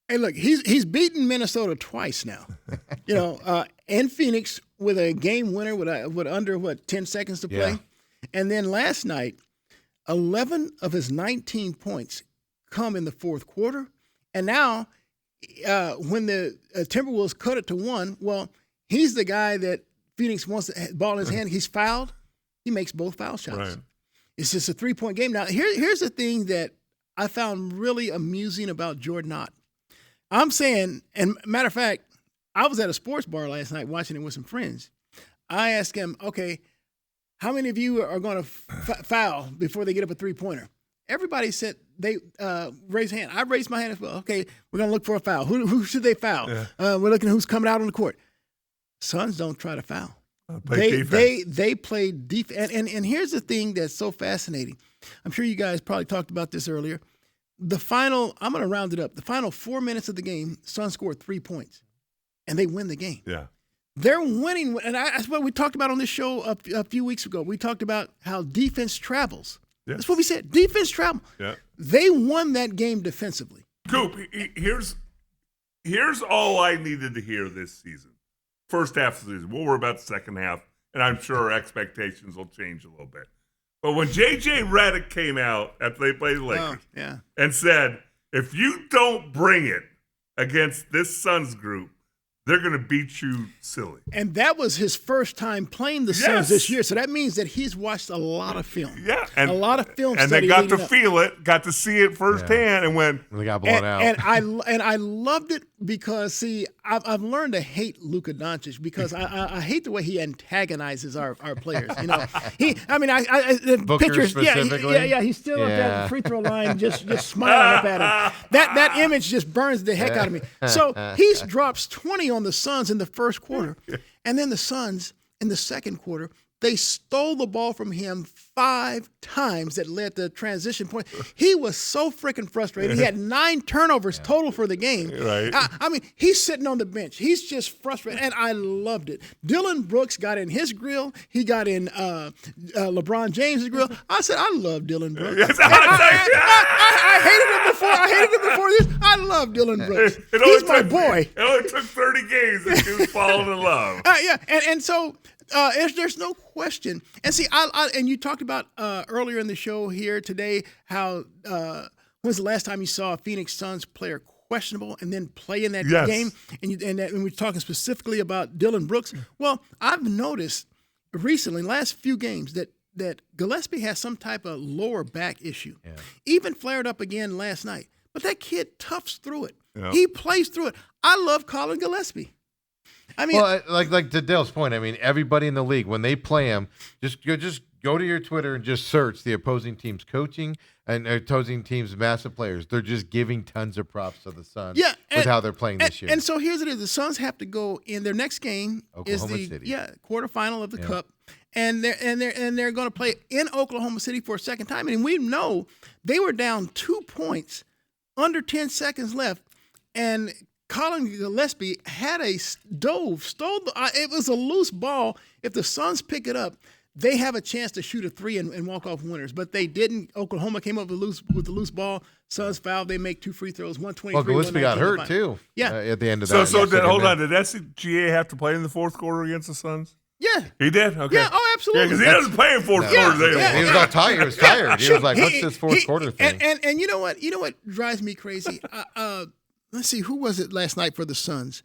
Hey, look, he's beaten Minnesota twice now. And Phoenix with a game winner with under 10 seconds to play. Yeah. And then last night, 11 of his 19 points come in the fourth quarter. And now, when the Timberwolves cut it to 1, well, he's the guy that Phoenix wants the ball in his hand. He's fouled. He makes both foul shots. Right. It's just a 3-point game. Now, here's the thing that I found really amusing about Jordan Ott. I'm saying, and matter of fact, I was at a sports bar last night watching it with some friends. I asked him, okay, how many of you are going to foul before they get up a 3-pointer? Everybody said they raised hand. I raised my hand as well. Okay, we're going to look for a foul. Who should they foul? Yeah. We're looking at who's coming out on the court. Suns don't try to foul. They play defense. And here's the thing that's so fascinating. I'm sure you guys probably talked about this earlier. I'm going to round it up. The final 4 minutes of the game, Suns scored 3 points, and they win the game. Yeah. They're winning, and that's what we talked about on this show a few weeks ago. We talked about how defense travels. Yes. That's what we said. Defense travel. Yeah. They won that game defensively. Coop, here's all I needed to hear this season. First half of the season. We'll worry about the second half, and I'm sure our expectations will change a little bit. But when J.J. Redick came out after they played the Lakers and said, if you don't bring it against this Suns group, they're going to beat you silly. And that was his first time playing the Suns this year. So that means that he's watched a lot of film. Yeah. And a lot of film and study. And they got to feel it, got to see it firsthand, and went. They got blown out. And I loved it because, see, I've learned to hate Luka Doncic because I hate the way he antagonizes our players. Booker pictures, specifically? he's still up there at the free throw line, just smiling up at him. That image just burns the heck out of me. So he drops 20 on the Suns in the first quarter, and then the Suns in the second quarter, they stole the ball from him 5 times that led to transition point. He was so freaking frustrated. He had 9 turnovers total for the game. Right. He's sitting on the bench. He's just frustrated, and I loved it. Dylan Brooks got in his grill. He got in LeBron James' grill. I said, I love Dylan Brooks. Yes, I hated him before. I hated him before this. I love Dylan Brooks. He's my boy. It only took 30 games and he was falling in love. And so there's no question. And see, and you talked about earlier in the show here today how when's the last time you saw a Phoenix Suns player questionable and then play in that game? And we're talking specifically about Dylan Brooks. Well, I've noticed recently, last few games, that Gillespie has some type of lower back issue. Yeah. Even flared up again last night. But that kid toughs through it. Yep. He plays through it. I love Colin Gillespie. Like to Dale's point, everybody in the league, when they play him, just go to your Twitter and just search the opposing team's coaching and opposing team's massive players. They're just giving tons of props to the Suns with how they're playing this year. And so here's it is. The Suns have to go in their next game Oklahoma City. Quarterfinal of the Cup. And they're going to play in Oklahoma City for a second time. And we know they were down 2 points, under 10 seconds left, and Colin Gillespie had stole it was a loose ball. If the Suns pick it up, they have a chance to shoot a 3 and walk off winners. But they didn't. Oklahoma came up with the loose ball. Suns fouled. They make 2 free throws, 123. Well, Gillespie got hurt too. Yeah. At the end of that. So hold on. Did SGA have to play in the fourth quarter against the Suns? Yeah. He did? Okay. Yeah, absolutely. Yeah, because he doesn't play in fourth quarters anymore. He was all tired. He was tired. He was like, what's this fourth quarter thing? And you know what? You know what drives me crazy? Let's see, who was it last night for the Suns?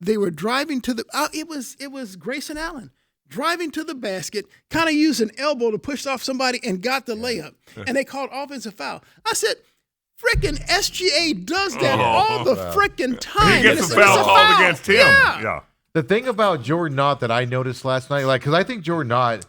They were driving to the it was Grayson Allen driving to the basket, kind of used an elbow to push off somebody and got the layup. And they called offensive foul. I said, frickin' SGA does that all the frickin' time. He gets a foul called against him. Yeah. The thing about Jordan Knott that I noticed last night, because I think Jordan Knott,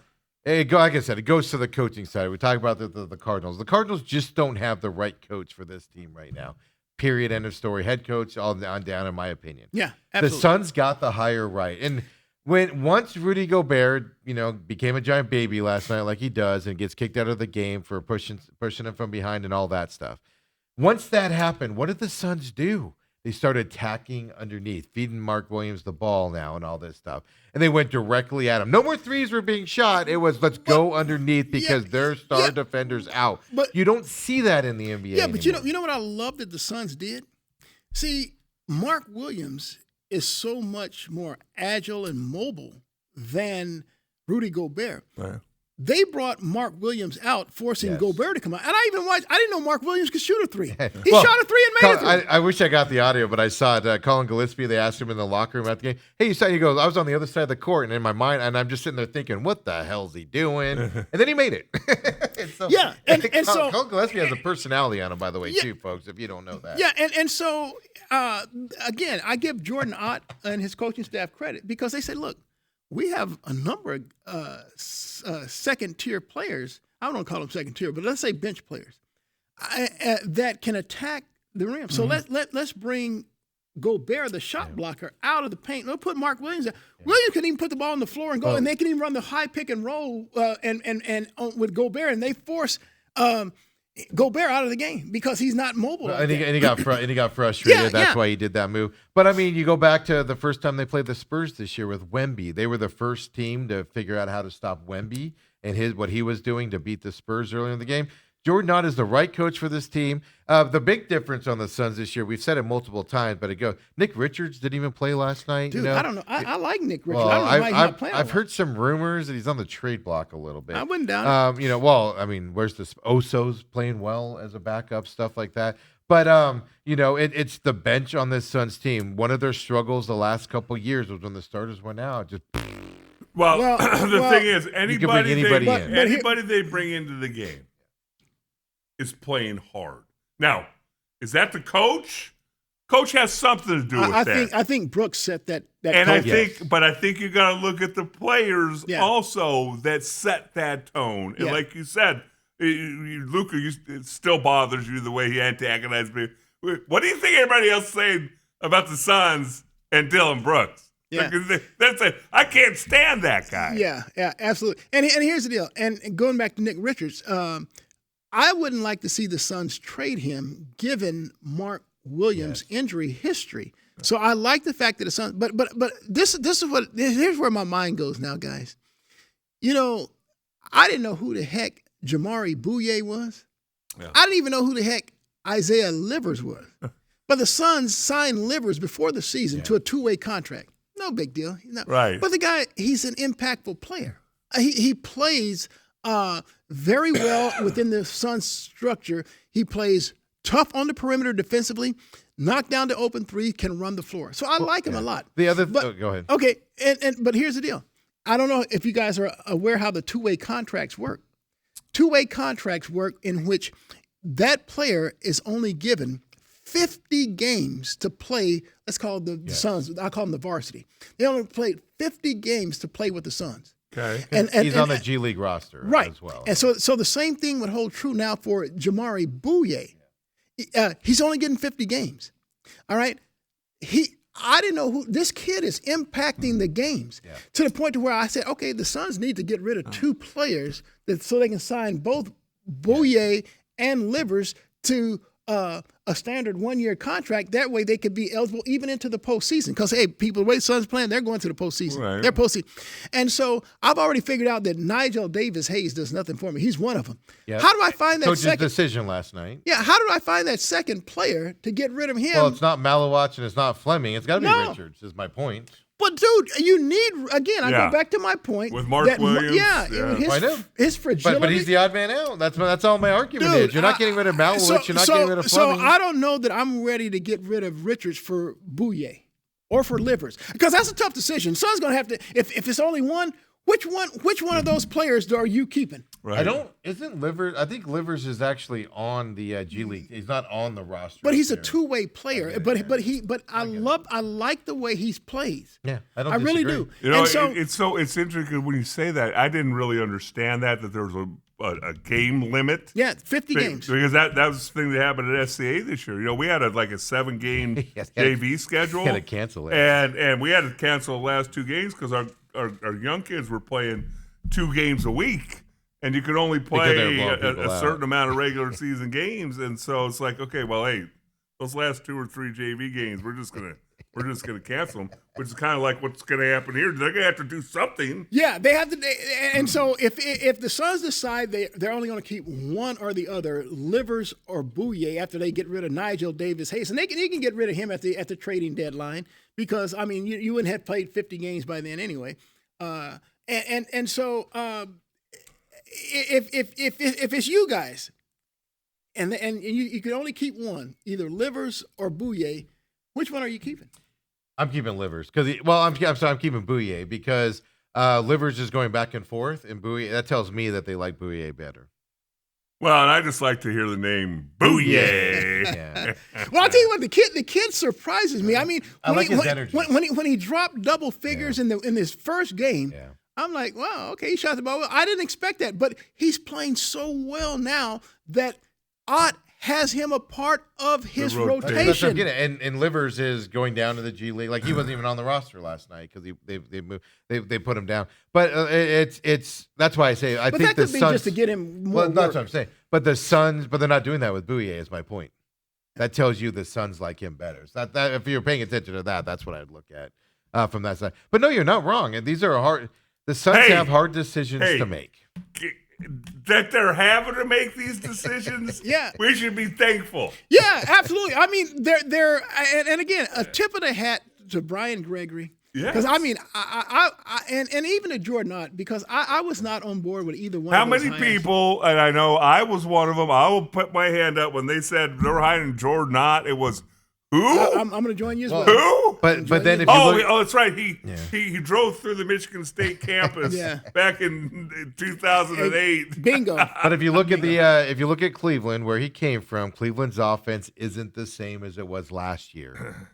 like I said, it goes to the coaching side. We talk about the Cardinals. The Cardinals just don't have the right coach for this team right now. Period. End of story. Head coach, all down, in my opinion. Yeah, absolutely. The Suns got the hire right. And once Rudy Gobert, became a giant baby last night like he does and gets kicked out of the game for pushing him from behind and all that stuff. Once that happened, what did the Suns do? They started attacking underneath, feeding Mark Williams the ball now and all this stuff. And they went directly at him. No more threes were being shot. It was, let's go underneath because their star defender's out. But you don't see that in the NBA Yeah, but anymore. you know what I love that the Suns did? See, Mark Williams is so much more agile and mobile than Rudy Gobert. Right. They brought Mark Williams out, forcing Gobert to come out. And I didn't know Mark Williams could shoot a three. He shot a three and made a three. I wish I got the audio, but I saw it. Colin Gillespie, they asked him in the locker room at the game, hey, you saw, he goes, I was on the other side of the court, and in my mind, and I'm just sitting there thinking, what the hell's he doing? And then he made it. And so Colin Gillespie has a personality on him, by the way, too, folks, if you don't know that. Yeah, and so, again, I give Jordan Ott and his coaching staff credit because they said, look, we have a number of second-tier players. I don't want to call them second-tier, but let's say bench players that can attack the rim. So let's bring Gobert, the shot blocker, out of the paint. Let's put Mark Williams there. Williams can even put the ball on the floor and go, and they can even run the high pick and roll and with Gobert, and they force Gobert out of the game because he's not mobile. And he got frustrated. That's why he did that move. But I mean, you go back to the first time they played the Spurs this year with Wemby. They were the first team to figure out how to stop Wemby and what he was doing to beat the Spurs earlier in the game. Jordan Knott is the right coach for this team. The big difference on the Suns this year, we've said it multiple times, but Nick Richards didn't even play last night. Dude, I don't know. I like Nick Richards. Well, I don't know why he's not playing. I've heard some rumors that he's on the trade block a little bit. I wouldn't doubt it. Where's this? Oso's playing well as a backup, stuff like that. But, it's the bench on this Suns team. One of their struggles the last couple years was when the starters went out. Just the thing is, anybody they bring into the game is playing hard. Now, is that the coach? Coach has something to do with that. I think Brooks set that. And I think you got to look at the players also that set that tone. And like you said, Luka, it still bothers you the way he antagonized me. What do you think everybody else saying about the Suns and Dylan Brooks? Yeah. I can't stand that guy. Yeah, absolutely. And here's the deal. And going back to Nick Richards, I wouldn't like to see the Suns trade him given Mark Williams' injury history. So I like the fact that the Suns, but this is here's where my mind goes now, guys. I didn't know who the heck Jamari Bouye was. Yeah. I didn't even know who the heck Isaiah Livers was. But the Suns signed Livers before the season to a two-way contract. No big deal. Right. But the guy, he's an impactful player. He plays very well within the Suns structure. He plays tough on the perimeter defensively, knock down the open three, can run the floor. So I like him a lot. Go ahead. Okay, but here's the deal. I don't know if you guys are aware how the two-way contracts work. Two-way contracts work in which that player is only given 50 games to play. Let's call the Suns. I call them the varsity. They only played 50 games to play with the Suns. Okay. And he's on the G League roster as well. And so the same thing would hold true now for Jamari Bouye. He's only getting 50 games. All right. I didn't know who this kid is impacting the games to the point to where I said, okay, the Suns need to get rid of two players so they can sign both Bouye and Livers to a standard 1-year contract. That way they could be eligible even into the postseason. Because, hey, people, the way the Suns playing, they're going to the postseason. Right. They're postseason. And so I've already figured out that Nigel Davis-Hayes does nothing for me. He's one of them. Yep. How do I find that Coach's decision last night. Yeah, how do I find that second player to get rid of him? Well, it's not Malawach and it's not Fleming. It's got to be Richards is my point. But, dude, you need, again, I go back to my point. With Mark Williams. I know. His fragility. But he's the odd man out. That's all my argument is. You're not getting rid of Malawich. You're not getting rid of Fleming. So I don't know that I'm ready to get rid of Richards for Bouye or for Livers. Because that's a tough decision. Son's going to have to, if it's only one, Which one of those players are you keeping? Right. Isn't Livers? I think Livers is actually on the G League. He's not on the roster. But he's a here. two-way player. But I like the way he plays. Yeah, I really disagree. do. You know, And it's interesting when you say that. I didn't really understand that there was a game limit. Yeah, 50 games. Because that was the thing that happened at SCA this year. You know, we had a 7-game JV schedule. Had to cancel it. And we had to cancel the last 2 games because our young kids were playing 2 games a week. And you could only play a certain amount of regular season games. And so it's like, okay, well, hey, those last 2 or 3 JV games, we're just gonna cancel them, which is kind of like what's gonna happen here. They're gonna have to do something. Yeah, they have to. And so if the Suns decide they're only going to keep one or the other, Livers or Bouye, after they get rid of Nigel Davis-Hayes, and they can get rid of him at the trading deadline because I mean you wouldn't have played 50 games by then anyway. And so if it's you guys, and you can only keep one, either Livers or Bouye, which one are you keeping? I'm keeping Livers because I'm keeping Bouye because Livers is going back and forth, and Bouye, that tells me that they like Bouye better. Well, and I just like to hear the name Bouye. Yeah. Well, I'll tell you what, the kid surprises me. I mean, I like his energy. When he dropped double figures in his first game, Yeah. I'm like, wow, okay, he shot the ball well. I didn't expect that, but he's playing so well now that Ott has him a part of his rotation. That's what I'm rotation. getting. And Livers is going down to the G League. Like he wasn't even on the roster last night because they put him down. But it's that's why I say I But think that the could be Suns, just to get him more Well, that's work. what I'm saying. But the Suns, but they're not doing that with Bouye. Is my point. That tells you the Suns like him better. So that if you're paying attention to that, that's what I'd look at from that side. But no, you're not wrong. And these are hard. The Suns have hard decisions to make. That they're having to make these decisions, Yeah. we should be thankful. Yeah, absolutely. I mean, they're and again, a tip of the hat to Brian Gregory. Yes. Because I mean, I and even to Jordan Ott, because I was not on board with either one. How of those many hires. people, and I know I was one of them, I will put my hand up when they said they're hiring Jordan Ott. It was who? I'm going to join you as well. Who? But then if you look, That's right. He drove through the Michigan State campus Yeah. back in 2008. Bingo. but if you look at Cleveland, where he came from, Cleveland's offense isn't the same as it was last year.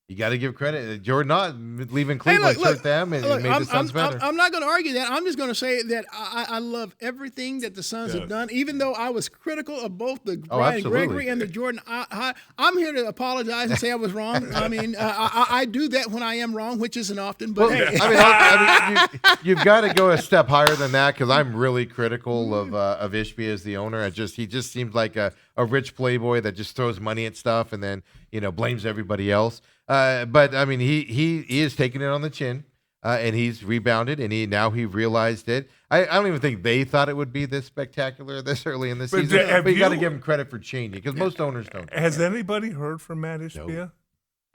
You got to give credit. Jordan Ott leaving Cleveland hurt them and made the Suns better. I'm not going to argue that. I'm just going to say that I love everything that the Suns have done, even though I was critical of both the Brian absolutely. Gregory and the Jordan. I'm here to apologize and say I was wrong. I mean, I do that when I am wrong, which isn't often. But hey. I mean, you've got to go a step higher than that because I'm really critical of Ishbia as the owner. He just seems like a rich playboy that just throws money at stuff and then blames everybody else. But I mean, he is taking it on the chin, and he's rebounded, and he realized it. I don't even think they thought it would be this spectacular this early in the season. But you got to give him credit for changing because most owners don't. Has anybody heard from Matt Ishbia?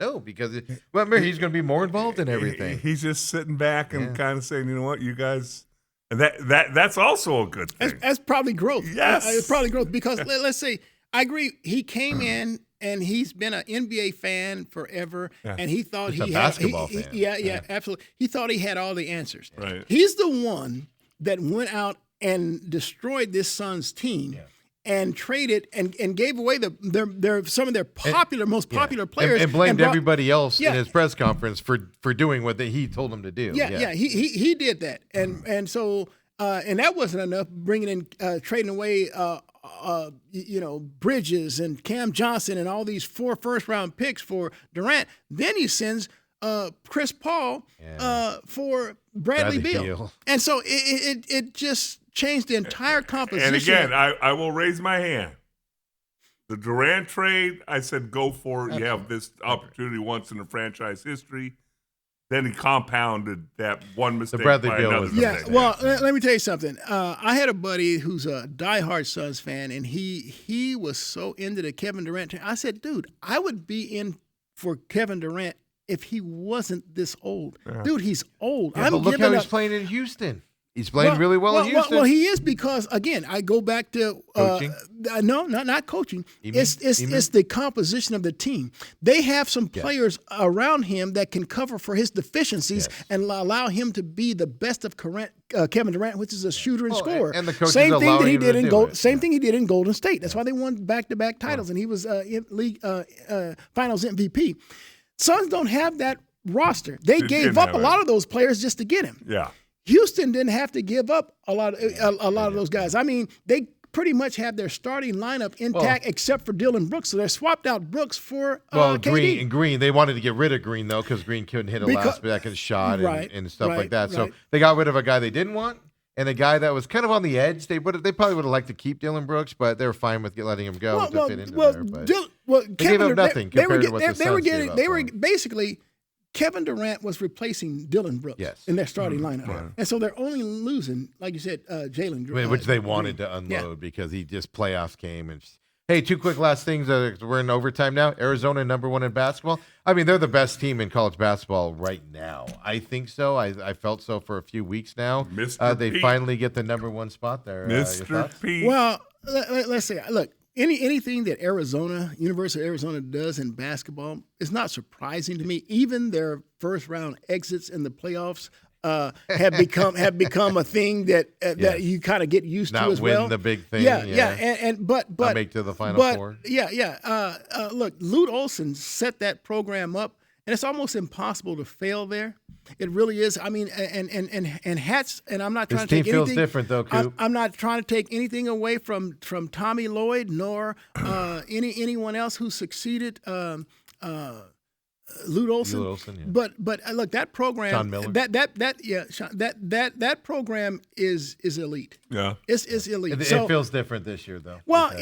No, because remember he's going to be more involved in everything. He's just sitting back and kind of saying, you know what, you guys. And that's also a good thing. That's probably growth. Yes. It's probably growth because let's say I agree. He came in and he's been an NBA fan forever, and he thought He's a he basketball had. fan. Yeah, absolutely. He thought he had all the answers. Right. He's the one that went out and destroyed this Suns team. Yeah. And traded and gave away some of their most popular players and blamed everybody else in his press conference for doing what he told them to do. Yeah. He did that, and so and that wasn't enough. Bringing in trading away Bridges and Cam Johnson and all these 4 first-round picks for Durant. Then he sends Chris Paul for Bradley Beal. And so it just changed the entire composition. And again, I will raise my hand. The Durant trade, I said go for it. You have this opportunity once in the franchise history. Then he compounded that one mistake Bradley by Beal another was mistake. Yeah, well, let me tell you something. I had a buddy who's a diehard Suns fan, and he was so into the Kevin Durant. I said, dude, I would be in for Kevin Durant if he wasn't this old. Dude, he's old. Yeah, but look how he's playing in Houston. He's playing really well in Houston. Well, he is because, again, I go back to coaching. No, not coaching. It's the composition of the team. They have some players around him that can cover for his deficiencies and allow him to be the best of Kevin Durant, which is a shooter and scorer. And the coaches same thing that he him did to in do it. Same thing he did in Golden State. That's why they won back-to-back titles, and he was league Finals MVP. Suns don't have that roster. They gave up a lot of those players just to get him. Yeah. Houston didn't have to give up a lot of those guys. I mean, they pretty much have their starting lineup intact except for Dillon Brooks. So they swapped out Brooks for KD. Green. They wanted to get rid of Green, though, because Green couldn't hit a last-second shot and stuff like that. So they got rid of a guy they didn't want and a guy that was kind of on the edge. They probably would have liked to keep Dillon Brooks, but they were fine with letting him go to fit into there. But they gave up nothing compared to what the Suns gave up. They were basically – Kevin Durant was replacing Dillon Brooks in their starting lineup. Right. And so they're only losing, like you said, Jalen Green. Which they wanted to unload because he just playoffs came. And hey, two quick last things. We're in overtime now. Arizona #1 in basketball. I mean, they're the best team in college basketball right now. I think so. I felt so for a few weeks now. They finally get the #1 spot there. Mr. Pete. Well, let's say, look. Anything that University of Arizona does in basketball is not surprising to me. Even their first round exits in the playoffs have become a thing that you kind of get used to as well. Not win the big thing. But not make to the Final Four. Look, Lute Olson set that program up, and it's almost impossible to fail there. It really is. I mean, and hats. And I'm not trying to take anything. This team feels different, though, Coop. I'm not trying to take anything away from Tommy Lloyd nor anyone else who succeeded. Lute Olson. But look, that program. Sean Miller. That program is elite. Yeah, it's elite. It feels different this year, though. Well,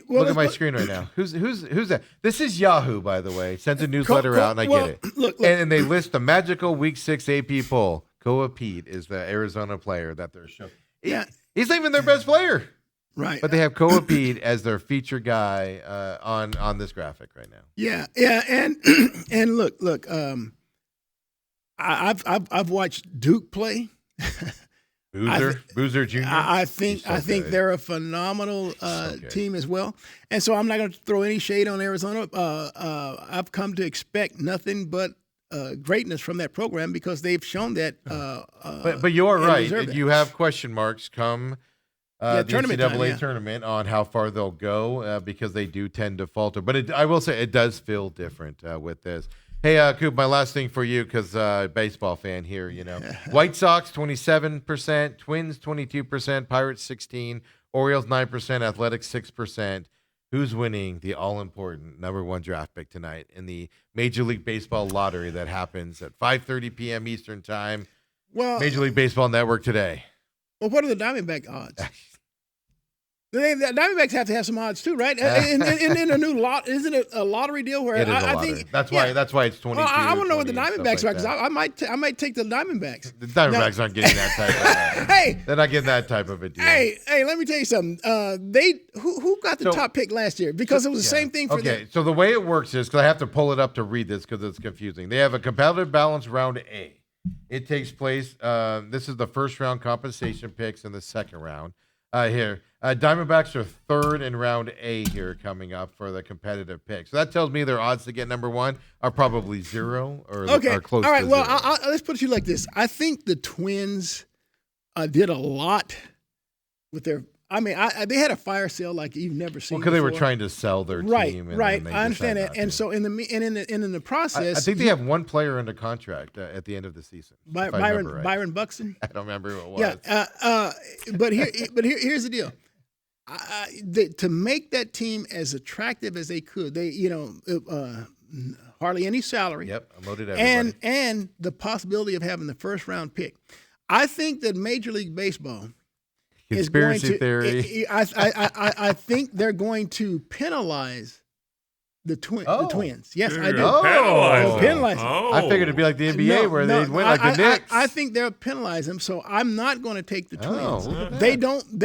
look at my screen right now. Who's that? This is Yahoo, by the way. Sent a newsletter out, and I get it. Look. And they list the magical Week 6 AP poll. Koa Pete is the Arizona player that they're showing. Yeah, he's not even their best player. Right. But they have Koa Pete as their featured guy on this graphic right now. Yeah, and look. I've watched Duke play. Boozer Jr. I think they're a phenomenal team as well. And so I'm not going to throw any shade on Arizona. I've come to expect nothing but greatness from that program because they've shown that. But you are right. You have question marks come. The NCAA tournament on how far they'll go because they do tend to falter. But I will say it does feel different with this. Hey, Coop, my last thing for you because baseball fan here, you know. White Sox, 27%, Twins, 22%, Pirates, 16%, Orioles, 9%, Athletics, 6%. Who's winning the all-important #1 draft pick tonight in the Major League Baseball lottery that happens at 5:30 p.m. Eastern Time? Well, Major League Baseball Network today. Well, what are the Diamondback odds? The Diamondbacks have to have some odds too, right? And in a new lot, isn't it a lottery deal where it is a lottery. Think that's why it's 22. Well, I want to know what the Diamondbacks are because I might take the Diamondbacks. The Diamondbacks aren't getting that type of they're not getting that type of a deal. Hey, let me tell you something. Who got the top pick last year? Because it was the same thing for them. So the way it works is because I have to pull it up to read this because it's confusing. They have a competitive balance round A. It takes place. This is the first round compensation picks in the second round. Diamondbacks are third in round A here coming up for the competitive pick. So that tells me their odds to get #1 are probably 0 or are close to 0. All right, well, let's put it like this. I think the Twins did a lot with their – I mean, they had a fire sale like you've never seen because they were trying to sell their team. Right. I understand that. And so in the process – I think they have one player under contract at the end of the season. Byron Buxton? I don't remember who it was. Yeah, but here's the deal. To make that team as attractive as they could, hardly any salary. Yep, I loaded everybody. And the possibility of having the first round pick. I think that Major League Baseball conspiracy theory. I think they're going to penalize the Twins. Yes, I do. Penalize them. I figured it'd be like the NBA where they'd win like the Knicks. I think they'll penalize them, so I'm not going to take the Twins. They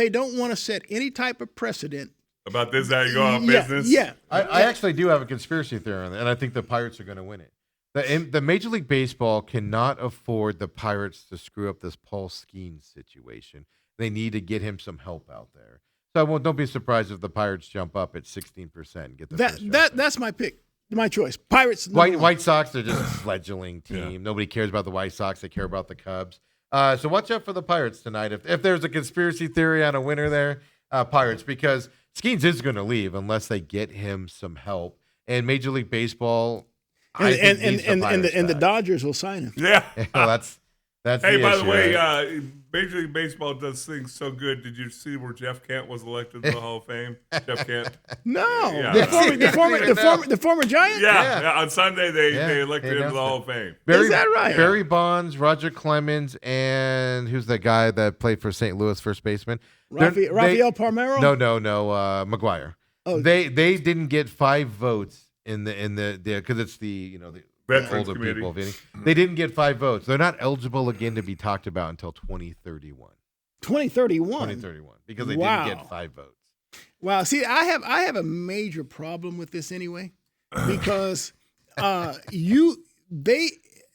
don't want to set any type of precedent. About this how you go out of business? Yeah. I actually do have a conspiracy theory on that, and I think the Pirates are going to win it. The Major League Baseball cannot afford the Pirates to screw up this Paul Skeens situation. They need to get him some help out there. So don't be surprised if the Pirates jump up at 16% and get the first round pick. That's my pick, my choice. Pirates. White Sox, they're just a fledgling team. Yeah. Nobody cares about the White Sox. They care about the Cubs. So watch out for the Pirates tonight. If there's a conspiracy theory on a winner there, Pirates, because Skeens is going to leave unless they get him some help. And Major League Baseball, and the Dodgers will sign him. Yeah, well, that's. Hey, by issue, the way, right? Major League Baseball does things so good. Did you see where Jeff Kent was elected to the Hall of Fame? Jeff Kent. No, Yeah. the former Giant. Yeah. On Sunday they elected him to the Hall of Fame. Is that right? Barry Bonds, Roger Clemens, and who's the guy that played for St. Louis, first baseman? Rafael Palmeiro. No, McGuire. Oh, they didn't get 5 votes in the because it's the Veterans older Committee. people. They didn't get 5 votes. They're not eligible again to be talked about until 2031. 2031. Because they didn't get 5 votes. Wow. See, I have a major problem with this anyway, because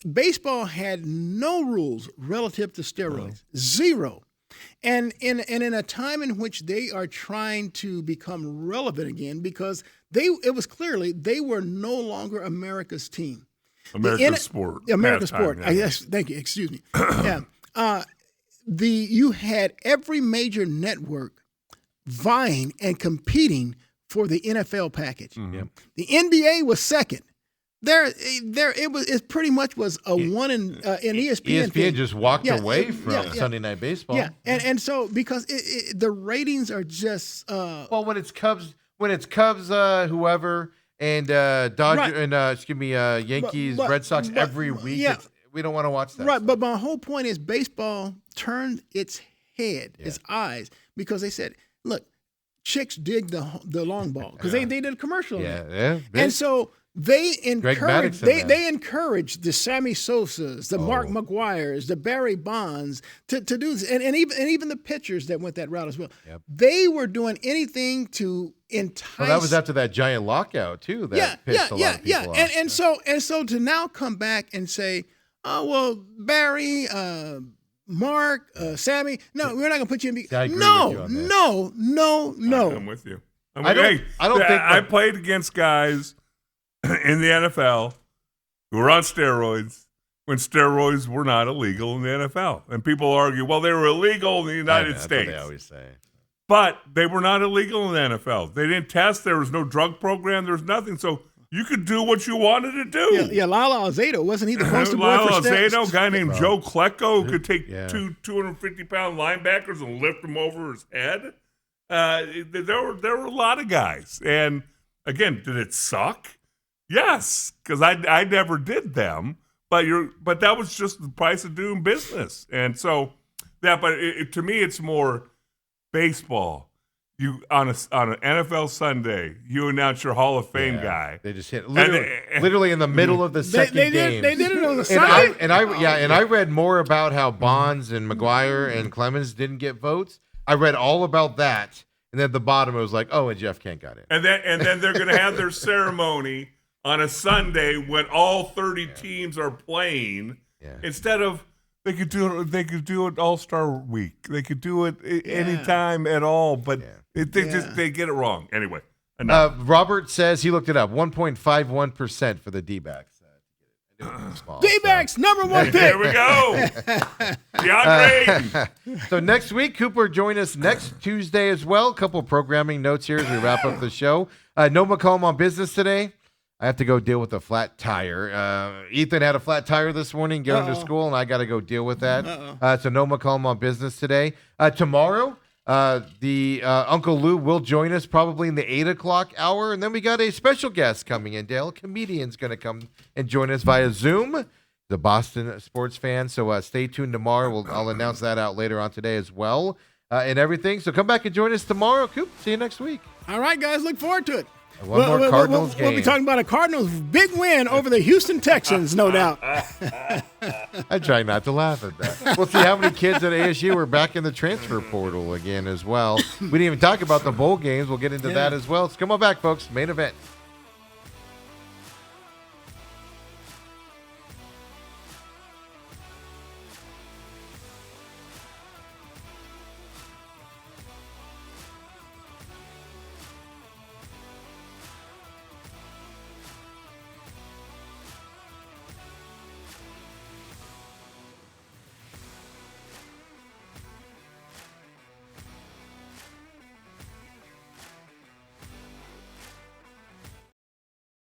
baseball had no rules relative to steroids, zero. And in a time in which they are trying to become relevant again, because it was clearly they were no longer America's team. America's sport. America's sport. Yes, thank you. Excuse me. Yeah. You had every major network vying and competing for the NFL package. Mm-hmm. The NBA was second. It pretty much was a one in ESPN. ESPN just walked away from Sunday Night Baseball. Yeah, and so because the ratings are just well, when it's Cubs, whoever, and Dodger and Yankees, Red Sox every week. Yeah. We don't want to watch that. Right, stuff. but my whole point is baseball turned its head, its eyes, because they said, "Look, chicks dig the long ball," because they did a commercial. Yeah. And so they encouraged they encouraged the Sammy Sosas, the Mark McGuires, the Barry Bonds to do this, and even the pitchers that went that route as well. Yep. They were doing anything to entice. Well, that was after that giant lockout too. That pissed a lot of people off. And so to now come back and say, "Oh well, Barry, Mark, Sammy, no, we're not going to put you in." No. I'm with you. I don't think I played against guys in the NFL who were on steroids when steroids were not illegal in the NFL. And people argue, well, they were illegal in the United States. That's what they always say. But they were not illegal in the NFL. They didn't test. There was no drug program. There was nothing. So you could do what you wanted to do. Yeah, Lyle Alzado, wasn't he the poster boy Lyle for Alzado, a guy named Joe Klecko, who could take 250-pound linebackers and lift them over his head. There were a lot of guys. And, again, did it suck? Yes, because I never did them. But that was just the price of doing business. And so, to me, it's more baseball. You on an NFL Sunday, you announce your Hall of Fame guy. They just hit literally in the middle of the second game. They did it on the Sunday. And I read more about how Bonds and McGuire and Clemens didn't get votes. I read all about that, and then at the bottom it was like, and Jeff Kent got in. And then they're going to have their ceremony on a Sunday when all 30 teams are playing, instead of. They could do it All-Star Week. They could do it anytime at all, but they get it wrong. Anyway, Robert says he looked it up. 1.51% for the D-backs. D-backs, number 1 pick. There we go. DeAndre. So next week, Cooper join us next Tuesday as well. A couple programming notes here as we wrap up the show. No McComb on business today. I have to go deal with a flat tire. Ethan had a flat tire this morning going to school, and I got to go deal with that. So no McComb on business today. Tomorrow, the Uncle Lou will join us probably in the 8 o'clock hour, and then we got a special guest coming in, Dale. A comedian's going to come and join us via Zoom, the Boston sports fan. So stay tuned tomorrow. I'll announce that out later on today as well and everything. So come back and join us tomorrow. Coop, see you next week. All right, guys, look forward to it. One more Cardinals game. We'll be talking about a Cardinals big win over the Houston Texans, no doubt. I try not to laugh at that. We'll see how many kids at ASU are back in the transfer portal again as well. We didn't even talk about the bowl games. We'll get into that as well. So come on back, folks. Main event.